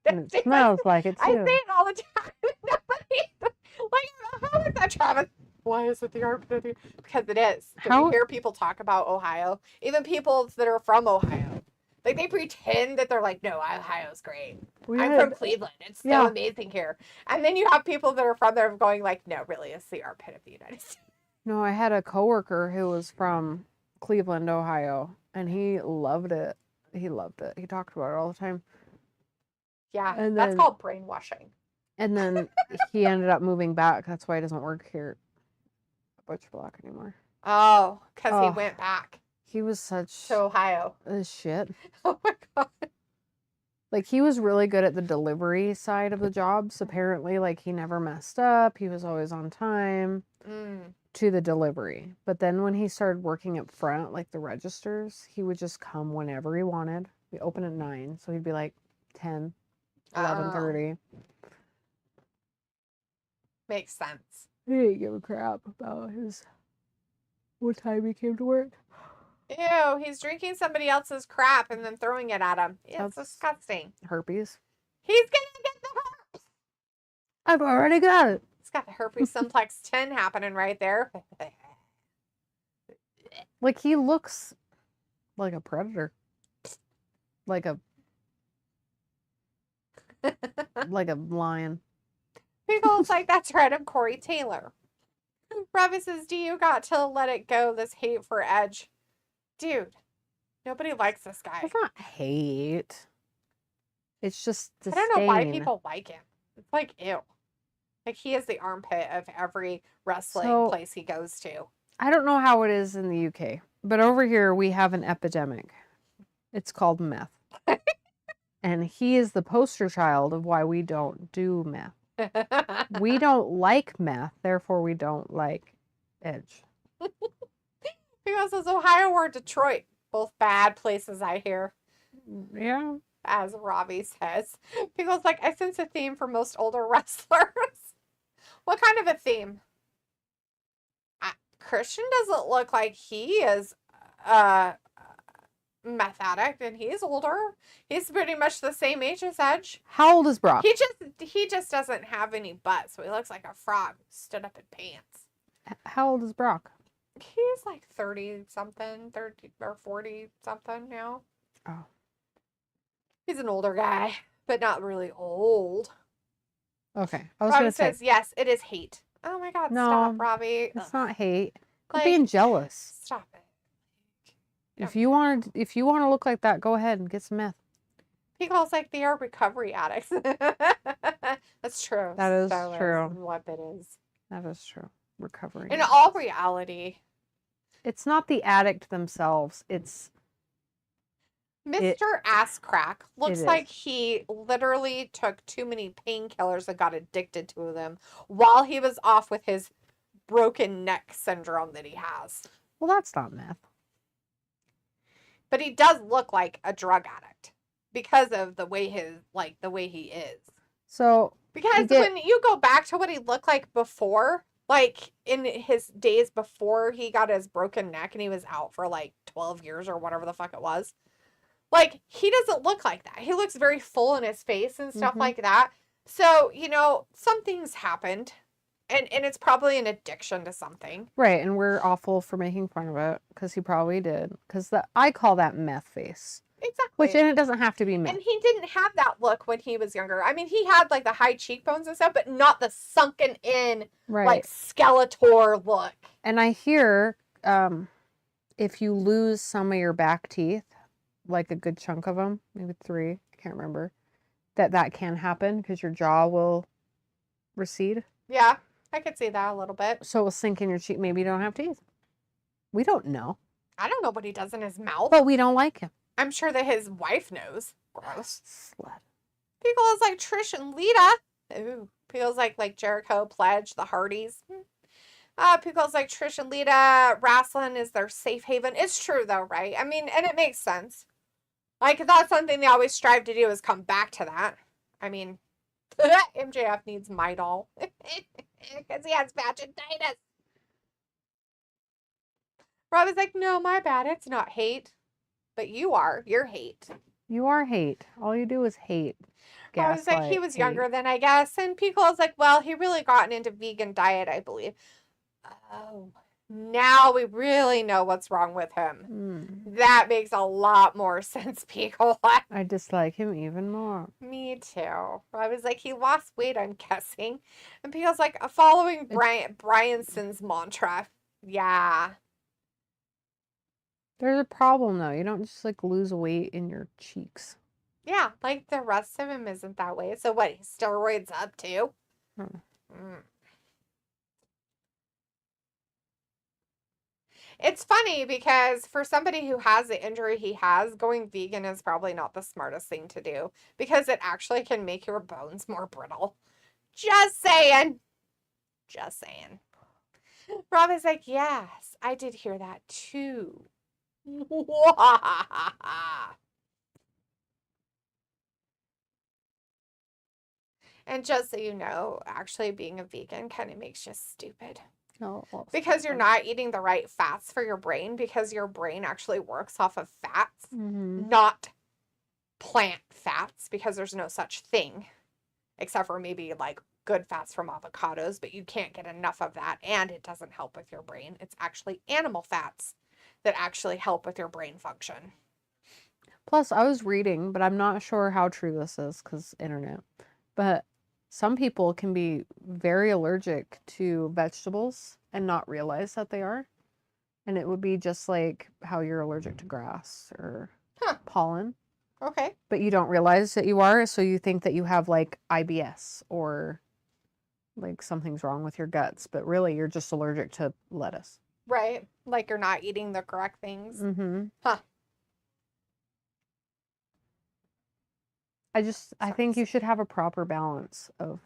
And it smells like it I say too. it all the time. Nobody, like, how is that, Travis? Why is it the armpit of the? Because it is. When How- you hear people talk about Ohio, even people that are from Ohio, like they pretend that they're like, no, Ohio's great. We I'm had- from Cleveland. It's so Yeah. amazing here. And then you have people that are from there going like, no, really, it's the armpit of the United States. No, I had a coworker who was from Cleveland, Ohio, and he loved it. He loved it. He talked about it all the time. Yeah, And that's then- called brainwashing. And then he ended up moving back. That's why he doesn't work here at Butch Block anymore. Oh, because he Oh. went back He was such to Ohio. a shit. Oh my God. Like, he was really good at the delivery side of the jobs. Apparently, like, he never messed up. He was always on time to the delivery. But then when he started working up front, like the registers, he would just come whenever he wanted. We open at 9, so he'd be like 10, 11:30. Makes sense. He didn't give a crap about what time he came to work. Ew, he's drinking somebody else's crap and then throwing it at him. It's That's- disgusting. Herpes. He's gonna get the herpes. I've already got it. He's got the herpes simplex 10 happening right there. Like, he looks like a predator. Like a lion. People's like, that's right, I'm Corey Taylor. Ravi says, do you got to let it go, this hate for Edge? Dude, nobody likes this guy. It's not hate. It's just I disdain. don't know why people like him. It's like, ew. Like, he is the armpit of every wrestling So- place he goes to. I don't know how it is in the UK, but over here we have an epidemic. It's called meth. And he is the poster child of why we don't do meth. We don't like meth, therefore we don't like Edge. Because it's Ohio or Detroit. Both bad places, I hear. Yeah. As Ravi says. People's like, I sense a theme for most older wrestlers. What kind of a theme? Christian doesn't look like he is a meth addict, and he's older. He's pretty much the same age as Edge. How old is Brock? He just doesn't have any butt, so he looks like a frog who stood up in pants. How old is Brock? He's like 30 something, 30 or 40 something now. Oh. He's an older guy, but not really old. Okay. I was Robbie going to say, says, yes, it is hate. Oh my God, No, stop, Robbie. it's not hate. Quit Like, being jealous. Stop it. If you want to look like that, go ahead and get some meth. He calls like they are recovery addicts. That's true. That is So true. what it is. That is true. Recovery. In all reality, It's not the addict themselves. It's Mr. Ass Crack looks is. like he literally took too many painkillers and got addicted to them while he was off with his broken neck syndrome that he has. well, that's not meth. But he does look like a drug addict because of the way he is. So Because did- when you go back to what he looked like before, like in his days before he got his broken neck and he was out for like 12 years or whatever the fuck it was, like he doesn't look like that. He looks very full in his face and stuff Mhm. like that. So, something's happened and it's probably an addiction to something. right, and we're awful for making fun of it because he probably did. Because I call that meth face, Exactly. and it doesn't have to be meth. And he didn't have that look when he was younger. I mean, he had like the high cheekbones and stuff, but not the sunken in, Right. like Skeletor look. And I hear if you lose some of your back teeth, like a good chunk of them, maybe 3, I can't remember, that can happen because your jaw will recede. Yeah, I could see that a little bit. So it will sink in your cheek. Maybe you don't have teeth. We don't know. I don't know what he does in his mouth. But we don't like him. I'm sure that his wife knows. Gross. Slut. People is like Trish and Lita. Ooh. People's like Jericho, Pledge, the Hardys. People's like Trish and Lita. Wrestling is their safe haven. It's true though, right? I mean, and it makes sense. Like, that's something they always strive to do, is come back to that. I mean, MJF needs my doll. Because he has vaginitis. Rob was like, no, my bad. It's not hate. But you are. You're hate. You are hate. All you do is hate. I was like, he was younger then, I guess. And Pico was like, well, he really gotten into vegan diet, I believe. Oh, now we really know what's wrong with him. That makes a lot more sense, Pico. I dislike him even more. Me too. I was like, he lost weight, I'm guessing. And Pico's like, following Bryanson's mantra. Yeah. There's a problem though. You don't just like lose weight in your cheeks. Yeah, like the rest of him isn't that way. So what, he's steroids up too? It's funny because for somebody who has the injury he has, going vegan is probably not the smartest thing to do because it actually can make your bones more brittle. Just saying. Just saying. Rob is like, yes, I did hear that too. And just so you know, actually being a vegan kind of makes you stupid. Oh, well, because you're not eating the right fats for your brain, because your brain actually works off of fats, not plant fats, because there's no such thing, except for maybe like good fats from avocados, but you can't get enough of that, and it doesn't help with your brain. It's actually animal fats that actually help with your brain function. Plus, I was reading, but I'm not sure how true this is because internet, but some people can be very allergic to vegetables and not realize that they are. And it would be just like how you're allergic to grass or pollen. Okay. But you don't realize that you are, so you think that you have like IBS or like something's wrong with your guts, but really you're just allergic to lettuce. Right. Like you're not eating the correct things. Huh. I think you should have a proper balance of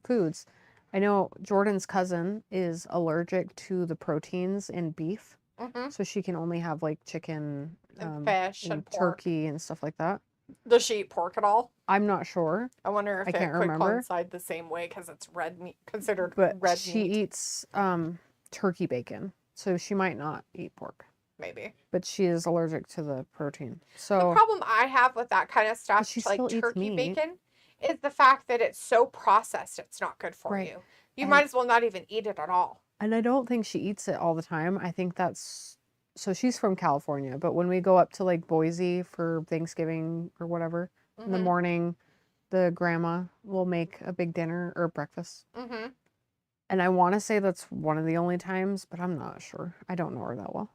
foods. I know Jordan's cousin is allergic to the proteins in beef. So she can only have like chicken and fish and turkey and stuff like that. Does she eat pork at all? I'm not sure. I wonder if it could coincide the same way because it's red meat, considered red meat. She eats turkey bacon, so she might not eat pork. Maybe. But she is allergic to the protein. So the problem I have with that kind of stuff, like turkey bacon, is the fact that it's so processed it's not good for you. You might as well not even eat it at all. And I don't think she eats it all the time. I think that's... So she's from California, but when we go up to like Boise for Thanksgiving or whatever, in the morning, the grandma will make a big dinner or breakfast. And I want to say that's one of the only times, but I'm not sure. I don't know her that well.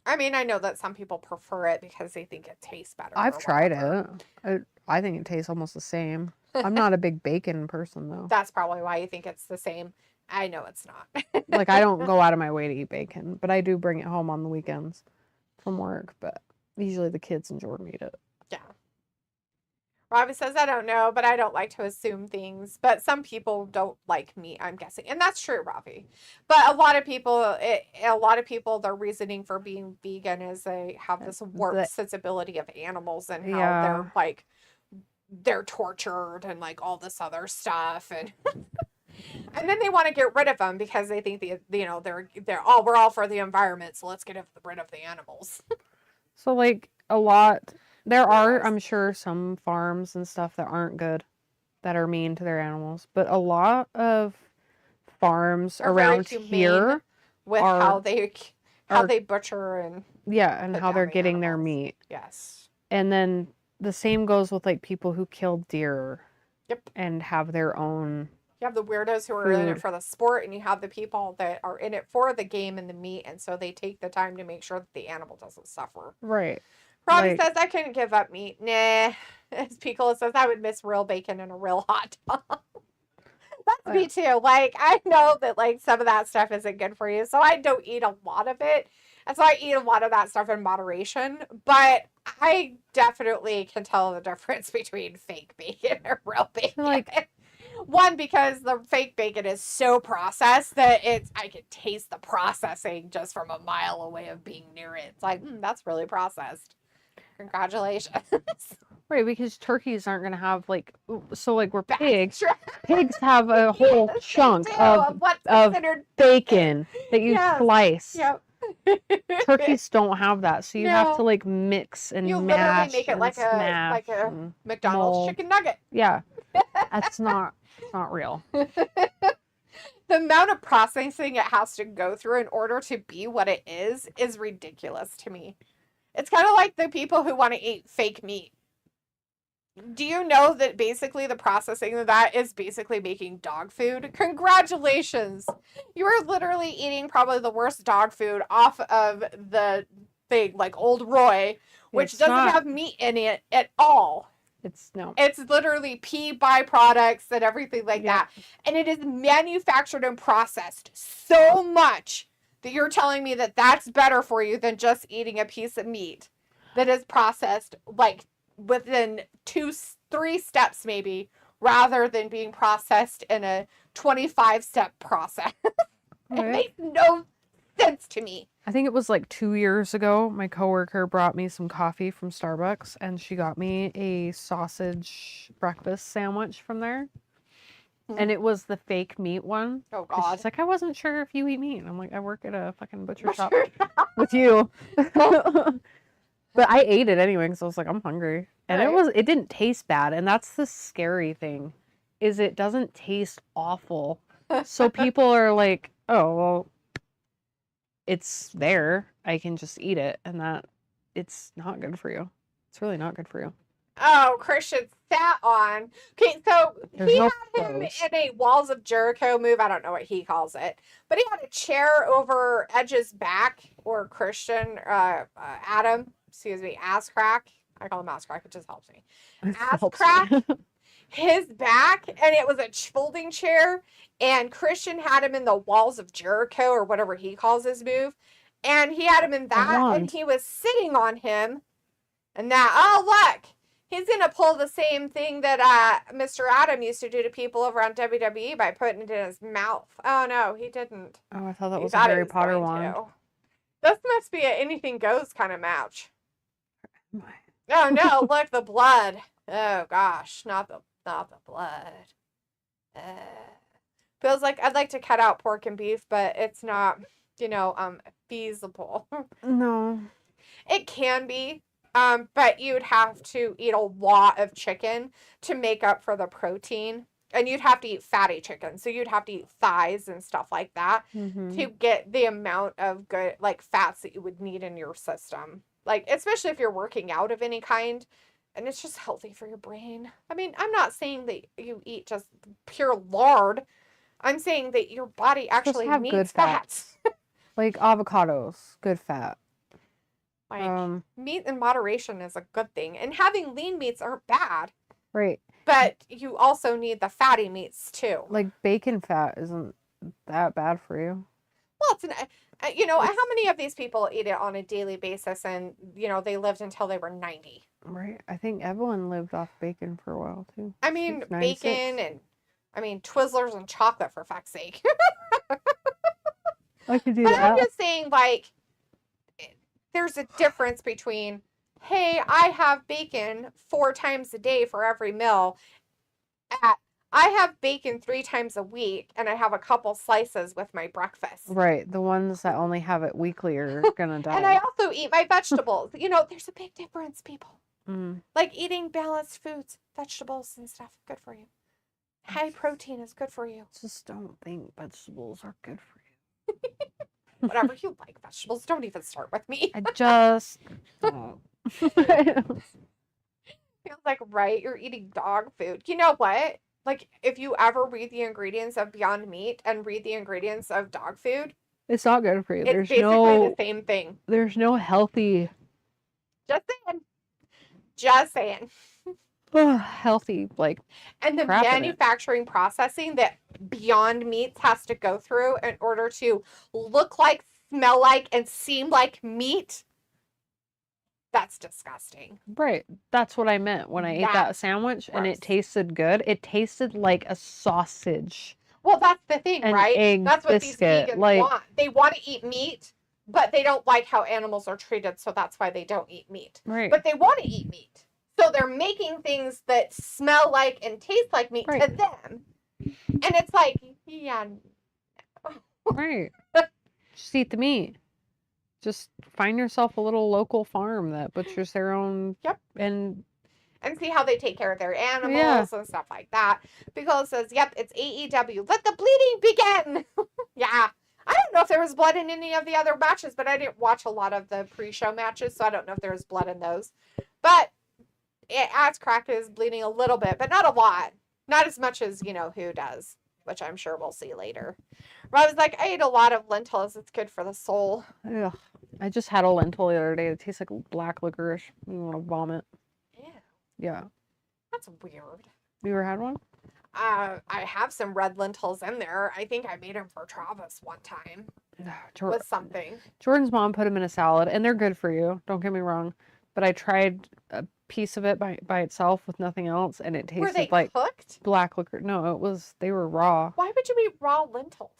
I mean, I know that some people prefer it because they think it tastes better. I've tried it. I think it tastes almost the same. I'm not a big bacon person, though. That's probably why you think it's the same. I know it's not. Like, I don't go out of my way to eat bacon, but I do bring it home on the weekends from work. But usually the kids and Jordan eat it. Yeah. Robbie says, I don't know, but I don't like to assume things. But some people don't like meat, I'm guessing. And that's true, Robbie. But a lot of people, their reasoning for being vegan is they have this warped sensibility of animals and how they're like, they're tortured and like all this other stuff. And and then they want to get rid of them because they think they're we're all for the environment, so let's get rid of the animals. So like there are, I'm sure, some farms and stuff that aren't good, that are mean to their animals, but a lot of farms around here with how they butcher and how they're getting their meat. Yes. And then the same goes with like people who kill deer. Yep. And have their own. You have the weirdos who are in it for the sport, and you have the people that are in it for the game and the meat, and so they take the time to make sure that the animal doesn't suffer. Right. Robbie Like- says, I couldn't give up meat. Nah. As Piccolo says, I would miss real bacon and a real hot dog. That's me too. Like, I know that, like, some of that stuff isn't good for you, so I don't eat a lot of it. And so I eat a lot of that stuff in moderation. But I definitely can tell the difference between fake bacon and real bacon. Like- One, because the fake bacon is so processed that I can taste the processing just from a mile away of being near it. It's like, that's really processed. Congratulations. Right, because turkeys aren't gonna have like so like we're That's pigs. true. Pigs have a whole Yes, they chunk do, of what's of considered bacon that you Yes. slice. Yep. Turkeys don't have that, so you have No. to like mix and You literally mash make it and like smash a and McDonald's mold. chicken nugget. Yeah, that's not real. The amount of processing it has to go through in order to be what it is ridiculous to me. It's kind of like the people who want to eat fake meat. Do you know that basically the processing of that is basically making dog food? Congratulations! You are literally eating probably the worst dog food off of the thing, like Old Roy, which It's doesn't not. have meat in it at all. It's no. It's literally pea byproducts and everything like Yeah. that. And it is manufactured and processed so much that you're telling me that that's better for you than just eating a piece of meat that is processed like within 2-3 steps maybe, rather than being processed in a 25-step process. It Right. makes no sense to me. I think it was like 2 years ago, my coworker brought me some coffee from Starbucks and she got me a sausage breakfast sandwich from there. And it was the fake meat one. Oh 'Cause God. she's like, I wasn't sure if you eat meat. And I'm like, I work at a fucking butcher shop with you. But I ate it anyway because I was like, I'm hungry. And Right. it didn't taste bad. And that's the scary thing, is it doesn't taste awful. So people are like, oh, well, it's there. I can just eat it. And that it's not good for you. It's really not good for you. Oh, Christian sat on. Okay, so There's he no had him clothes. in a Walls of Jericho move. I don't know what he calls it, but he had a chair over Edge's back, or Christian, Adam, excuse me, ass crack. I call him ass crack. It just helps me. Ass Helps me. crack. His back, and it was a folding chair, and Christian had him in the Walls of Jericho, or whatever he calls his move, and he had him in that, and wand. he was sitting on him, and that, oh look, he's gonna pull the same thing that Mr. Adam used to do to people over on WWE by putting it in his mouth. Oh no, he didn't. Oh, I thought that He was a thought he Harry was Potter going wand. to. This must be an anything goes kind of match. My- Oh no, look, the blood. Oh gosh, not the blood. Feels like I'd like to cut out pork and beef, but it's not, feasible. No. It can be, but you'd have to eat a lot of chicken to make up for the protein. And you'd have to eat fatty chicken. So you'd have to eat thighs and stuff like that Mhm. to get the amount of good, like, fats that you would need in your system. Like, especially if you're working out of any kind. And it's just healthy for your brain. I mean, I'm not saying that you eat just pure lard. I'm saying that your body actually have needs good fats. Like avocados, good fat. Like, meat in moderation is a good thing. And having lean meats aren't bad. Right. But you also need the fatty meats too. Like bacon fat isn't that bad for you. Well, how many of these people eat it on a daily basis and, they lived until they were 90? Right. I think Evelyn lived off bacon for a while too. I mean, She's 96. bacon and, Twizzlers and chocolate, for fuck's sake. I could do But I'm that. just saying, like, there's a difference between, hey, I have bacon 4 times a day for every meal, I have bacon 3 times a week, and I have a couple slices with my breakfast. Right. The ones that only have it weekly are gonna die. And I also eat my vegetables. There's a big difference, people. Mm. Like eating balanced foods, vegetables and stuff, good for you. High protein is good for you. Just don't think vegetables are good for you. Whatever you like, vegetables. Don't even start with me. I just don't. Feels like, right, you're eating dog food. You know what? Like, if you ever read the ingredients of Beyond Meat and read the ingredients of dog food, It's not good for you. it's basically the same thing. There's no healthy Just saying. Just saying. Healthy, like, And the crap in it. manufacturing processing that Beyond Meats has to go through in order to look like, smell like, and seem like meat. That's disgusting. right. That's what I meant when I ate that That's sandwich and gross. it tasted good. It tasted like a sausage. Well, that's the thing, An right? egg That's what biscuit, these vegans like- want. They want to eat meat, but they don't like how animals are treated, so that's why they don't eat meat. Right. But they want to eat meat. So they're making things that smell like and taste like meat to Right. them. And it's like, yeah. Right. Just eat the meat. Just find yourself a little local farm that butchers their own. Yep. And see how they take care of their animals and stuff like that. Because it says, yep, it's AEW. Let the bleeding begin. Yeah. I don't know if there was blood in any of the other matches, but I didn't watch a lot of the pre-show matches, so I don't know if there was blood in those. But Ass Crack is bleeding a little bit, but not a lot. Not as much as, who does, which I'm sure we'll see later. But I was like, I ate a lot of lentils. It's good for the soul. ugh, I just had a lentil the other day. It tastes like black licorice. You want to vomit. Ew, Yeah. that's weird. You ever had one? I have some red lentils in there. I think I made them for Travis one time with something. Jordan's mom put them in a salad, and they're good for you. Don't get me wrong. But I tried a piece of it by itself with nothing else, and it Were they tasted like cooked? black licorice. No, they were raw. Why would you eat raw lentils?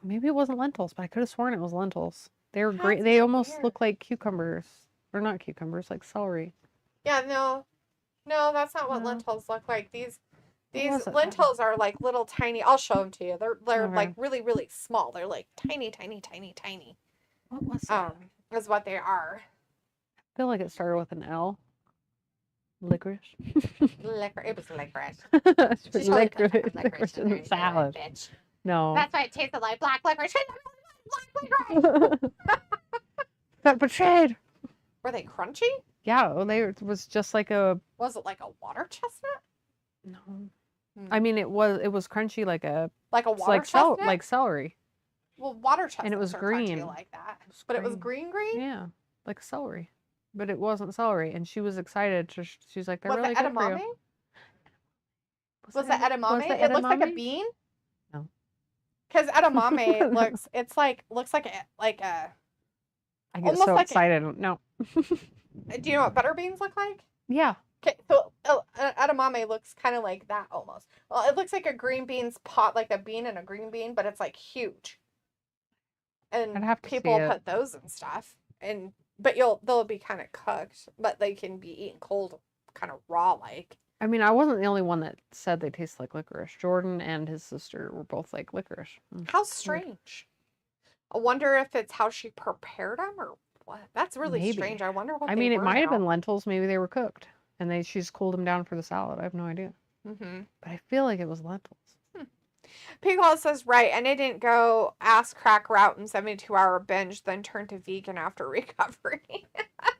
Maybe it wasn't lentils, but I could have sworn it was lentils. They were great. That's They almost weird. look like cucumbers. Or not cucumbers, like celery. Yeah, no, that's not what No. lentils look like. These wasn't. lentils are like little tiny. I'll show them to you. They're Okay. like really, really small. They're like tiny, tiny, tiny, tiny. What was that? Is what they are. I feel like it started with an L. Licorice. It was licorice. It's She totally put licorice, fucking licorice in in there, the you salad. bitch. No. That's why it tasted like black licorice. Black licorice. Got betrayed. Were they crunchy? Yeah, well, it was just like a. Was it like a water chestnut? No. Hmm. I mean, it was crunchy like a. Like a It's water like chestnut? like celery. Well, water chestnuts and it was are crunchy green. like that. But it was green. Yeah, like celery, but it wasn't celery, and she was excited. She's like, "They're Was really it good for edamame? you." Was it edamame? it It looks like a edamame? bean. No. Because edamame looks like a. I get almost so like excited. No. Do you know what butter beans look like? Yeah. Okay, so edamame looks kind of like that almost. Well, it looks like a green beans pot, like a bean and a green bean, but it's like huge. And I'd have to see people it. put those and stuff, but they'll be kind of cooked, but they can be eaten cold, kind of raw like. I mean, I wasn't the only one that said they taste like licorice. Jordan and his sister were both like licorice. How strange. I wonder if it's how she prepared them or what. That's really Maybe. strange. I wonder what. I mean, it might have been lentils. Maybe they were cooked, and she's cooled them down for the salad. I have no idea. Mm-hmm. But I feel like it was lentils. Pickle says, right, and I didn't go ass crack route and 72-hour binge, then turn to vegan after recovery.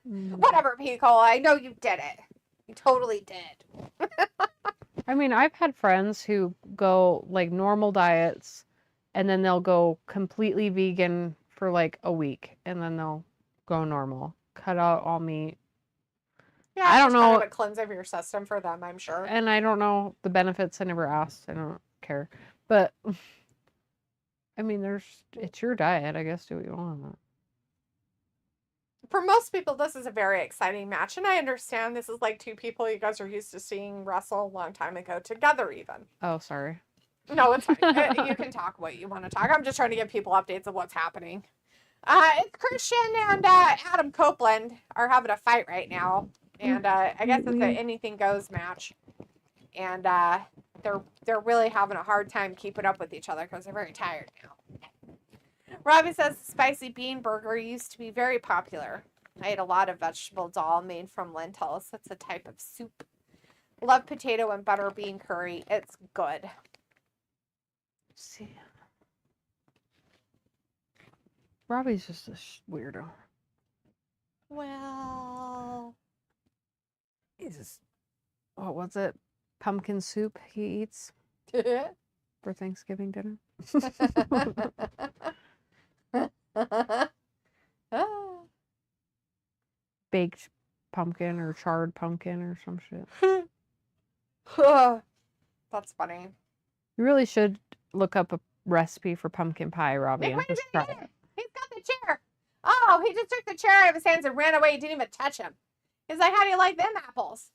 Whatever, Pickle. I know you did it. You totally did. I mean, I've had friends who go like normal diets and then they'll go completely vegan for like a week and then they'll go normal, cut out all meat. Yeah, I don't it's kind know. of a cleanse of your system for them, I'm sure. And I don't know the benefits. I never asked. I don't care. But I mean, it's your diet. I guess do what you want. For most people, this is a very exciting match, and I understand this is like two people you guys are used to seeing wrestle a long time ago together even. Oh, sorry. No, it's fine. You can talk what you want to talk. I'm just trying to give people updates of what's happening. It's Christian and Adam Copeland are having a fight right now, and I guess it's an anything goes match, and they're really having a hard time keeping up with each other because they're very tired now. Robbie says the spicy bean burger used to be very popular. I ate a lot of vegetable dal made from lentils. It's a type of soup. Love potato and butter bean curry. It's good. See, Robbie's just a weirdo. Well, He's just, what was it? Pumpkin soup he eats for Thanksgiving dinner. Baked pumpkin or charred pumpkin or some shit. That's funny. You really should look up a recipe for pumpkin pie, Robbie, Nick, and what is just try it? it. He's got the chair. Oh, he just took the chair out of his hands and ran away. He didn't even touch him. He's like, how do you like them apples?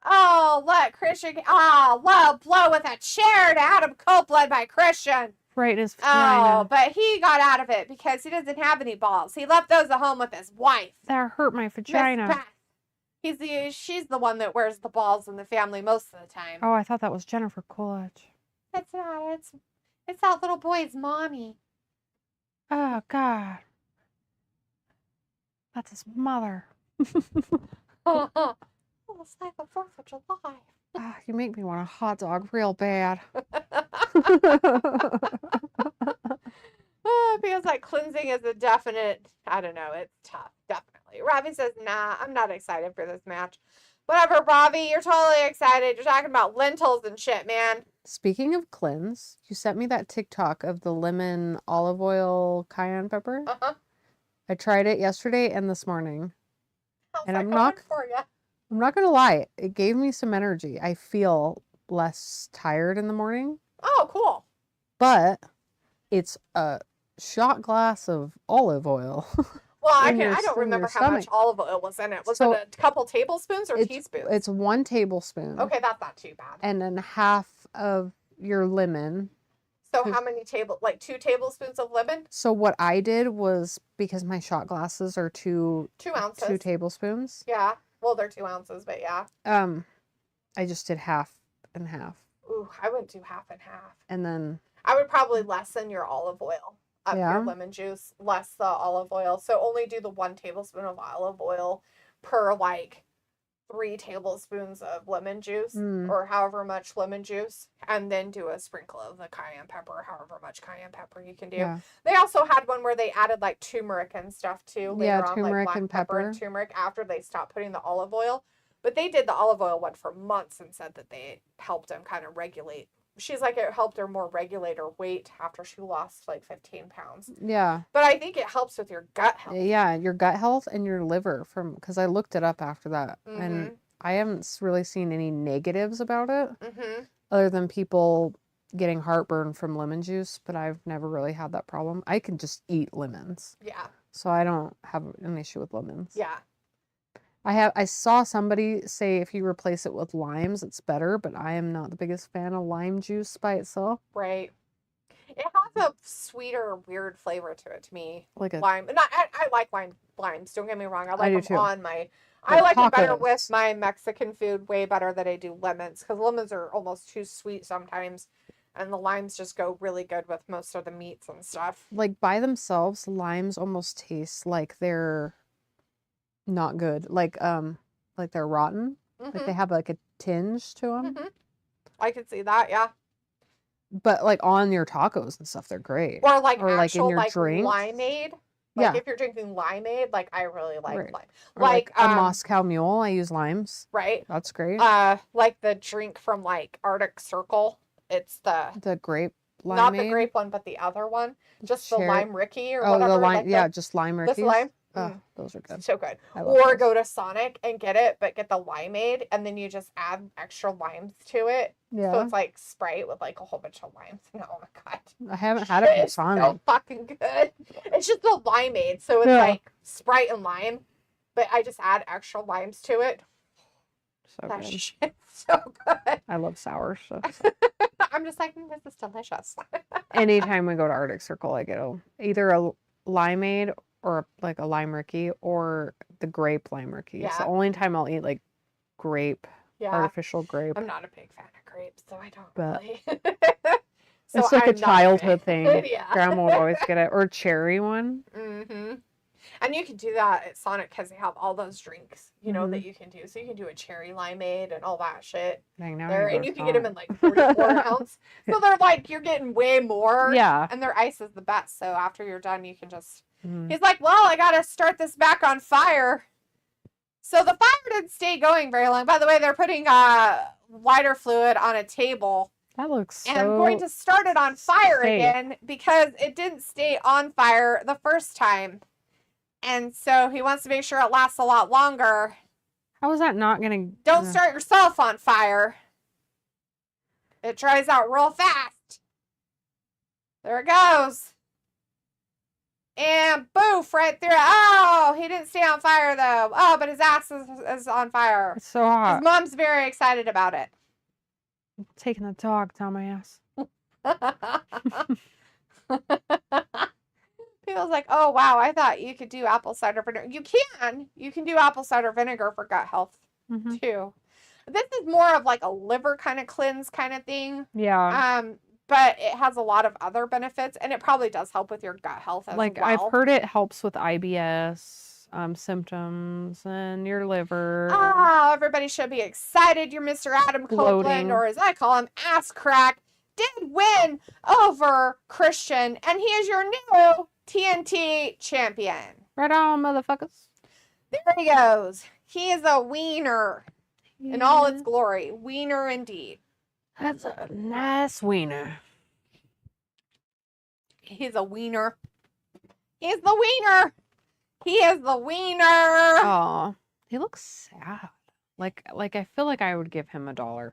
Oh, look, Christian. Oh, low blow with a chair to Adam Copeland by Christian. Right in his Oh, vagina. but he got out of it because he doesn't have any balls. He left those at home with his wife. That hurt my Miss vagina. Beth. She's the one that wears the balls in the family most of the time. Oh, I thought that was Jennifer Coolidge. It's not. It's that little boy's mommy. Oh, God. That's his mother. Oh, it's like the 4th of July. Ah, you make me want a hot dog real bad. Oh, it feels like cleansing is a definite, I don't know, it's tough, definitely. Robbie says, nah, I'm not excited for this match. Whatever, Robbie, you're totally excited. You're talking about lentils and shit, man. Speaking of cleanse, you sent me that TikTok of the lemon olive oil cayenne pepper. Uh-huh. I tried it yesterday and this morning. How's And that I'm going not- for you? I'm not going to lie. It gave me some energy. I feel less tired in the morning, Oh, cool. but it's a shot glass of olive oil. Well, I in your- don't in remember your how much stomach. olive oil was in it. Was So, it a couple tablespoons or teaspoons? It's 1 tablespoon. Okay, that's not too bad. And then half of your lemon. So how many 2 tablespoons of lemon? So what I did was, because my shot glasses are 2 2 ounces. 2 tablespoons. Yeah. Well, they're 2 ounces, but yeah. I just did half and half. Ooh, I wouldn't do half and half. And then I would probably lessen your olive oil of Yeah. your lemon juice, less the olive oil. So only do the 1 tablespoon of olive oil per 3 tablespoons of lemon juice or however much lemon juice, and then do a sprinkle of the cayenne pepper, however much cayenne pepper you can do. Yeah. They also had one where they added turmeric and stuff too later Yeah, on, turmeric black and pepper and turmeric after they stopped putting the olive oil. But they did the olive oil one for months and said that they helped them kind of regulate. She's like, it helped her more regulate her weight after she lost 15 pounds. yeah. But I think it helps with your gut health. Yeah, your gut health and your liver, because I looked it up after that, and I haven't really seen any negatives about it other than people getting heartburn from lemon juice, but I've never really had that problem. I can just eat lemons, Yeah. so I don't have an issue with lemons. Yeah. I saw somebody say if you replace it with limes, it's better, but I am not the biggest fan of lime juice by itself. Right. It has a sweeter, weird flavor to it to me. Like a Lime. I like limes. Don't get me wrong. I like do them too. on my. But I like it better tacos. with my Mexican food way better than I do lemons, because lemons are almost too sweet sometimes, and the limes just go really good with most of the meats and stuff. like by themselves, limes almost taste like they're not good. Like they're rotten. Like they have like a tinge to them. I could see that, yeah. But like on your tacos and stuff, they're great. Or like Or, like, in actual your drinks. limeade. Yeah. If you're drinking limeade, I really like Right. lime. Or like a Moscow Mule, I use limes. Right. That's great. Like the drink from Arctic Circle. It's The grape limeade. not the grape one, but the other one. Just the Cherry- lime Ricky or Oh, whatever. the lime. Yeah, just lime This Rickies. lime. Oh, those are good. So good. I love Or those. go to Sonic and get it, but get the limeade, and then you just add extra limes to it. Yeah. So it's like Sprite with a whole bunch of limes. Oh my god. I haven't had it from It's Sonic. so fucking good. It's just a limeade, so it's Yeah. like Sprite and lime, but I just add extra limes to it. So That good. shit's so good. I love sour stuff. I'm just like, this is delicious. Anytime we go to Arctic Circle, I get either a limeade or a lime Ricky or the grape lime Ricky. It's the Yeah. only time I'll eat grape, Yeah. artificial grape. I'm not a big fan of grapes, so I don't But- really. It's like a I'm not childhood big. thing. Yeah. Grandma would always get it. Or cherry one. Mm-hmm. And you can do that at Sonic because they have all those drinks, Mhm. that you can do. So you can do a cherry limeade and all that shit Dang, now I there, gotta and go you to can get them in Sonic. 44 ounce. So they're you're getting way more. Yeah. And their ice is the best. So after you're done, you can just. Mhm. He's like, well, I gotta start this back on fire. So the fire didn't stay going very long. By the way, they're putting lighter fluid on a table. That looks And I'm going to start it on fire safe. again because it didn't stay on fire the first time. And so he wants to make sure it lasts a lot longer. How is that not gonna? Don't start yourself on fire. It dries out real fast. There it goes. And boof, right there. Oh, he didn't stay on fire though. Oh, but his ass is on fire. It's so hot. His mom's very excited about it. I'm taking the dog down my ass. People's like, oh wow, I thought you could do apple cider vinegar. You can. You can do apple cider vinegar for gut health too. This is more of like a liver kind of cleanse kind of thing. Yeah. But it has a lot of other benefits, and it probably does help with your gut health as Like well. I've heard it helps with IBS symptoms and your liver. Oh, everybody should be excited. You're Mr. Adam Bloating. Copeland, or as I call him, Ass Crack, did win over Christian, and he is your new TNT champion. Right on, motherfuckers. There he goes. He is a wiener in all its glory. Wiener indeed. That's a nice wiener. He's a wiener. He's the wiener. He is the wiener. Oh, he looks sad. Like I feel like I would give him $1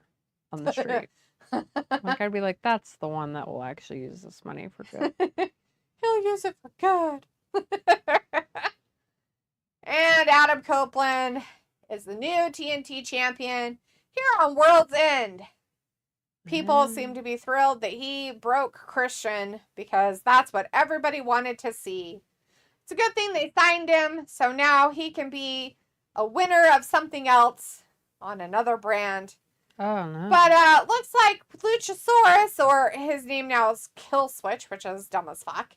on the street. Like I'd be like, that's the one that will actually use this money for good. He'll use it for good. And Adam Copeland is the new TNT champion here on World's End. People seem to be thrilled that he broke Christian because that's what everybody wanted to see. It's a good thing they signed him, so now he can be a winner of something else on another brand. Oh no. But looks like Luchasaurus, or his name now is Killswitch, which is dumb as fuck,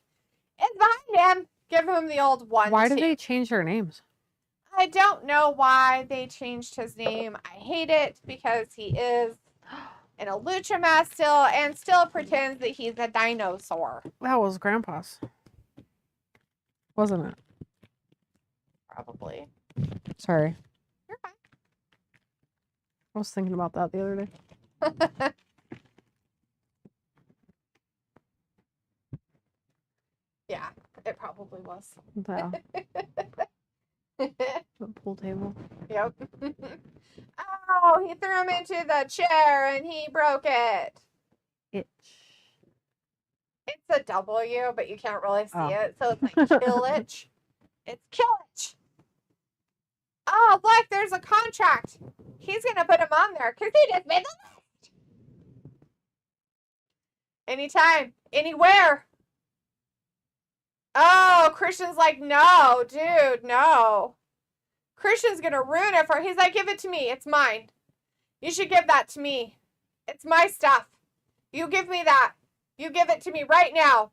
is behind him. Give him the old 1-2. Why did they change their names? I don't know why they changed his name. I hate it because he is in a lucha mask still and still pretends that he's a dinosaur. That was Grandpa's. Wasn't it? Probably. Sorry. You're I was thinking about that the other day. fine. Yeah, it probably was. The pool table. Yep. Oh, he threw him into the chair and he broke it. Itch. It's a W, but you can't really see Oh. it, so it's like Killich. It's Killich. Oh, look, there's a contract. He's gonna put him on there because he just made the list. Anytime, anywhere. Oh, Christian's like, no, dude, no. Christian's gonna ruin it for. He's like, give it to me. It's mine. You should give that to me. It's my stuff. You give me that. You give it to me right now.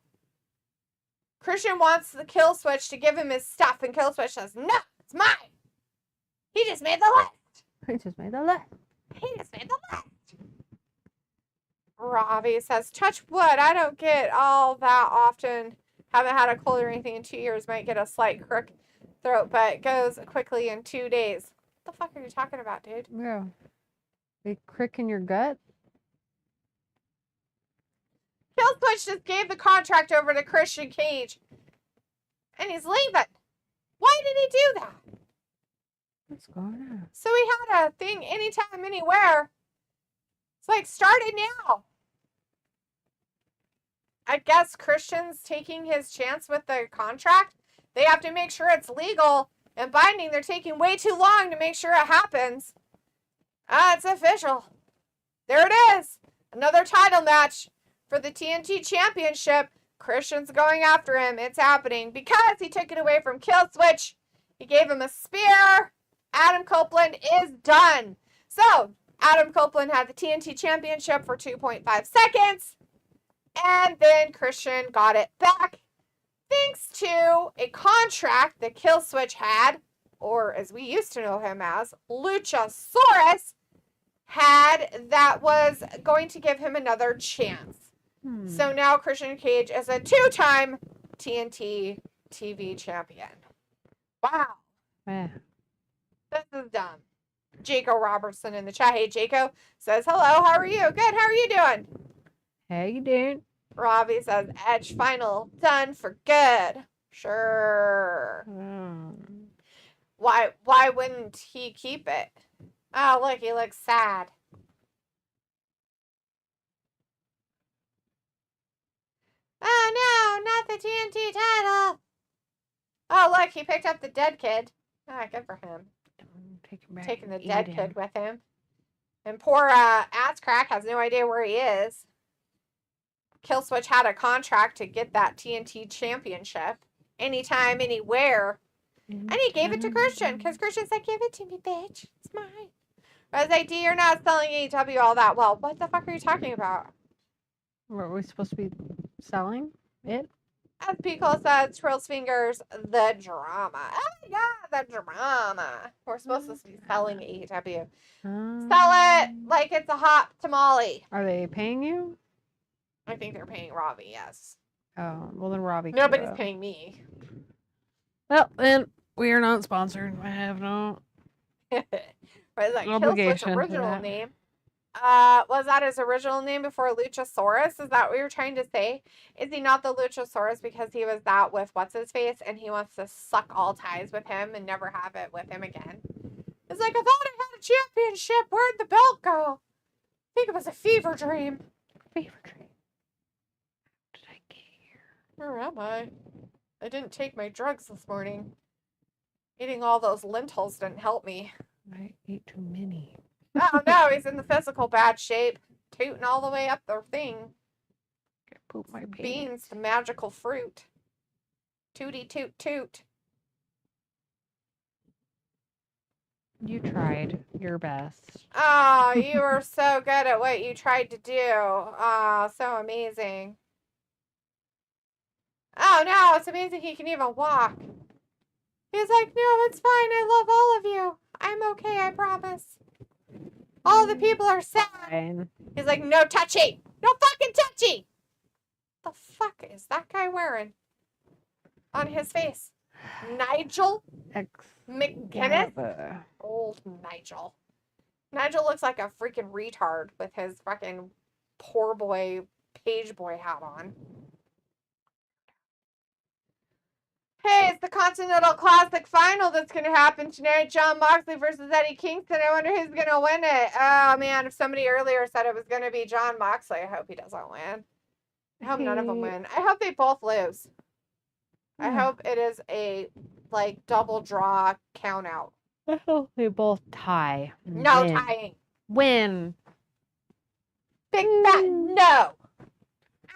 Christian wants the kill switch to give him his stuff, and kill switch says, no, it's mine. He just made the list. I just made a list. He just made the list. Robbie says, touch wood. I don't get all that often. Haven't had a cold or anything in 2 years. Might get a slight crook throat, but goes quickly in 2 days. What the fuck are you talking about, dude? Yeah. A crick in your gut? Killswitch just gave the contract over to Christian Cage. And he's leaving. Why did he do that? What's going on? So he had a thing anytime, anywhere. It's like, start it now. I guess Christian's taking his chance with the contract. They have to make sure it's legal and binding. They're taking way too long to make sure it happens. It's official. There it is. Another title match for the TNT Championship. Christian's going after him. It's happening because he took it away from Killswitch. He gave him a spear. Adam Copeland is done. So, Adam Copeland had the TNT Championship for 2.5 seconds. And then Christian got it back thanks to a contract that Killswitch had, or as we used to know him as, Luchasaurus had, that was going to give him another chance. So now Christian Cage is a 2-time TNT TV champion. Wow. Eh. This is dumb. Jaco Robertson in the chat. Hey, Jaco says, hello, how are you? Good, how are you doing? How you doing? Robbie says, Edge final done for good. Sure. Why wouldn't he keep it? Oh, look, he looks sad. Oh, no, not the TNT title. Oh, look, he picked up the dead kid. Ah, good for him. Take him back. Taking the Eat dead him. kid with him. And poor Ass Crack has no idea where he is. Killswitch had a contract to get that TNT championship. Anytime, anywhere. And he gave it to Christian, because Christian's like, give it to me, bitch. It's mine. I was like, D, you're not selling AEW all that well. What the fuck are you talking about? Were we supposed to be selling it? As Pico said, Trill's Fingers, the drama. Oh my god, the drama. We're supposed to be selling AEW. Sell it like it's a hot tamale. Are they paying you? I think they're paying Robbie, yes. Oh, well then Robbie. Nobody's paying me. Well, then we are not sponsored. I have no But it's like obligation Killswitch's to original that. name. Was that his original name before Luchasaurus? Is that what you're trying to say? Is he not the Luchasaurus because he was that with what's his face and he wants to suck all ties with him and never have it with him again? It's like, I thought I had a championship. Where'd the belt go? I think it was a fever dream. Fever dream. How did I get here? Where am I? I didn't take my drugs this morning. Eating all those lentils didn't help me. I ate too many. Oh no, he's in the physical bad shape. Tooting all the way up the thing. Poop my pants. Beans, the magical fruit. Tooty toot toot. You tried your best. Oh, you were so good at what you tried to do. Oh, so amazing. Oh no, it's amazing he can even walk. He's like, no, it's fine. I love all of you. I'm okay, I promise. All the people are sad. Fine. He's like, no touchy. No fucking touchy. What the fuck is that guy wearing on his face? Nigel McGuinness? Excalibur. Old Nigel. Nigel looks like a freaking retard with his fucking poor boy, page boy hat on. Hey, it's the Continental Classic final that's going to happen tonight. Jon Moxley versus Eddie Kingston. I wonder who's going to win it. Oh, man, if somebody earlier said it was going to be Jon Moxley, I hope he doesn't win. I hope none of them win. I hope they both lose. I hope it is a, like, double draw count out. I hope they both tie. No Win. tying. Win. Big fat no.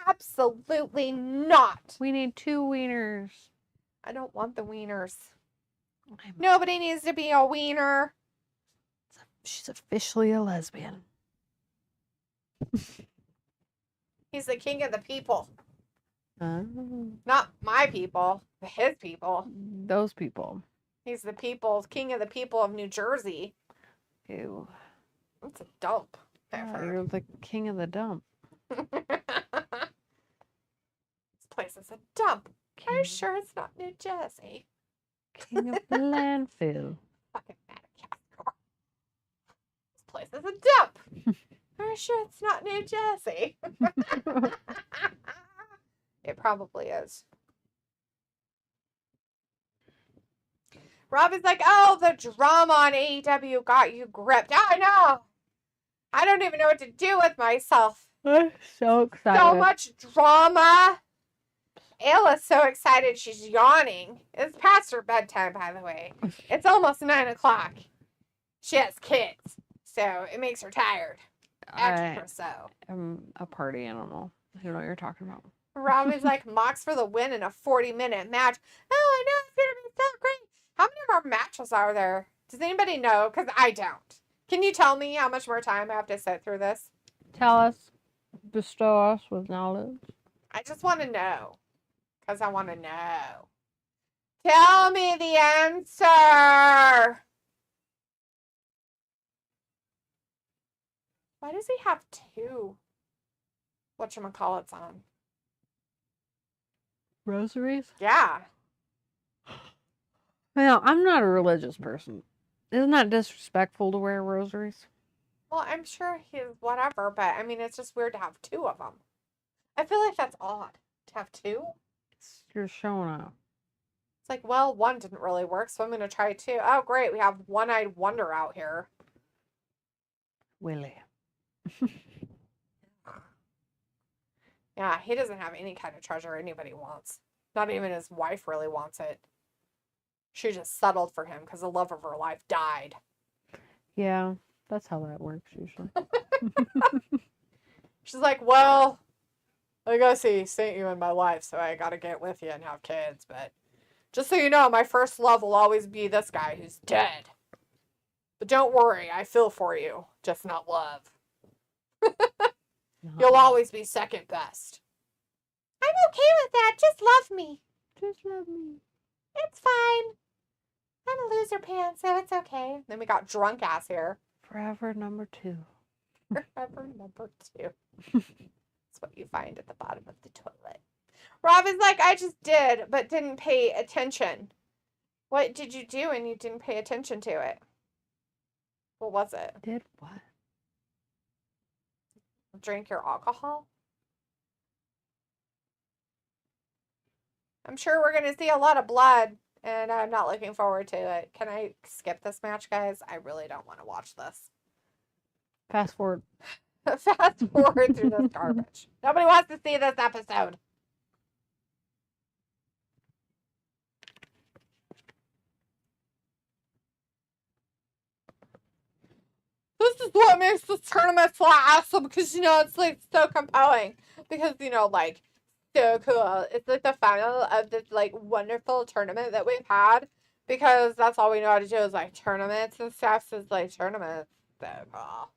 Absolutely not. We need 2 wieners. I don't want the wieners. Nobody needs to be a wiener. She's officially a lesbian. He's the king of the people. Oh. Not my people, his people. Those people. He's the people's king of the people of New Jersey. Ew. It's a dump. You're the king of the dump. This place is a dump. Are you sure it's not New Jersey? King of the landfill. Fucking Madagascar. This place is a dump. Are you sure it's not New Jersey? It probably is. Robbie's like, oh, the drama on AEW got you gripped. I know. I don't even know what to do with myself. I'm so excited. So much drama. Ayla's so excited she's yawning. It's past her bedtime, by the way. It's almost 9 o'clock. She has kids, so it makes her tired. Extra so. I'm a party animal. I don't know what you're talking about. Robbie's like, Mox for the win in a 40-minute match. Oh, I know it's going to be so great. How many more matches are there? Does anybody know? Because I don't. Can you tell me how much more time I have to sit through this? Tell us. Bestow us with knowledge. I just want to know. Because I want to know. Tell me the answer. Why does he have 2? Whatchamacallits on? Rosaries? Yeah. Well, I'm not a religious person. Isn't that disrespectful to wear rosaries? Well, I'm sure he's whatever, but I mean, it's just weird to have 2 of them. I feel like that's odd to have 2. You're showing off. It's like, well, one didn't really work, so I'm going to try two. Oh, great. We have One-Eyed Wonder out here. Willie. Yeah, he doesn't have any kind of treasure anybody wants. Not even his wife really wants it. She just settled for him because the love of her life died. Yeah, that's how that works usually. She's like, well, I guess he sent you in my life, so I gotta get with you and have kids. But just so you know, my first love will always be this guy who's dead. But don't worry, I feel for you. Just not love. You'll always be second best. I'm okay with that. Just love me. Just love me. It's fine. I'm a loser pants, so it's okay. Then we got drunk ass here. Forever number 2. Forever number 2. That's what you find at the bottom of the toilet. Rob is like, I just did, but didn't pay attention. What did you do and you didn't pay attention to it? What was it? Did what? Drink your alcohol? I'm sure we're going to see a lot of blood, and I'm not looking forward to it. Can I skip this match, guys? I really don't want to watch this. Fast forward. Fast forward through this garbage. Nobody wants to see this episode. This is what makes this tournament so awesome because, you know, it's like so compelling. Because, you know, like, so cool. It's like the final of this, like, wonderful tournament that we've had. Because that's all we know how to do is, like, tournaments and stuff. So it's like tournaments. So cool.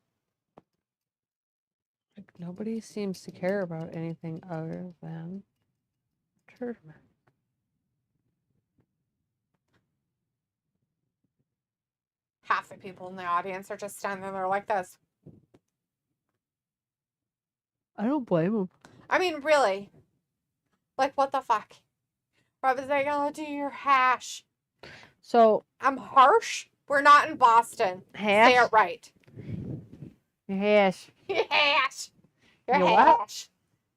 Like, nobody seems to care about anything other than tournament. Half the people in the audience are just standing there like this. I don't blame them. I mean, really. Like, what the fuck? Rob is like, oh, do your hash. So, I'm harsh. We're not in Boston. hash? Say it right. Hash. Your hash. Your You what? hash.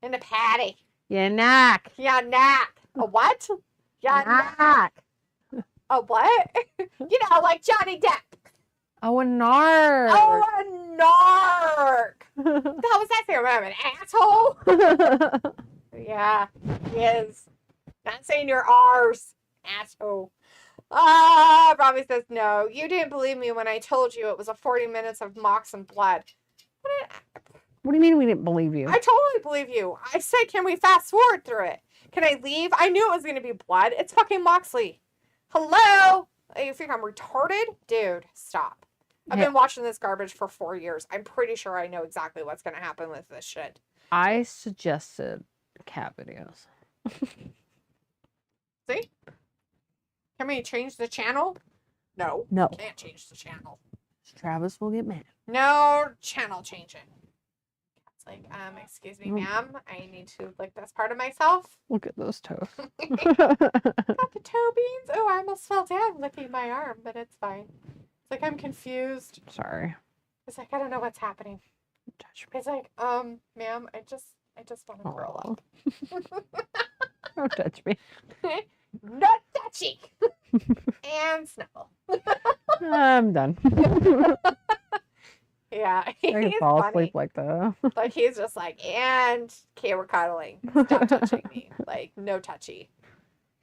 And a patty. Yeah, knock. Yeah, knack. A what? Yeah, knack. Knock. A what? You know, like Johnny Depp. Oh, a narc. Oh, a narc. What the hell was that saying? I'm an asshole? Yeah, he is. Not saying you're ours, asshole. Robbie says, no, you didn't believe me when I told you it was a 40 minutes of mocks and blood. What do you mean we didn't believe you? I totally believe you. I said, can we fast forward through it? Can I leave? I knew it was going to be blood. It's fucking Moxley. Hello? You think I'm retarded? Dude, stop. I've been watching this garbage for 4 years. I'm pretty sure I know exactly what's going to happen with this shit. I suggested cat videos. See? Can we change the channel? No. No. Can't change the channel. Travis will get mad. No channel changing. It's like, excuse me, ma'am. I need to lick this part of myself. Look at those toes. Got the toe beans. Oh, I almost fell down licking my arm, but it's fine. It's like I'm confused. Sorry. It's like I don't know what's happening. Touch me. It's like, ma'am, I just want to curl up. Don't touch me. Not touchy. And snuggle. I'm done. Yeah, I he's can fall funny. asleep like that. Like he's just like, and okay, we're cuddling. Stop touching me. Like no touchy.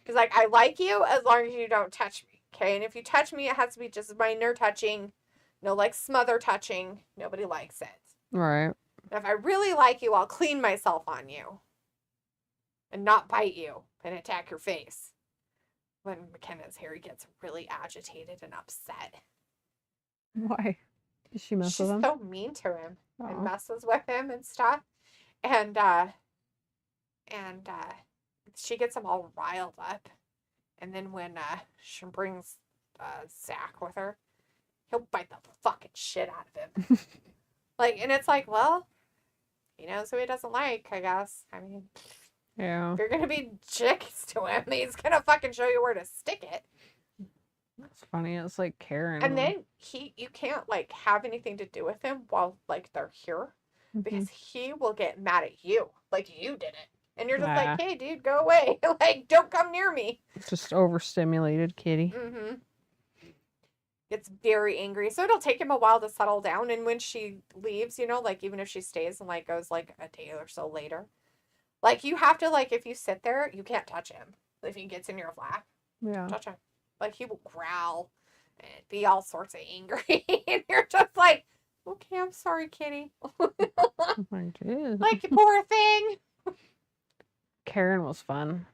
He's like, I like you as long as you don't touch me. Okay, and if you touch me, it has to be just minor touching. No, like smother touching. Nobody likes it. Right. And if I really like you, I'll clean myself on you. And not bite you and attack your face. When McKenna's hair gets really agitated and upset. Why? Does she mess She's with him? so mean to him and Aw. messes with him and stuff. And she gets him all riled up. And then when she brings Zach with her, he'll bite the fucking shit out of him. Like, and it's like, well, he knows who he doesn't like, I guess. I mean, Yeah. if you're gonna be chicks to him, he's gonna fucking show you where to stick it. It's funny. It's like Karen. And then you can't like have anything to do with him while like they're here, because he will get mad at you like you did it. And you're just Ah. like, hey, dude, go away. Like, don't come near me. Just overstimulated kitty. Mm-hmm. Gets very angry. So it'll take him a while to settle down. And when she leaves, you know, like, even if she stays and, like, goes, like, a day or so later, like, you have to, like, if you sit there, you can't touch him. If he gets in your lap, Yeah. touch him. Like, he will growl and be all sorts of angry. And you're just like, okay, I'm sorry, kitty. My God. Like, poor thing. Karen was fun.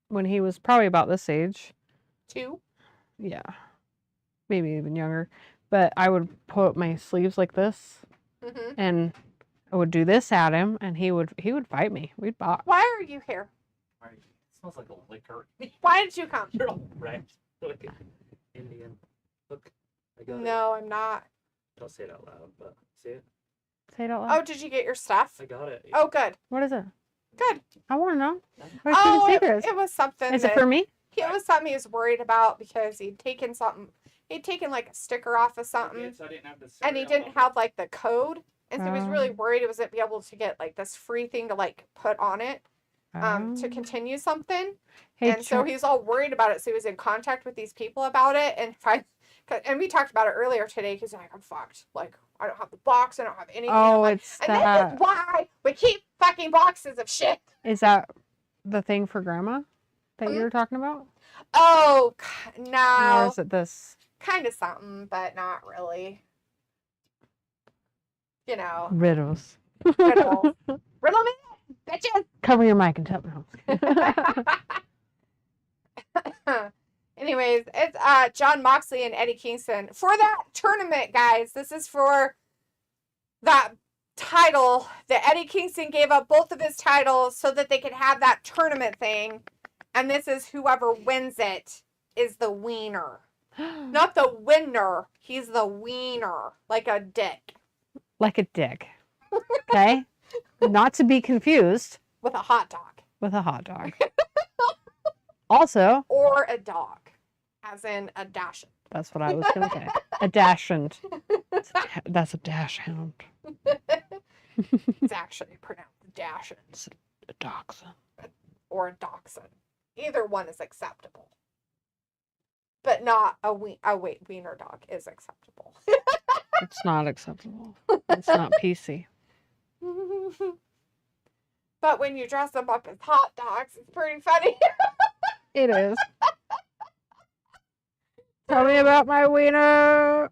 When he was probably about this age. 2. Yeah. Maybe even younger. But I would put my sleeves like this Mm-hmm. and I would do this at him and he would fight me. We'd box. Why are you here? Right. Smells like a liquor. Why did you come? You're all wrecked. Like Indian. Look, I got it. No, I'm not. Don't say it out loud, but see it? Say it out loud. Oh, did you get your stuff? I got it. Oh, good. What is it? Good. I want to know. Oh, Where's the it secrets? was something. Is it for me? It was something he was worried about because he'd taken something. He'd taken like a sticker off of something, Okay, so I didn't have the and he cereal didn't on. have like the code, and so he was really Oh. worried he wasn't be able to get like this free thing to like put on it, to continue something. Hey, And so he was all worried about it. So he was in contact with these people about it, and we talked about it earlier today. He's like, I'm fucked. Like, I don't have the box. I don't have anything. I'm oh, like, it's and this that. is why we keep fucking boxes of shit. Is that the thing for grandma that you Mhm. were talking about? Oh, Or no. is it this? Kind of something, but not really. You know, Riddles. riddle. Riddle me, bitches. Cover your mic and tell me. Anyways, it's John Moxley and Eddie Kingston for that tournament, guys. This is for that title that Eddie Kingston gave up both of his titles so that they could have that tournament thing. And this is whoever wins it is the wiener. Not the winner. He's the wiener. Like a dick. Like a dick. Okay? Not to be confused With a hot dog. with a hot dog. Also, Or a dog. As in a dachshund. that's what I was going to say. A dachshund. That's a dash hound. It's actually pronounced dachshund. A dachshund. Or a dachshund. Either one is acceptable. But not a wiener dog is acceptable. It's not acceptable. It's not PC. But when you dress them up as hot dogs, it's pretty funny. It is. Tell me about my wiener.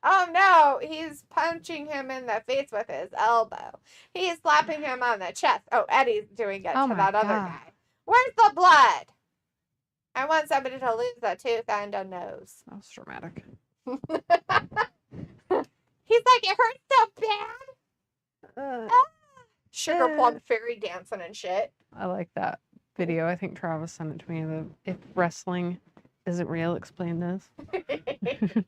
Oh no, he's punching him in the face with his elbow. He's slapping him on the chest. Oh, Eddie's doing it Oh to my that other God. guy. Where's the blood? I want somebody to lose a tooth and a nose. That was dramatic. He's like, it hurts so bad. Sugar plum fairy dancing and shit. I like that video. I think Travis sent it to me. The if wrestling isn't real, explain this.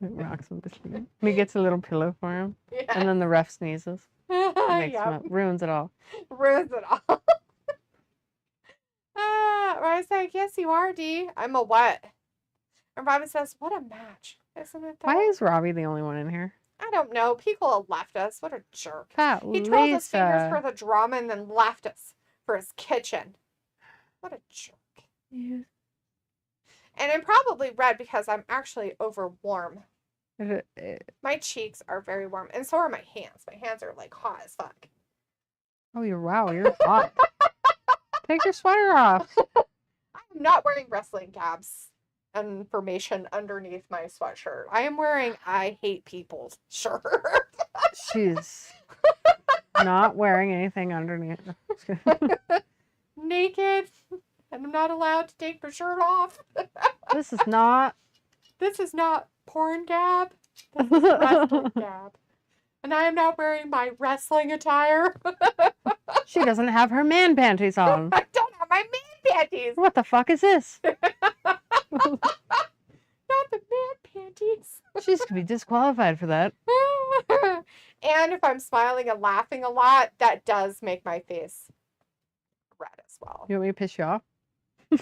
Rocks him to sleep. And he gets a little pillow for him, Yeah. and then the ref sneezes. It makes him Yep. up, ruins it all. Ruins it all. I was like, yes, you are, D. I'm a what? And Robin says, what a match. Isn't it though? Why is Robbie the only one in here? I don't know. People have left us. What a jerk. Pat, He twirled his fingers for Lisa. the drama and then left us for his kitchen. What a jerk. Yeah. And I'm probably red because I'm actually over warm. It- My cheeks are very warm. And so are my hands. My hands are like hot as fuck. oh, you're hot. Take your sweater off. I'm not wearing wrestling caps information underneath my sweatshirt. I am wearing I hate people shirt. She's not wearing anything underneath. Naked. And I'm not allowed to take my shirt off. This is not. This is not porn gab. This is wrestling gab. And I am not wearing my wrestling attire. She doesn't have her man panties on. I don't have my man panties. What the fuck is this? Not the man panties. She's gonna be disqualified for that. And if I'm smiling and laughing a lot, that does make my face red as well. You want me to piss you off?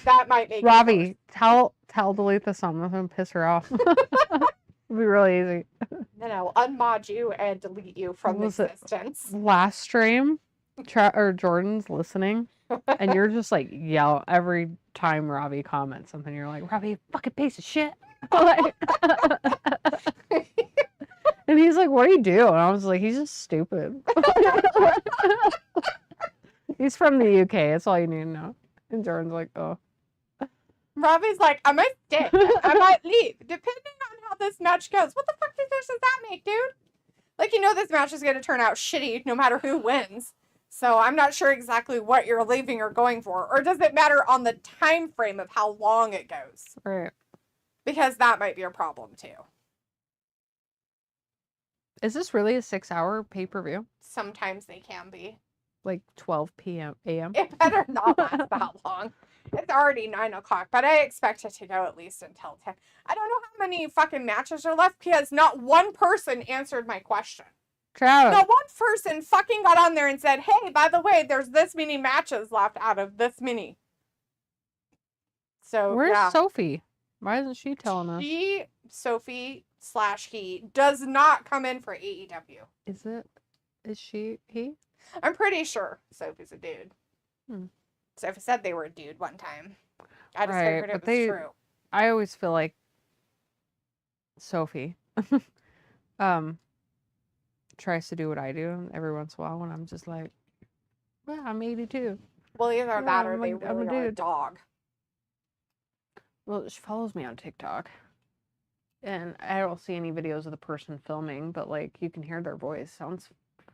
That might make it Robbie, tell Delete this on and piss her off. It'll be really easy. Then I'll unmod you and delete you from Was it- existence. Last stream, or Jordan's listening, and you're just like yell every time Robbie comments something. You're like, Robbie, you fucking piece of shit. Like- and he's like, what do you do? And I was like, he's just stupid. He's from the UK. That's all you need to know. And Jordan's like, oh. Robbie's like, I might stay. I might leave. Depending on how this match goes. What the fuck difference does that make, dude? Like, you know this match is going to turn out shitty no matter who wins. So I'm not sure exactly what you're leaving or going for. Or does it matter on the time frame of how long it goes? Right. Because that might be a problem, too. Is this really a 6-hour pay-per-view? Sometimes they can be. Like 12 p.m. a.m.? It better not last that long. It's already 9 o'clock, but I expect it to go at least until 10. I don't know how many fucking matches are left because not one person answered my question. Travis. Not one person fucking got on there and said, hey, by the way, there's this many matches left out of this many. So, Where's yeah. Sophie? Why isn't she telling us? Sophie/he does not come in for AEW. Is she he? I'm pretty sure Sophie's a dude. Hmm. Sophie said they were a dude one time. I just Right, figured it but was true. I always feel like Sophie tries to do what I do every once in a while when I'm just like, well, I'm 82. Well, either Yeah, that or I'm they a really are a dude. dog. Well, she follows me on TikTok. And I don't see any videos of the person filming, but like you can hear their voice. Sounds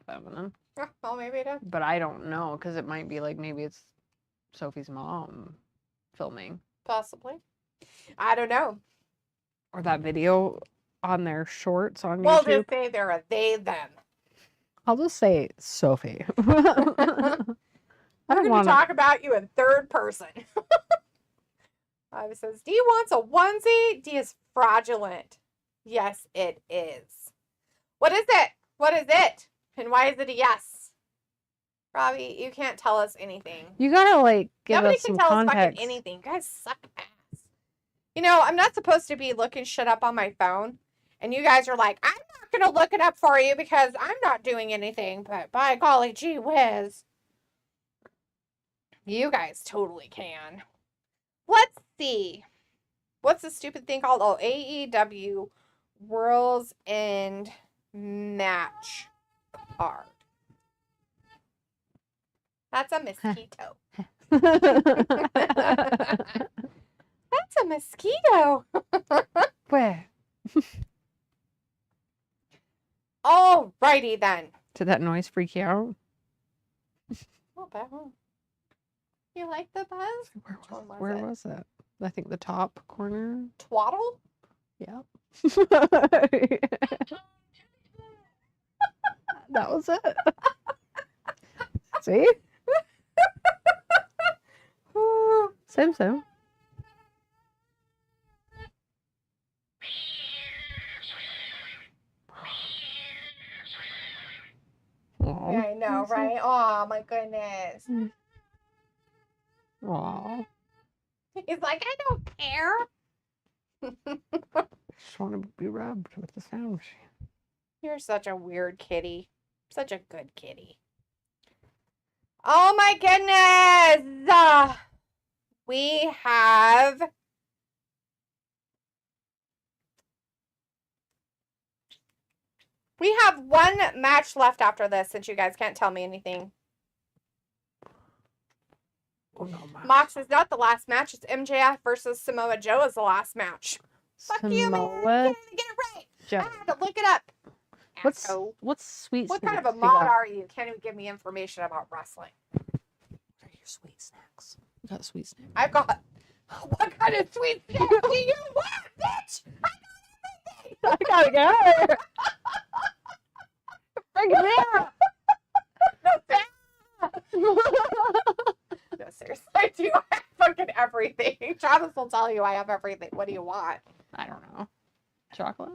feminine. Yeah, well, maybe it is. But I don't know because it might be like maybe it's Sophie's mom filming. Possibly. I don't know. Or that video on their shorts on We'll YouTube. just say they're a they them. I'll just say Sophie. I We're don't going to want to. talk about you in third person. It says, D wants a onesie. D is fraudulent. Yes, it is. What is it? What is it? And why is it a yes? Robbie, you can't tell us anything. You gotta like give Nobody us can some tell context. us fucking anything. You guys suck ass. You know, I'm not supposed to be looking shit up on my phone. And you guys are like, I'm not going to look it up for you because I'm not doing anything. But by golly gee whiz. You guys totally can. Let's see. What's the stupid thing called? Oh, AEW Worlds End match card. That's a mosquito. That's a mosquito. Where? Alrighty then. Did that noise freak you out? Not bad, huh? You like the buzz? Where was it? I think the top corner. Twaddle? Yeah. That was it. See? Same. Aw. Yeah, I know, right? Oh my goodness. Aw. He's like, I don't care. Just want to be rubbed with the sound machine. You're such a weird kitty. Such a good kitty. Oh my goodness! We have... We have one match left after this, since you guys can't tell me anything. Oh, no, Mox is not the last match. It's MJF versus Samoa Joe is the last match. Fuck you, man. Samoa Get it right. Joe. I had to look it up. Asshole. What's sweet What snacks? kind of a you mod got? are you? Can't even give me information about wrestling. What are your sweet snacks? You got sweet snacks. I've got... What kind of sweet snacks do you want, bitch? I got everything. I gotta go. Bring it there. No, seriously, I do. I have fucking everything. Travis will tell you I have everything. What do you want? I don't know. Chocolate?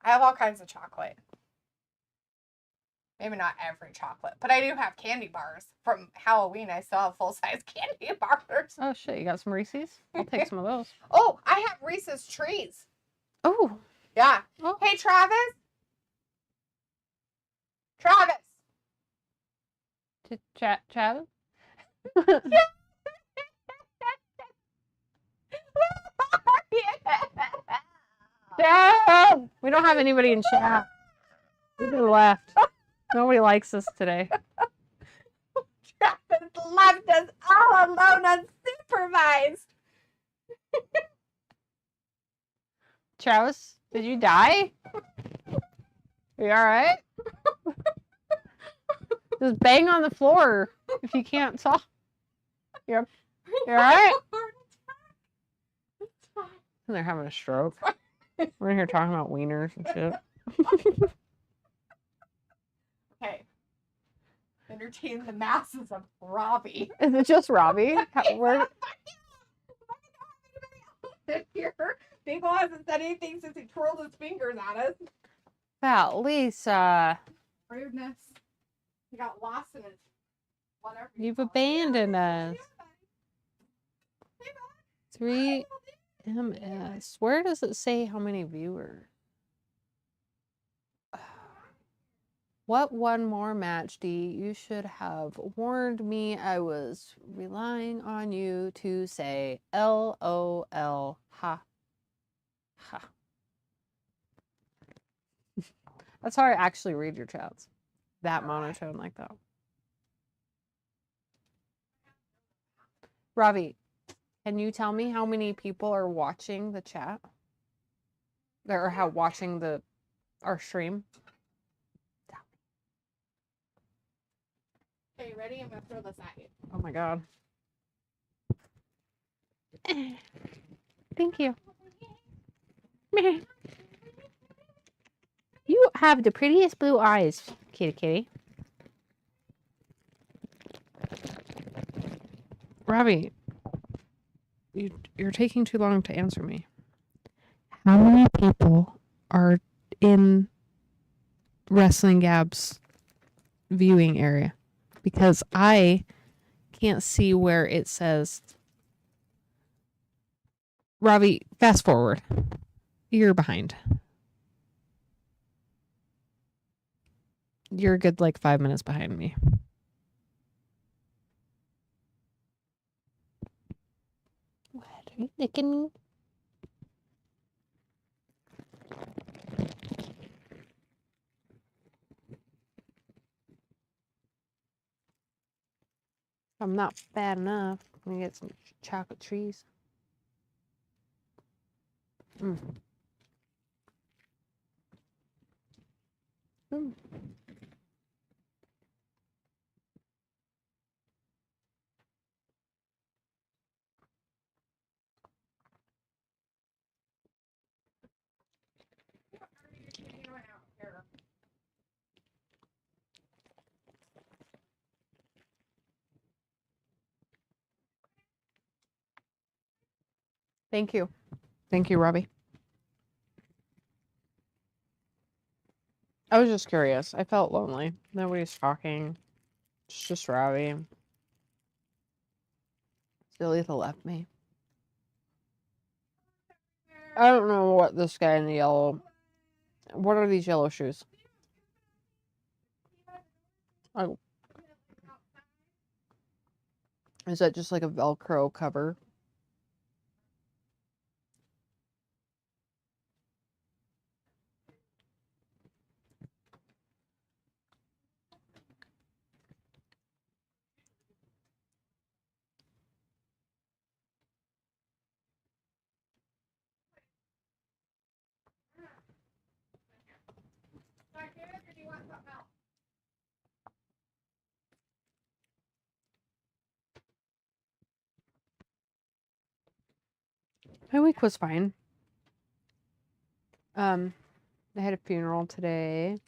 I have all kinds of chocolate. Maybe not every chocolate, but I do have candy bars. From Halloween, I still have full-size candy bars. Oh shit, you got some Reese's? I'll take some of those. Oh, I have Reese's Trees. Oh. Yeah. Oh. Hey, Travis. Travis. Travis? Dad! We don't have anybody in chat. We've been left. Nobody likes us today. Travis left us all alone unsupervised. Travis, did you die? Are you alright? Just bang on the floor if you can't talk. You're alright? And they're having a stroke. We're in here talking about wieners and shit. Okay. Entertain the masses of Robbie. Is it just Robbie? Where... Here. Bingo hasn't said anything since he twirled his fingers at us. About Lisa. Rudeness. He got lost in his whatever. You've abandoned us. 3MS. Where does it say how many viewers? What one more match, D? You should have warned me. I was relying on you to say LOL. Ha. Ha. That's how I actually read your chats. That monotone like that. Ravi, can you tell me how many people are watching the chat? Or how watching our stream? Okay, ready? I'm gonna throw this at you. Oh my god. Thank you. You have the prettiest blue eyes, kitty kitty. Robbie, you're taking too long to answer me. How many people are in Wrestling Gab's viewing area? Because I can't see where it says. Ravi, fast forward. You're behind. You're a good 5 minutes behind me. What are you thinking? I'm not bad enough. I'm gonna get some chocolate trees. Mm. Mm. Thank you. Thank you, Robbie. I was just curious. I felt lonely. Nobody's talking. It's just Robbie. Silitha left me. I don't know what this guy in the yellow... What are these yellow shoes? Oh. Is that just like a Velcro cover? My week was fine. I had a funeral today.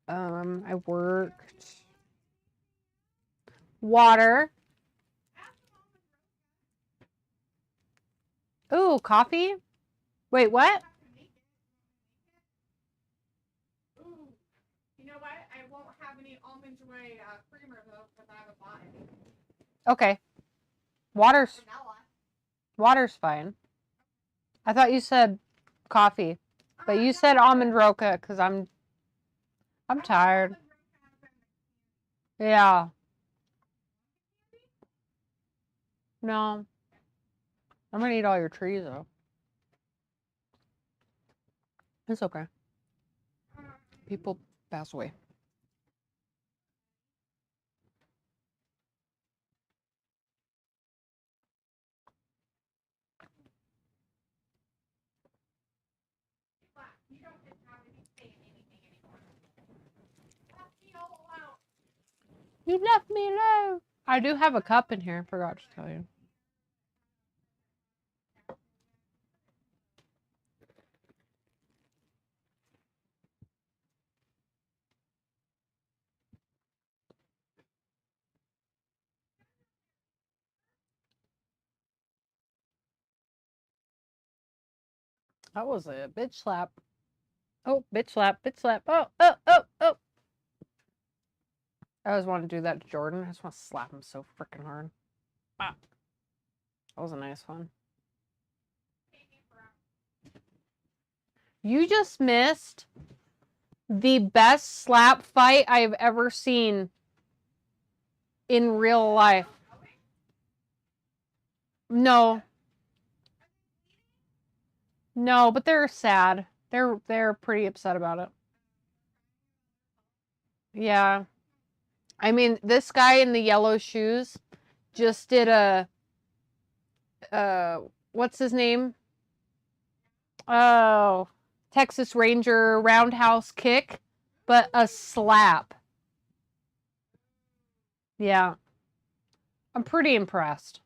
I worked. Water. Ooh, coffee? Wait, what? Ooh, you know what? I won't have any almond joy creamer though because I haven't bought any. Okay. Water's fine. I thought you said coffee. But you said almond roca because I'm tired. Yeah. No. I'm gonna eat all your trees though. It's okay. People pass away. You left me alone. I do have a cup in here. Forgot to tell you. That was a bitch slap. Oh, bitch slap, bitch slap. Oh, oh, oh, oh. I always want to do that to Jordan. I just want to slap him so freaking hard. Ah. That was a nice one. You just missed the best slap fight I've ever seen in real life. No. No, but they're sad. They're pretty upset about it. Yeah. I mean, this guy in the yellow shoes just did a what's his name? Oh, Texas Ranger roundhouse kick, but a slap. Yeah. I'm pretty impressed.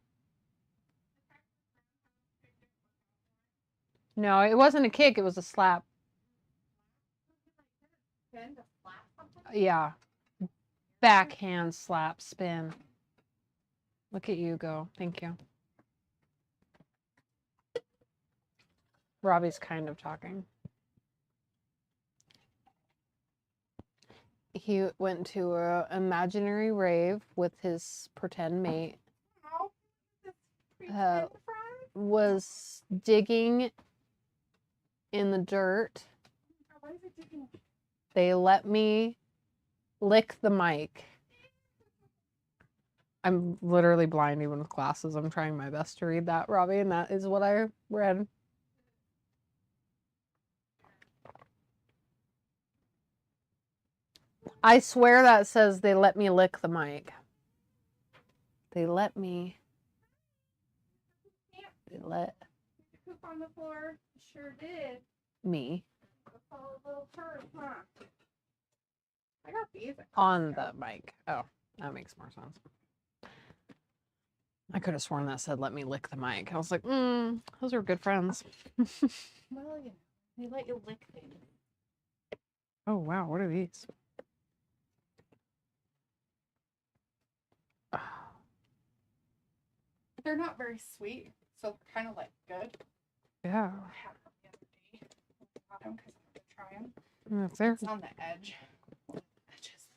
No, it wasn't a kick, it was a slap. Yeah. Backhand slap spin. Look at you go. Thank you. Robbie's kind of talking. He went to an imaginary rave with his pretend mate. Was digging in the dirt. They let me lick the mic. I'm literally blind even with glasses. I'm trying my best to read that, Robbie, and that is what I read. I swear that says they let me lick the mic. They let me. They let. Poop on the floor. Sure did. Me. A little turd, huh? I got these. On the mic. Oh, that makes more sense. I could have sworn that said let me lick the mic. I was like, those are good friends. Well, yeah. They let you lick things. Oh, wow. What are these? They're not very sweet, so they're kind of like good. Yeah. I had them the other day. I got them because I wanted to try them. If they're... It's on the edge. Edges.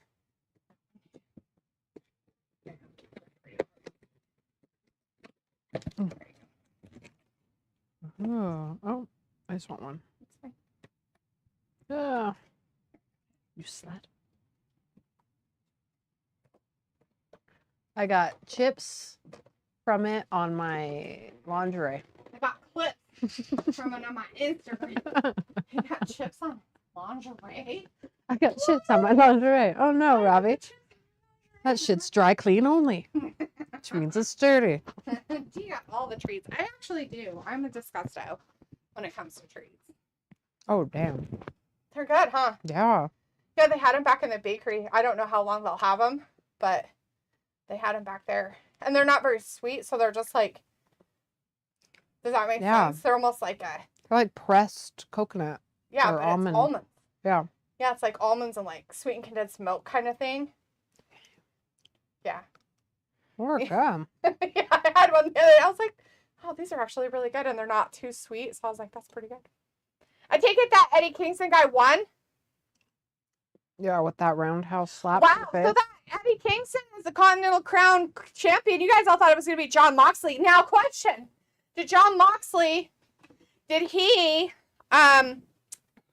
Oh, I just want one. Yeah. You slut. I got chips from it on my lingerie. I got clips from it on my Instagram. I got chips on lingerie. I got chips on my lingerie. Oh no, Robbie. That shit's dry clean only. Which means it's dirty. You got all the treats. I actually do. I'm a disgusto when it comes to treats. Oh, damn. They're good, huh? Yeah. Yeah, they had them back in the bakery. I don't know how long they'll have them, but they had them back there. And they're not very sweet, so they're just like, does that make sense? They're almost like a... They're like pressed coconut. Yeah, or but almond. it's almonds. Yeah. Yeah, it's like almonds and like sweetened condensed milk kind of thing. Yeah. Or good. Yeah, I had one the other day. I was like, oh, these are actually really good, and they're not too sweet. So I was like, that's pretty good. I take it that Eddie Kingston guy won. Yeah, with that roundhouse slap. Wow, so that Eddie Kingston is the Continental Crown champion. You guys all thought it was going to be Jon Moxley. Now, question. Did he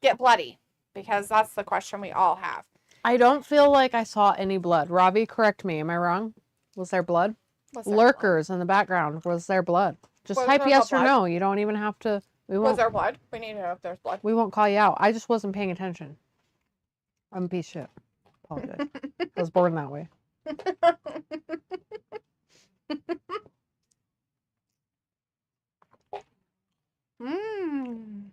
get bloody? Because that's the question we all have. I don't feel like I saw any blood. Robbie, correct me. Am I wrong? Was there blood? Was there Lurkers in the background. Was there blood? Just Was type there yes or blood? no. You don't even have to. We Was won't. there blood? We need to know if there's blood. We won't call you out. I just wasn't paying attention. I'm a piece of shit. Apologize. I was born that way. Mmm.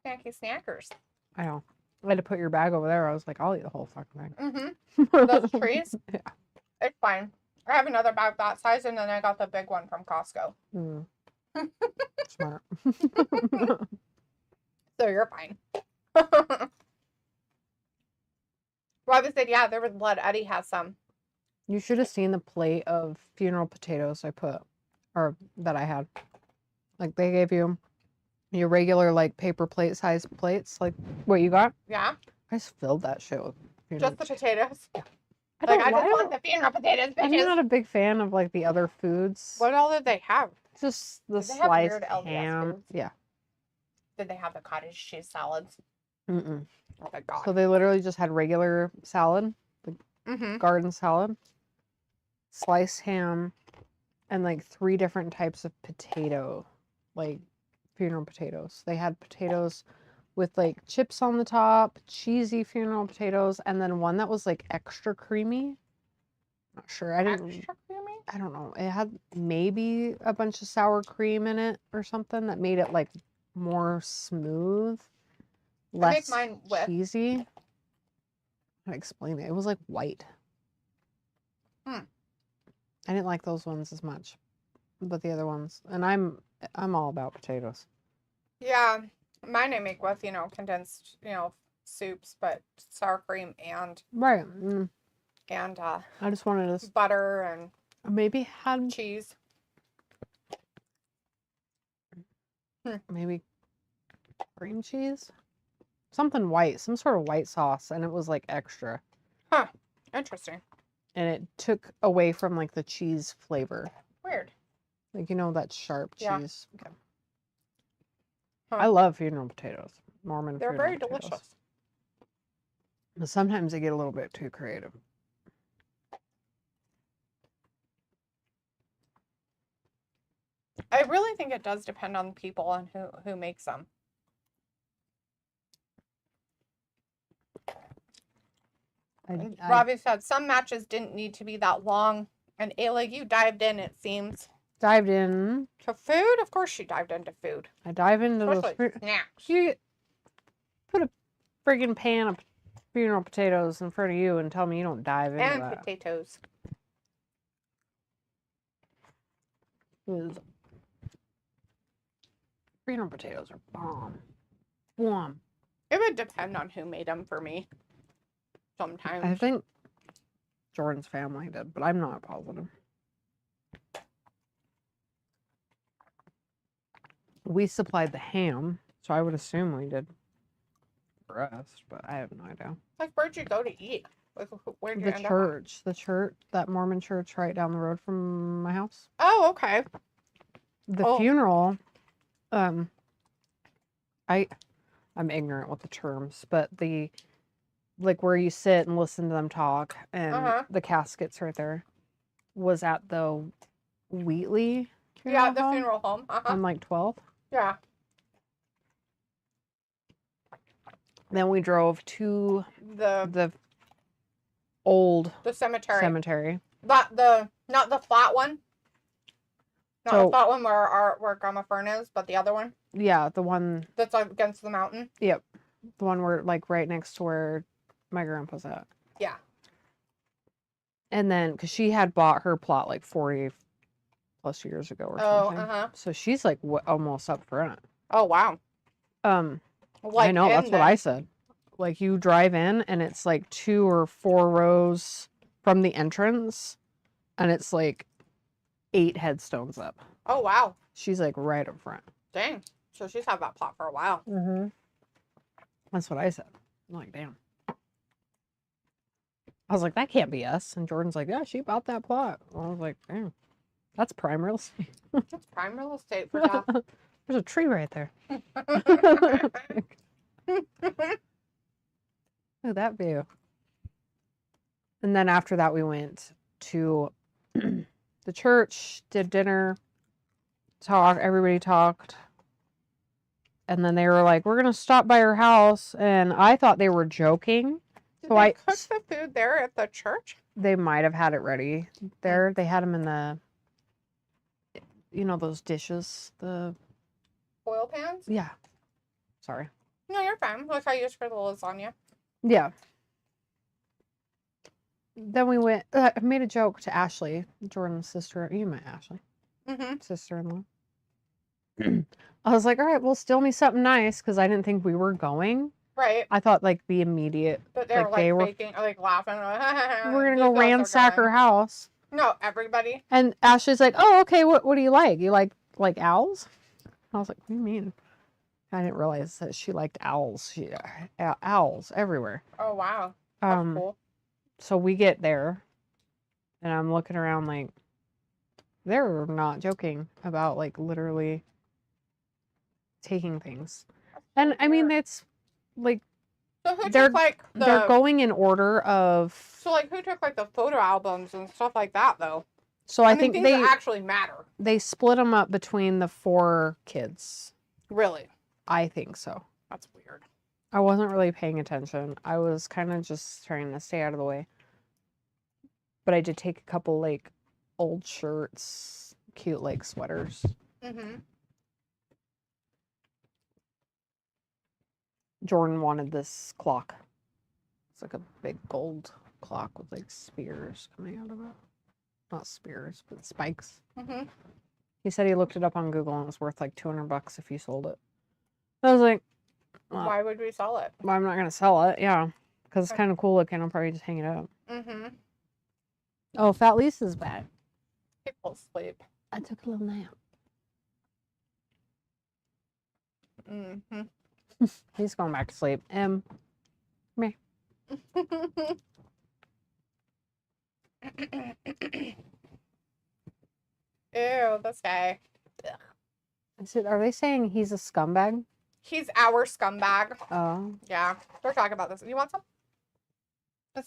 Snacky snackers. I know. I had to put your bag over there. I was like, I'll eat the whole fucking thing. Mm-hmm. Those trees? Yeah. It's fine. I have another bag that size, and then I got the big one from Costco. Mm. Smart. So you're fine. Robbie said, yeah, there was blood. Eddie has some. You should have seen the plate of funeral potatoes I put, or that I had. Like, they gave you your regular, like, paper plate size plates, like what you got. Yeah? I just filled that shit with funeral Just the potatoes? I Like, don't- I why just want don't- the funeral potatoes, I'm bitches. not a big fan of, like, the other foods. What all did they have? Just the Did they have sliced weird LDS ham. foods? Yeah. Did they have the cottage cheese salads? Mm-mm. Oh my god. So they literally just had regular salad, Mm-hmm. garden salad, sliced ham, and like 3 different types of potato, like funeral potatoes. They had potatoes with like chips on the top, cheesy funeral potatoes, and then one that was like extra creamy. Not sure. Extra creamy? I don't know. It had maybe a bunch of sour cream in it or something that made it like more smooth, I make less mine with- cheesy. How to explain it? It was like white. Hmm. I didn't like those ones as much, but the other ones. And I'm all about potatoes. Yeah. Mine I make with, condensed, soups, but sour cream and Right. I just wanted to butter and maybe had cheese. maybe cream cheese, something white, some sort of white sauce, and it was like extra. Huh. Interesting. And it took away from like the cheese flavor. Weird. Like, that sharp Yeah. cheese. Okay. Huh. I love funeral potatoes. Mormon They're funeral very potatoes. delicious. But sometimes they get a little bit too creative. I really think it does depend on people and who makes them. Robbie said some matches didn't need to be that long. And Ayla, you dived in, it seems. Dived in. To food? Of course she dived into food. I dive into those. Especially snacks. You put a friggin' pan of funeral potatoes in front of you and tell me you don't dive into And that. potatoes. 'Cause funeral potatoes are bomb. Bomb. It would depend on who made them for me. Sometimes. I think Jordan's family did, but I'm not positive. We supplied the ham, so I would assume we did the rest, but I have no idea. Like, where'd you go to eat? Like, where'd you The end church, that Mormon church right down the road from my house. up? Oh, okay. The funeral, I'm ignorant with the terms, but like where you sit and listen to them talk and the casket's right there was at the Wheatley funeral Yeah, the home funeral home. on like 12th. Yeah. Then we drove to The the old cemetery. cemetery. Not the flat one. Not So- the flat one where Grandma Fern is, but the other one Yeah, the one, that's against the mountain. the one where like right next to where my grandpa's at. Yeah. And then, because she had bought her plot like 40 plus years ago or Oh, something. So she's like almost up front. Oh, wow. I Like know, that's in what the- I said. Like you drive in and it's like 2 or 4 rows from the entrance and it's like 8 headstones up. Oh, wow. She's like right up front. Dang. So she's had that plot for a while. Mm-hmm. That's what I said. I'm like, damn. I was like, that can't be us. And Jordan's like, yeah, she bought that plot. I was like, damn. That's prime real estate. That's prime real estate for death. There's a tree right there. Look at that view. And then after that, we went to the church, did dinner, everybody talked. And then they were like, we're going to stop by your house. And I thought they were joking. Did they cook the food there at the church? They might have had it ready there. They had them in the, those dishes. The Oil pans? Yeah. Sorry. No, you're fine. Like I used for the lasagna. Yeah. Then we went, I made a joke to Ashley, Jordan's sister. You met Ashley. Mm-hmm. Sister-in-law. I was like, all right, well, steal me something nice because I didn't think we were going. Right. I thought like the immediate. But they were faking, like laughing. We're going to go ransack her house. No, everybody. And Ashley's like, oh, okay, what do you like? You like owls? I was like, what do you mean? I didn't realize that she liked owls. Owls everywhere. Oh, wow. That's cool. So we get there, and I'm looking around like, they're not joking about like literally taking things. And I mean, it's like, so who took like they're going in order of. So like who took like the photo albums and stuff like that though? So I think things they that actually matter. They split them up between the 4 kids. Really? I think so. That's weird. I wasn't really paying attention. I was kind of just trying to stay out of the way. But I did take a couple like old shirts, cute like sweaters. Mm-hmm. Jordan wanted this clock. It's like a big gold clock with like spears coming out of it. Not spears, but spikes. Mm-hmm. He said he looked it up on Google and it was worth like $200 if you sold it. I was like, well, why would we sell it? Well, I'm not gonna sell it. Yeah, because it's kind of cool looking. I'll probably just hang it up. Mm-hmm. Oh, Fat Lisa's back. People sleep. I took a little nap. Mm-hmm. He's going back to sleep. Me. Ew, this guy. I said, are they saying he's a scumbag? He's our scumbag. Oh. Yeah, they're talking about this. You want some?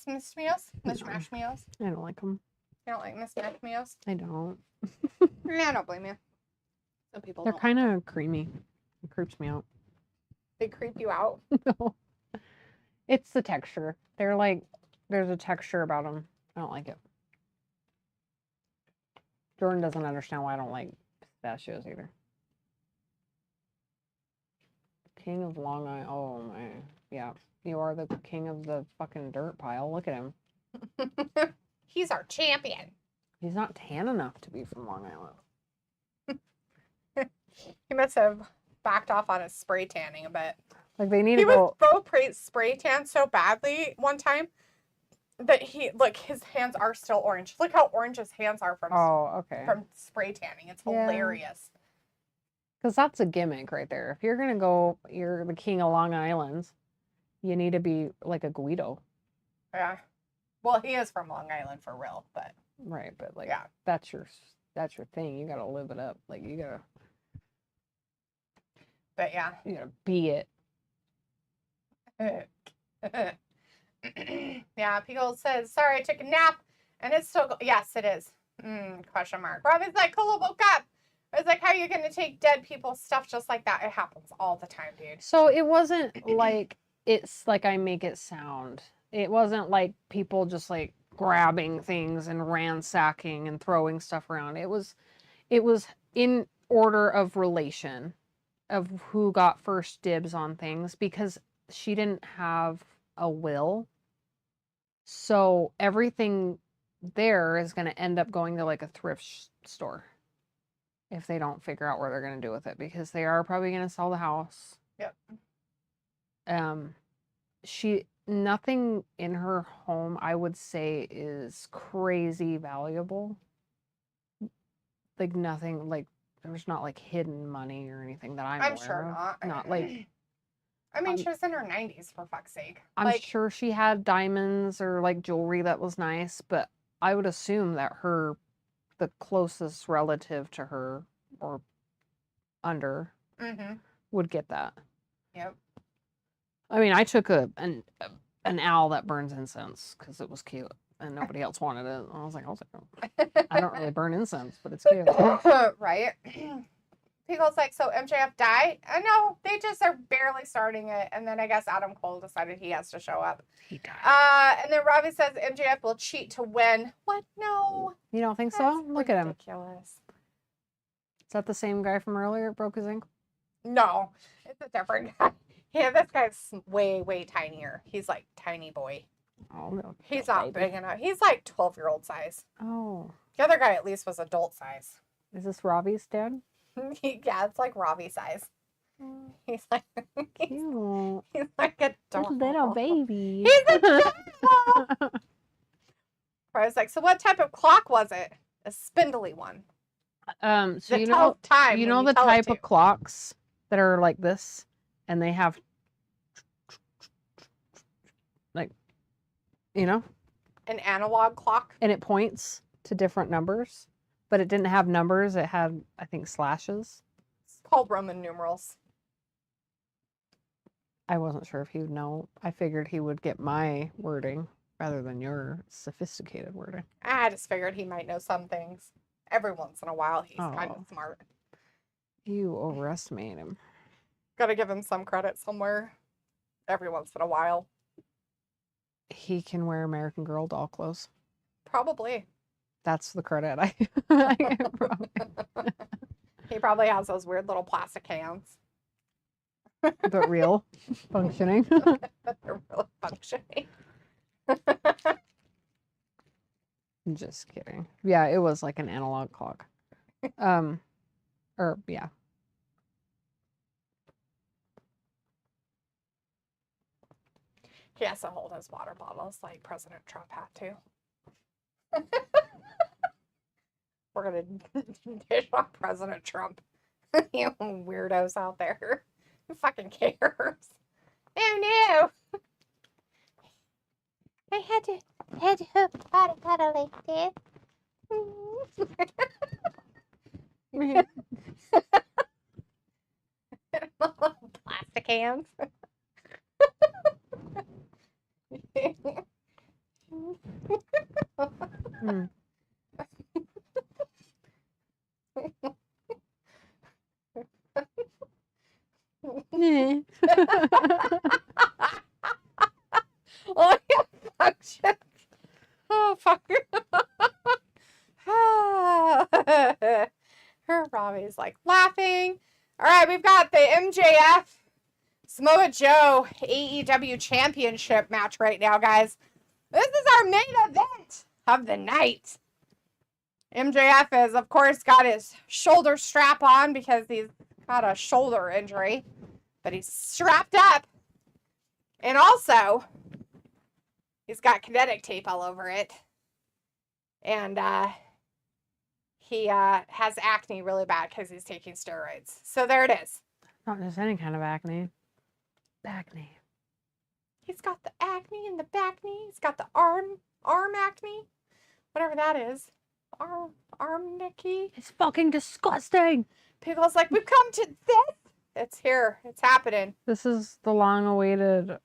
Miss Meals? Miss Mash Meals? I don't like them. You don't like Miss Mash Meals? I don't. Yeah, I don't blame you. Some people They're don't. kind of creamy. It creeps me out. They creep you out? No. It's the texture. They're like, there's a texture about them. I don't like it. Jordan doesn't understand why I don't like pistachios either. King of Long Island. Oh my. Yeah. You are the king of the fucking dirt pile. Look at him. He's our champion. He's not tan enough to be from Long Island. He must have backed off on his spray tanning a bit. Like they need He to go. was both spray tan so badly one time that his hands are still orange. Look how orange his hands are from spray tanning. It's hilarious. Because that's a gimmick right there. If you're gonna go, you're the king of Long Island. You need to be like a Guido. Yeah. Well, he is from Long Island for real, but right. But like, yeah, that's your thing. You gotta live it up. Like you gotta. But yeah, you gotta be it. Yeah, Pickles says, sorry, I took a nap and it's still, yes, it is. Question mark. Robin's like, Cole woke up. I was like, how are you going to take dead people's stuff just like that? It happens all the time, dude. So it wasn't like, it's like I make it sound. It wasn't like people just like grabbing things and ransacking and throwing stuff around. It was in order of relation of who got first dibs on things because she didn't have a will. So everything there is going to end up going to like a thrift store if they don't figure out what they're going to do with it because they are probably going to sell the house. Yep. Nothing in her home I would say is crazy valuable. Like nothing, like there's not like hidden money or anything that I'm aware sure of. not. Not like I mean, she was in her 90s, for fuck's sake. I'm sure she had diamonds or like jewelry that was nice, but I would assume that the closest relative to her or under Mm-hmm. would get that. Yep. I mean, I took an owl that burns incense because it was cute and nobody else wanted it. I was like, oh, I don't really burn incense, but it's cute. Right. Pickle's like, so MJF died? No, they just are barely starting it. And then I guess Adam Cole decided he has to show up. He died. And then Robbie says MJF will cheat to win. What? No. You don't think That's so? Look at him. ridiculous. Is that the same guy from earlier that broke his ankle? No, it's a different guy. Yeah, this guy's way, way tinier. He's like tiny boy. Oh, no. He's not big enough. He's like 12-year-old size. Oh. The other guy at least was adult size. Is this Robbie's dad? Yeah, it's like Robbie size. He's like Cute. he's like a Little baby. He's adorable. I was like, so what type of clock was it? A spindly one. So That you tells know, time you when know the tell it type to. of clocks that are like this, and they have, like, you know, An analog clock. and it points to different numbers, but it didn't have numbers. It had, I think, slashes. It's called Roman numerals. I wasn't sure if he would know. I figured he would get my wording rather than your sophisticated wording. I just figured he might know some things. Every once in a while, he's kind Oh. of smart. You overestimate him. Gotta give him some credit somewhere. Every once in a while. He can wear American Girl doll clothes. Probably. That's the credit I give from him. He probably has those weird little plastic hands. But real, functioning. But they're really functioning. Just kidding. Yeah, it was like an analog clock. Or yeah. He has to hold his water bottles like President Trump had to. We're gonna dish on President Trump. You weirdos out there. Who fucking cares? Oh no! I had to hook water bottle like this. Plastic hands. Mm. Oh, yeah, function. Oh, fuck. Her Robbie's like laughing. All right, we've got the MJF Samoa Joe AEW Championship match right now, guys. This is our main event of the night. MJF has, of course, got his shoulder strap on because he's got a shoulder injury, but he's strapped up. And also, he's got kinetic tape all over it. And he has acne really bad because he's taking steroids. So there it is. Not just any kind of acne. Acne. He's got the acne in the back knee. He's got the arm acne. Whatever that is. Arm nicky. It's fucking disgusting. Pickle's like, we've come to this. It's here. It's happening. This is the long-awaited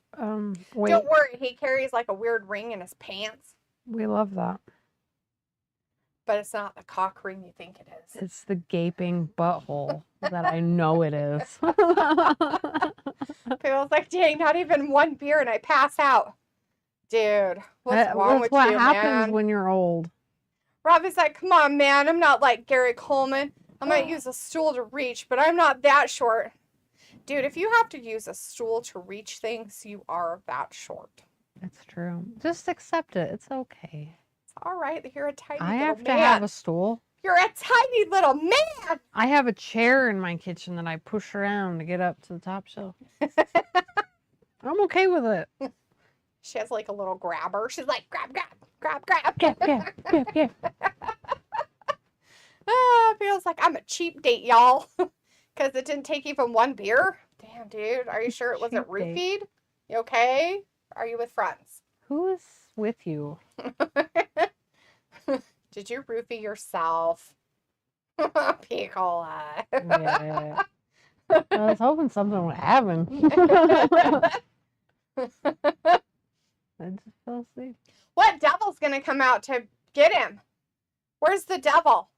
wait. Don't worry. He carries like a weird ring in his pants. We love that. But it's not the cock ring you think it is. It's the gaping butthole that I know it is. Pickle's like, dang, not even one beer and I pass out. Dude, what's wrong with what you, happens man? when you're old. Robbie's like, come on, man. I'm not like Gary Coleman. I might use a stool to reach, but I'm not that short. Dude, if you have to use a stool to reach things, you are that short. It's true. Just accept it. It's okay. It's all right that you're a tiny I little have to man. have a stool. You're a tiny little man. I have a chair in my kitchen that I push around to get up to the top shelf. I'm okay with it. She has like a little grabber. She's like, grab. Yeah. Feels like I'm a cheap date, y'all. Because it didn't take even one beer. Damn, dude. Are you sure it wasn't Cheap date. roofied? You okay? Are you with friends? Who's with you? Did you roofie yourself? Pickle. Yeah. I was hoping something would happen. I just fell asleep. What devil's gonna come out to get him? Where's the devil?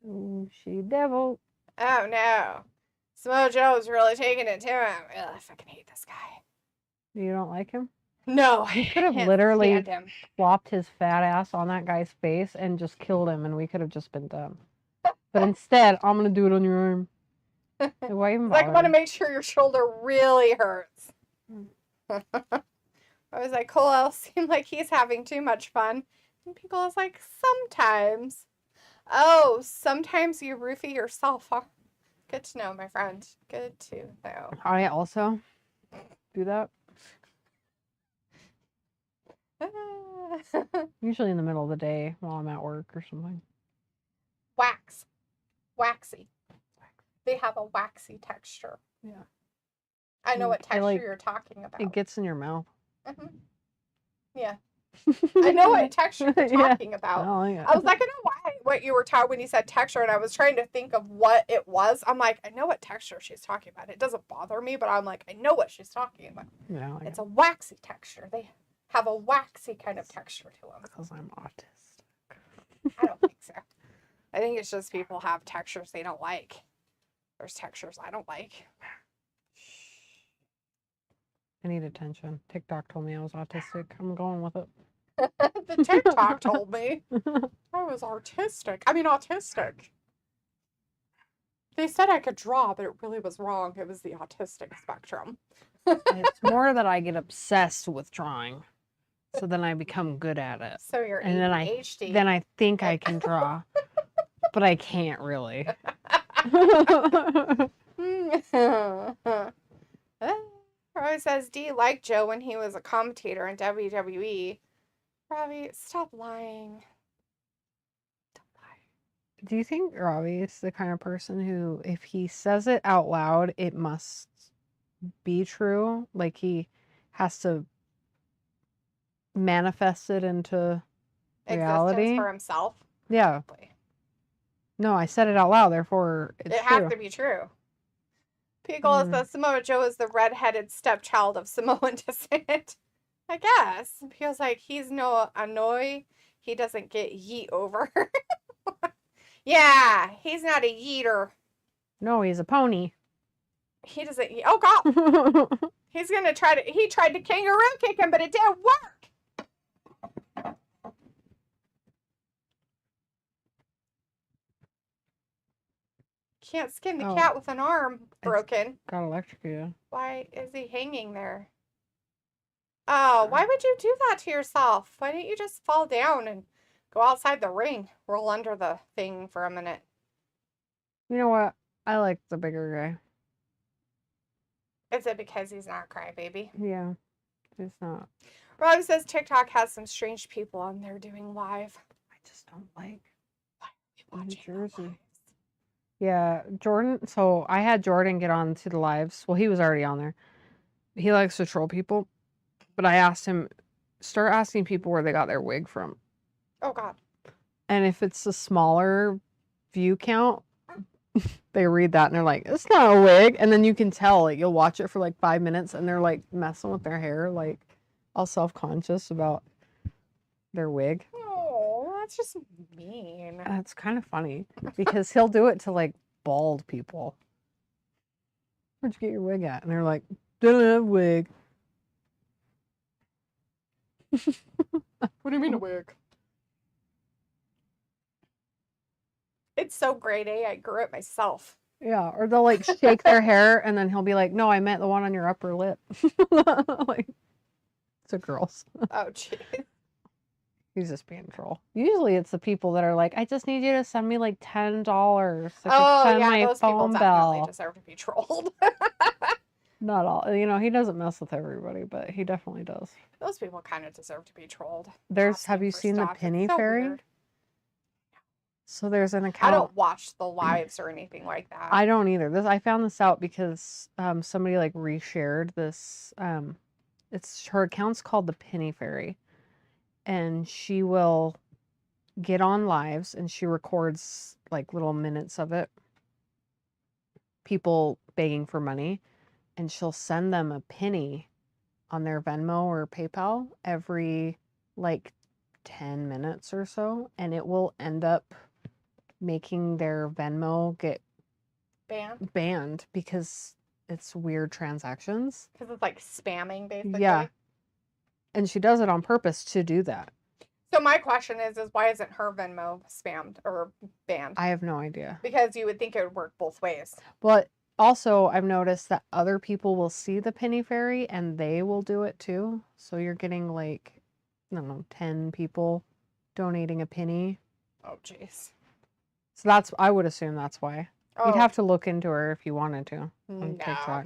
Ooh, she devil. Oh no. Samoa Joe's really taking it to him. Ugh, I fucking hate this guy. You don't like him? No, He could I have can't literally stand him. flopped his fat ass on that guy's face and just killed him, and we could have just been done. But instead, I'm gonna do it on your arm. Like, why even Like, I bother want to me? make sure your shoulder really hurts. I was like, Cole seemed like he's having too much fun. And Pickle is like, sometimes. Oh, sometimes you roofie yourself, huh? Good to know, my friend. Good to know. I also do that. Usually in the middle of the day while I'm at work or something. Wax. Waxy. They have a waxy texture. Yeah. I know what texture like- you're talking about. It gets in your mouth. Mhm. Yeah. I know what texture you're Yeah. talking about. Oh, yeah. I was like, I know what you were talking when you said texture, and I was trying to think of what it was. I'm like, I know what texture she's talking about. It doesn't bother me, but I'm like, I know what she's talking about. Yeah, It's a waxy texture. They have a waxy kind of texture to them. because I'm autistic. I don't think so. I think it's just people have textures they don't like. There's textures I don't like. I need attention. TikTok told me I was autistic. I'm going with it. The TikTok told me I was autistic. They said I could draw, but it really was wrong. It was the autistic spectrum. It's more that I get obsessed with drawing. So then I become good at it. So you're And then ADHD. Then I think I can draw. But I can't really. Robbie says, do you like Joe when he was a commentator in WWE? Robbie, stop lying. Don't lie. Do you think Robbie is the kind of person who, if he says it out loud, it must be true? Like he has to manifest it into reality? Existence for himself? Yeah. Probably. No, I said it out loud, therefore it's It true. has to be true. Pickle says Samoa Joe is the redheaded stepchild of Samoan descent. I guess. Feels like he's no Anoi. He doesn't get yeet over. Yeah, he's not a yeeter. No, he's a pony. He doesn't. Oh God, he's gonna try to. He tried to kangaroo kick him, but it didn't work. Can't skin the cat with an arm broken. Got electrocuted. Why is he hanging there? Oh, why would you do that to yourself? Why didn't you just fall down and go outside the ring? Roll under the thing for a minute. You know what? I like the bigger guy. Is it because he's not a crybaby? Yeah. It's not. Rob says TikTok has some strange people on there doing live. I just don't like Watching New the Jersey. lives. Yeah, Jordan. So I had Jordan get on to the lives. Well, he was already on there. He likes to troll people. But I asked him, start asking people where they got their wig from. Oh, God. And if it's a smaller view count, they read that and they're like, it's not a wig. And then you can tell, like, you'll watch it for like 5 minutes and they're like messing with their hair, like all self-conscious about their wig. Oh, that's just mean. It's kind of funny because he'll do it to like bald people. Where'd you get your wig at? And they're like, don't have a wig. What do you mean a wig? It's so grade A. I grew it myself. Yeah, or they'll like shake their hair and then he'll be like, no, I meant the one on your upper lip. Like, it's a girl's. Oh, jeez. He's just being a troll. Usually it's the people that are like, I just need you to send me like $10 so I Oh, can send yeah, my those people phone definitely bill. deserve to be trolled. Not all. You know, he doesn't mess with everybody, but he definitely does. Those people kind of deserve to be trolled. Have Asking you for seen the stuff. It's Penny so Fairy? weird. So there's an I account. don't watch the lives or anything like that. I don't either. I found this out because somebody like reshared this. It's her account's called the Penny Fairy, and she will get on lives and she records like little minutes of it. people begging for money, and she'll send them a penny on their Venmo or PayPal every like 10 minutes or so, and it will end up making their Venmo get banned because it's weird transactions. Because it's like spamming, basically. Yeah. And she does it on purpose to do that. So my question is why isn't her Venmo spammed or banned? I have no idea. Because you would think it would work both ways. But also, I've noticed that other people will see the penny fairy and they will do it too. So you're getting like, I don't know, 10 people donating a penny. Oh, jeez. So I would assume that's why. Oh, You'd have to look into her if you wanted to on no. TikTok.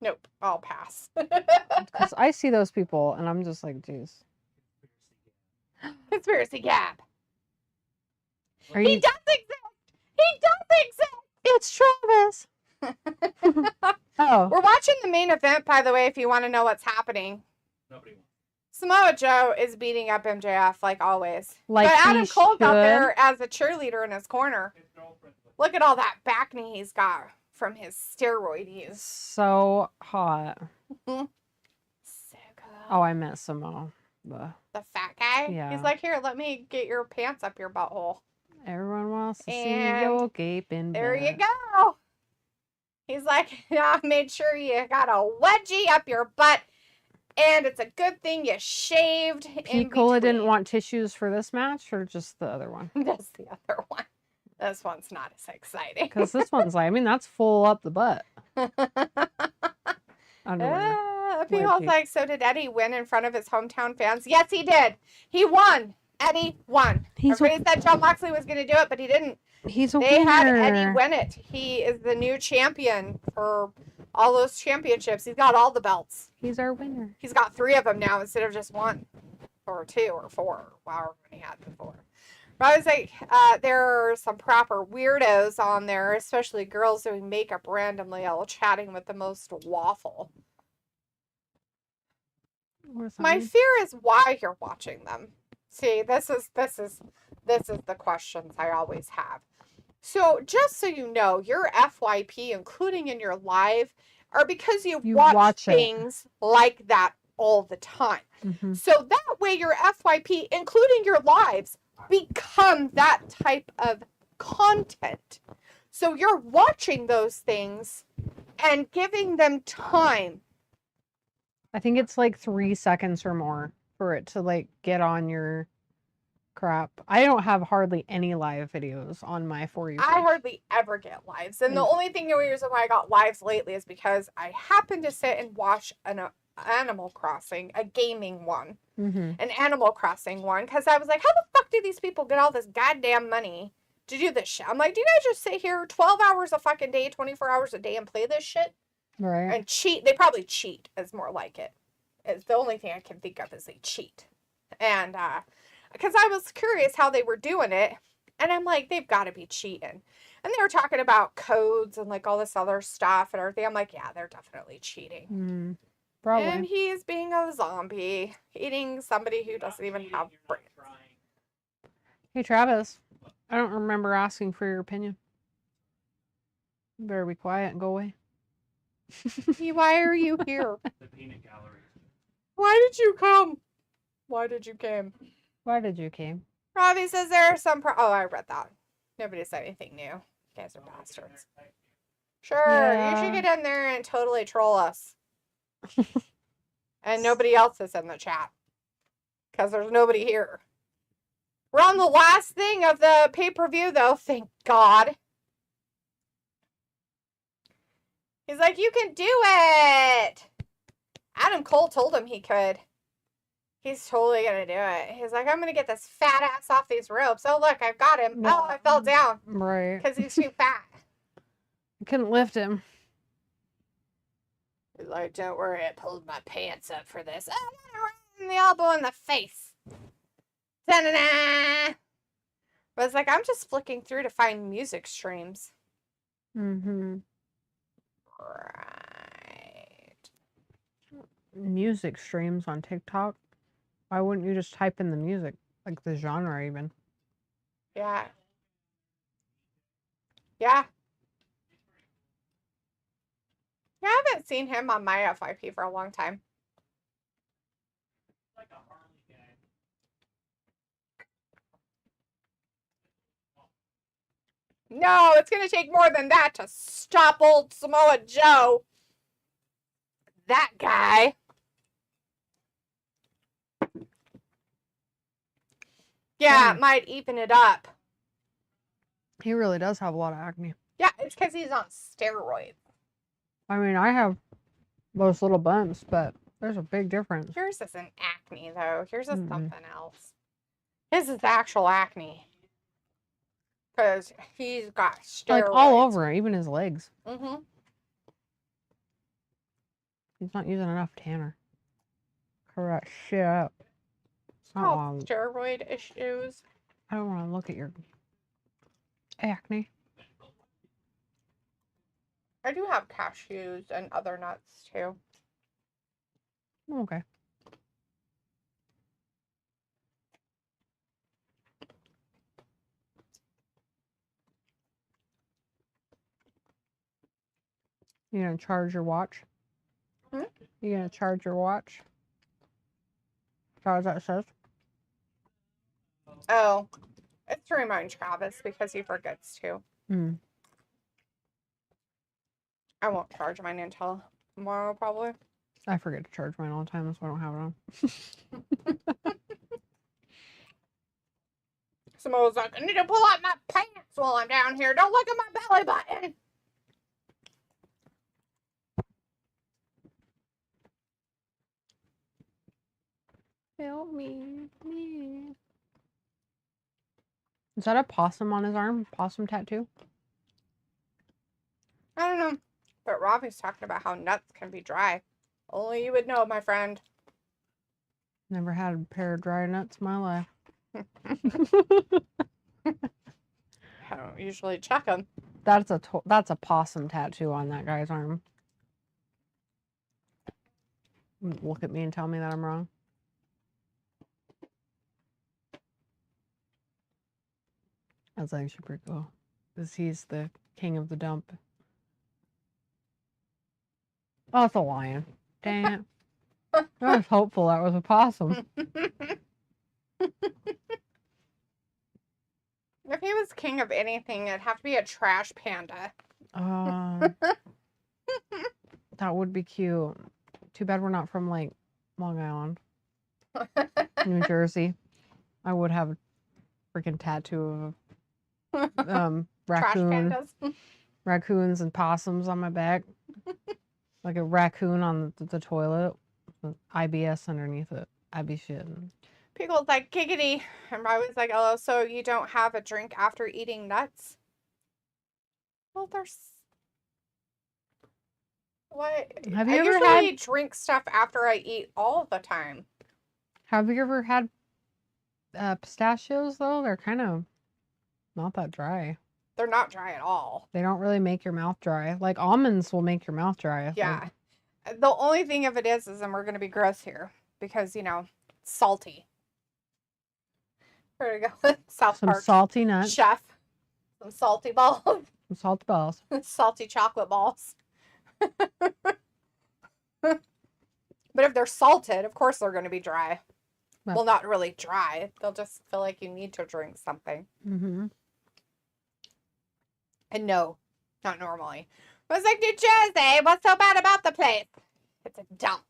Nope, I'll pass. Because I see those people and I'm just like, geez. Conspiracy Gab. Are He you? does exist! He does exist! It's Travis! Oh. We're watching the main event, by the way, if you want to know what's happening. Nobody wants. Samoa Joe is beating up MJF like always. Like but he Adam Cole's out should. there as a cheerleader in his corner. His girlfriend. Look at all that back knee he's got from his steroid use. So hot. So good. Oh, I met Samo. The fat guy? Yeah. He's like, here, let me get your pants up your butthole. Everyone wants to see And your gaping There you butt. go. He's like, I made sure you got a wedgie up your butt. And it's a good thing you shaved. Picola didn't want tissues for this match or just the other one? That's the other one. This one's not as exciting. Because this one's like, I mean, that's full up the butt. Underwear. People's Wedgie. like, so did Eddie win in front of his hometown fans? Yes, he did. He won. Eddie won. Everybody said John Moxley was going to do it, but he didn't. He's a They winner. had Eddie win it. He is the new champion for all those championships. He's got all the belts. He's our winner. He's got 3 of them now instead of just 1 or 2 or 4, however many he had before. But I was like, there are some proper weirdos on there, especially girls doing makeup randomly, all chatting with the most waffle. My fear is why you're watching them. See, this is the questions I always have. So just so you know, your FYP, including in your live, are because you watch things like that all the time. Mm-hmm. So that way your FYP, including your lives, become that type of content. So you're watching those things and giving them time. I think it's like 3 seconds or more for it to like get on your crap. I don't have hardly any live videos on my For You page. I hardly ever get lives. And the only thing, the reason why I got lives lately is because I happened to sit and watch an Animal Crossing, a gaming one, Mm-hmm. an Animal Crossing one, because I was like, how the fuck do these people get all this goddamn money to do this shit? I'm like, do you guys just sit here 12 hours a fucking day, 24 hours a day and play this shit? Right. And cheat. They probably cheat is more like it. It's the only thing I can think of is they cheat. And because I was curious how they were doing it, and I'm like, they've got to be cheating. And they were talking about codes and like all this other stuff and everything. I'm like, yeah, they're definitely cheating. Probably. And he's being a zombie, eating somebody who doesn't even have brains. Hey Travis, I don't remember asking for your opinion. You better be quiet and go away. Why are you here? The peanut gallery. Why did you come? Why did you come? Why did you came? Robbie says there are some oh, I read that. Nobody said anything new. You guys are bastards. Sure, Yeah. you should get in there and totally troll us. And nobody else is in the chat. Because there's nobody here. We're on the last thing of the pay-per-view, though. Thank God. He's like, you can do it. Adam Cole told him he could. He's totally going to do it. He's like, I'm going to get this fat ass off these ropes. Oh, look, I've got him. No. Oh, I fell down. Right. Because he's too fat. I couldn't lift him. He's like, don't worry, I pulled my pants up for this. Oh, in the elbow in the face. Da-da-da. But it's like, I'm just flicking through to find music streams. Mm-hmm. Right. Music streams on TikTok. Why wouldn't you just type in the music? Like the genre even. Yeah. Yeah. Yeah, I haven't seen him on my FYP for a long time. Like a Harley guy. No, it's going to take more than that to stop old Samoa Joe. That guy. Yeah, it might even it up. He really does have a lot of acne. Yeah, it's because he's on steroids. I mean, I have those little bumps, but there's a big difference. Yours isn't acne, though. Yours is something else. His is actual acne. Because he's got steroids. Like all over, even his legs. Mm-hmm. He's not using enough tanner. Cover that shit up. It's called steroid issues. I don't want to look at your acne. I do have cashews and other nuts, too. Okay. You gonna charge your watch? Hmm? You gonna charge your watch? Is that what that says? Oh, it's to remind Travis because he forgets to. Hmm. I won't charge mine until tomorrow, probably. I forget to charge mine all the time. That's why I don't have it on. Samoa's like, I need to pull out my pants while I'm down here. Don't look at my belly button. Help me, please. Is that a possum on his arm? Possum tattoo? I don't know. But Robbie's talking about how nuts can be dry. Only you would know, my friend. Never had a pair of dry nuts in my life. I don't usually check them. That's a possum tattoo on that guy's arm. Look at me and tell me that I'm wrong. That's actually pretty cool. Because he's the king of the dump. Oh, it's a lion. Dang it. I was hopeful that was a possum. If he was king of anything, it'd have to be a trash panda. That would be cute. Too bad we're not from, like, Long Island. New Jersey. I would have a freaking tattoo of raccoons and possums on my back. Like a raccoon on the toilet with IBS underneath it. I'd be shitting. Pickle's like, giggity. And I was like, oh, so you don't have a drink after eating nuts? Well, there's... What? Have you I ever usually had... drink stuff after I eat all the time. Have you ever had pistachios, though? They're kind of not that dry. They're not dry at all. They don't really make your mouth dry. Like almonds will make your mouth dry. Yeah. The only thing of it is and we're going to be gross here because, you know, it's salty. There we go. South Some Park. salty nuts. Chef. Some salty balls. Some salty balls. Salty chocolate balls. But if they're salted, of course they're going to be dry. Well, not really dry. They'll just feel like you need to drink something. Mm-hmm. And no, not normally. I was like, New Jersey, what's so bad about the place? It's a dump.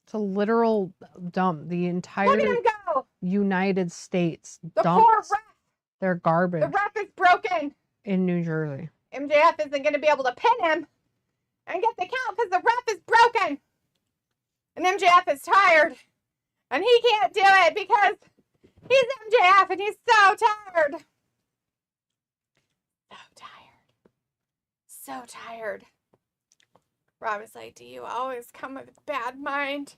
It's a literal dump. The entire Look at him go. United States The dumps poor ref. their garbage The ref is broken. in New Jersey. MJF isn't going to be able to pin him and get the count because the ref is broken. And MJF is tired. And he can't do it because he's MJF and he's so tired. So tired. So tired. Rob is like, do you always come with a bad mind?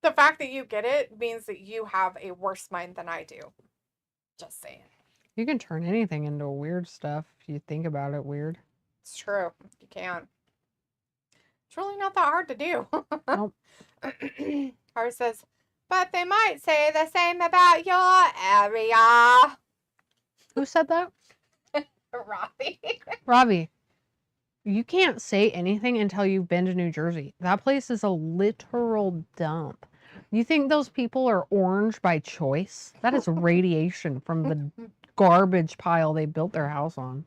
The fact that you get it means that you have a worse mind than I do. Just saying. You can turn anything into weird stuff if you think about it weird. It's true. You can. It's really not that hard to do. Nope. Hart says, but they might say the same about your area. Who said that? Robbie. Robbie. You can't say anything until you've been to New Jersey. That place is a literal dump. You think those people are orange by choice? That is radiation from the garbage pile they built their house on.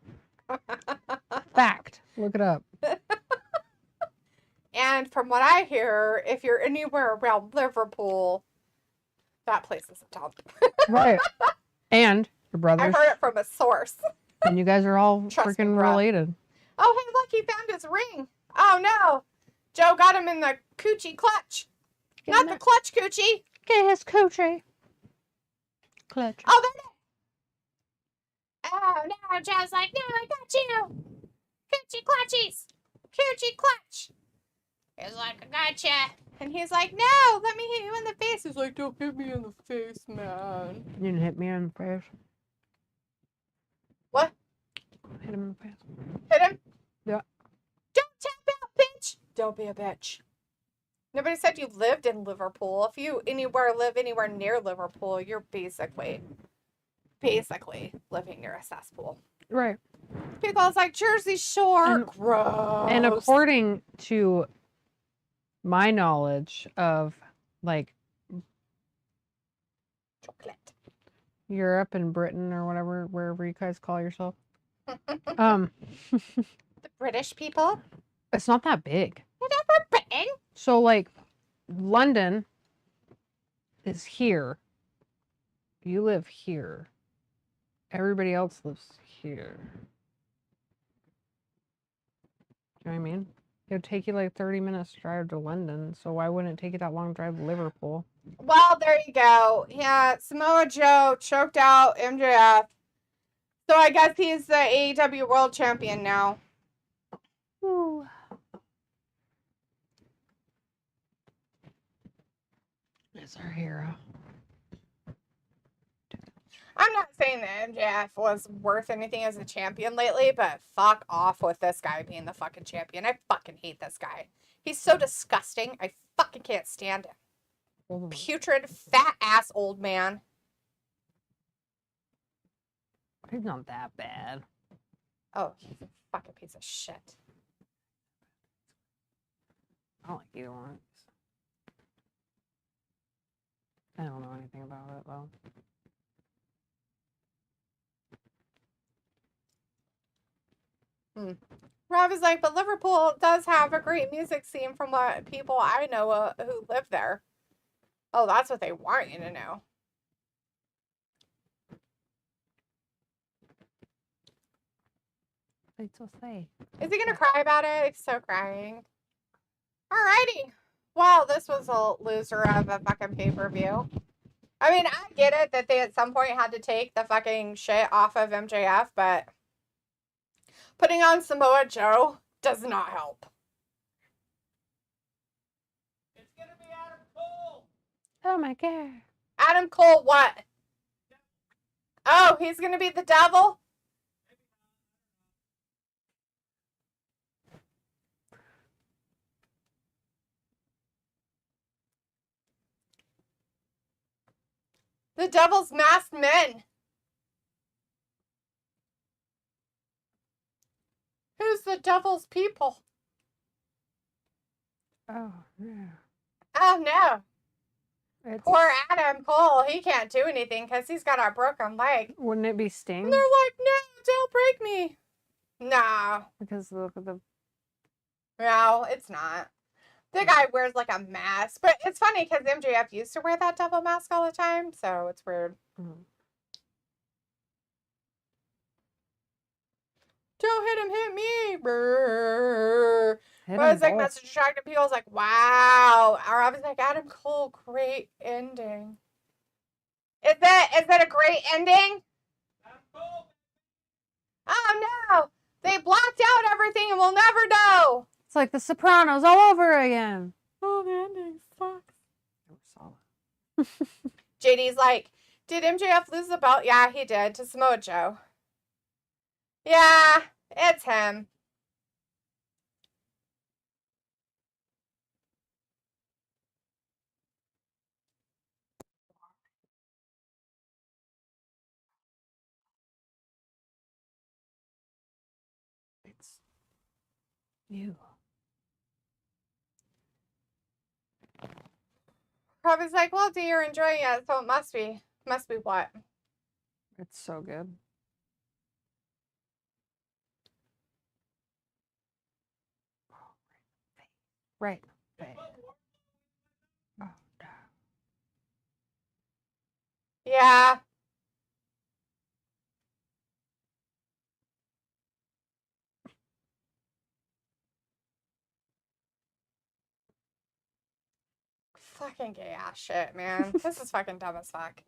Fact. Look it up. And from what I hear, if you're anywhere around Liverpool, that place is a dump. Right. And your I brothers. heard it from a source. And you guys are all Trust me, freaking bruh. related. Oh, hey, look, he found his ring. Oh, no. Joe got him in the coochie clutch. Not the clutch coochie. Get his coochie. Clutch. Oh, there it is. Oh, no. Joe's like, no, I got you. Coochie clutchies. Coochie clutch. He's like, I gotcha. And he's like, no, let me hit you in the face. He's like, don't hit me in the face, man. You didn't hit me in the face. What? Hit him in the face. Hit him? Yeah. Don't tap out, bitch. Don't be a bitch. Nobody said you lived in Liverpool. If you live anywhere near Liverpool, you're basically living near a cesspool. Right. People's like Jersey Shore. Gross. And according to my knowledge of like chocolate. Europe and Britain or whatever, wherever you guys call yourself. The British people? It's not that big. Whatever, Britain. So like London is here. You live here. Everybody else lives here. Do you know what I mean? It would take you like 30 minutes to drive to London, so why wouldn't it take you that long to drive to Liverpool? Well, there you go. Yeah, Samoa Joe choked out MJF. So I guess he's the AEW World Champion now. Ooh. It's our hero. I'm not saying that MJF was worth anything as a champion lately, but fuck off with this guy being the fucking champion. I fucking hate this guy. He's so disgusting. I fucking can't stand him. Putrid, fat ass old man. He's not that bad. Oh, he's a fucking piece of shit. I don't like either one. I don't know anything about it though. Rob is like, but Liverpool does have a great music scene from what people I know who live there. Oh, that's what they want you to know. It's so say. Is he gonna cry about it? He's so crying. Alrighty. Well, this was a loser of a fucking pay-per-view. I mean, I get it that they at some point had to take the fucking shit off of MJF, but putting on Samoa Joe does not help. It's gonna be Adam Cole. Oh my god. Adam Cole, what? Oh, he's gonna be the devil? The devil's masked men. Who's the devil's people? Oh no. Oh no. It's, Poor Adam Cole. He can't do anything because he's got a broken leg. wouldn't it be Sting? And they're like, no, don't break me. No. Because look at the No, it's not. The guy wears like a mask. But it's funny because MJF used to wear that devil mask all the time. So it's weird. Don't hit him, hit me. Brrr. But I was like, message attracting people. I was like, wow. Or I was like, Adam Cole, great ending. Is that a great ending? Adam Cole. Oh no. They blocked out everything and we'll never know. It's like The Sopranos all over again. Oh, the ending sucks. They were solid. JD's like, did MJF lose the belt? Yeah, he did, to Samoa Joe. Yeah, it's him. Ew. Robbie's like, well, D, you're enjoying it, so it must be. Must be what? It's so good. Right. Right. Oh, no. Yeah. Fucking gay ass shit, man. This is fucking dumb as fuck.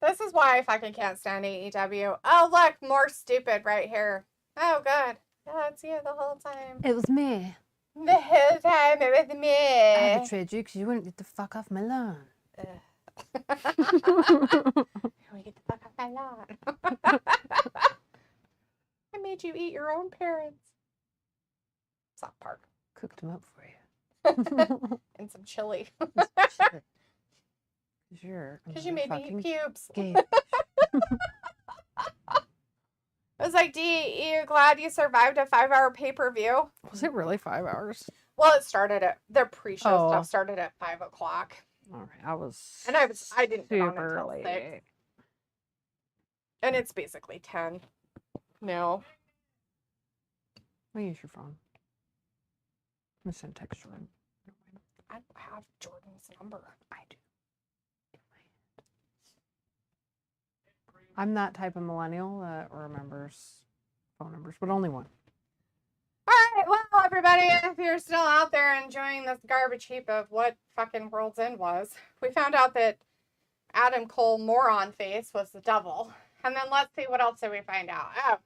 This is why I fucking can't stand AEW. Oh, look, more stupid right here. Oh, good. Yeah, it's you the whole time. It was me. The whole time it was me. I betrayed you because you wouldn't get the fuck off my lawn. We get the fuck off my lawn. I made you eat your own parents. South Park. Cooked them up for you. And some chili. Sure. Because you made me eat pubes. Gay. I was like, D, you glad you survived a 5-hour pay-per-view? Was it really 5 hours? Well, it started at, their pre-show Oh. stuff started at 5 o'clock. All right. I was. And I didn't get on super until late. 6. And it's basically 10. No. I'll use your phone. I'm gonna send text Jordan. I don't have Jordan's number. I do. I'm that type of millennial that remembers phone numbers, but only one. All right, well, everybody, if you're still out there enjoying this garbage heap of what fucking World's End was, we found out that Adam Cole moron face was the devil. And then let's see what else did we find out. Oh,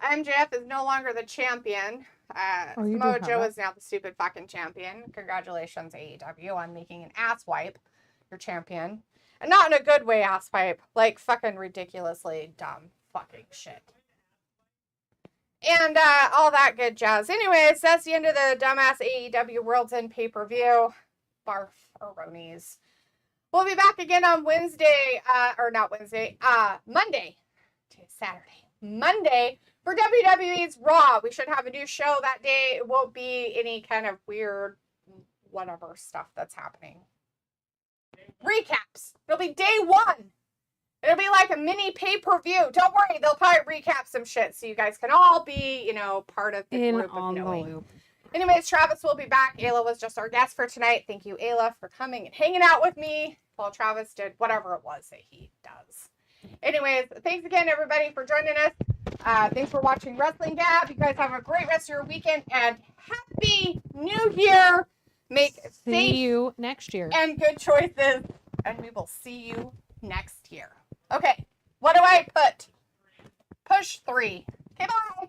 MJF is no longer the champion. You do Samoa have Joe that. is now the stupid fucking champion. Congratulations, AEW, on making an ass wipe your champion. And not in a good way, ass wipe. Like fucking ridiculously dumb fucking shit. And all that good jazz. Anyways, that's the end of the dumbass AEW Worlds End pay-per-view. Barf-a-ronies. We'll be back again on Wednesday, or not Wednesday, Monday. Today's Saturday. Monday for WWE's Raw. We should have a new show that day. It won't be any kind of weird whatever stuff that's happening. Recaps. It'll be day 1. It'll be like a mini pay-per-view. Don't worry, they'll probably recap some shit so you guys can all be, you know, part of the In group of on the knowing. loop. Anyways, Travis will be back. Ayla was just our guest for tonight. Thank you, Ayla, for coming and hanging out with me while Travis did whatever it was that he does. Anyways, thanks again, everybody, for joining us. Thanks for watching Wrestling Gab. You guys have a great rest of your weekend and happy New Year. Make See safe you next year. and good choices, and we will see you next year. Okay, what do I put? Push 3. Okay, bye.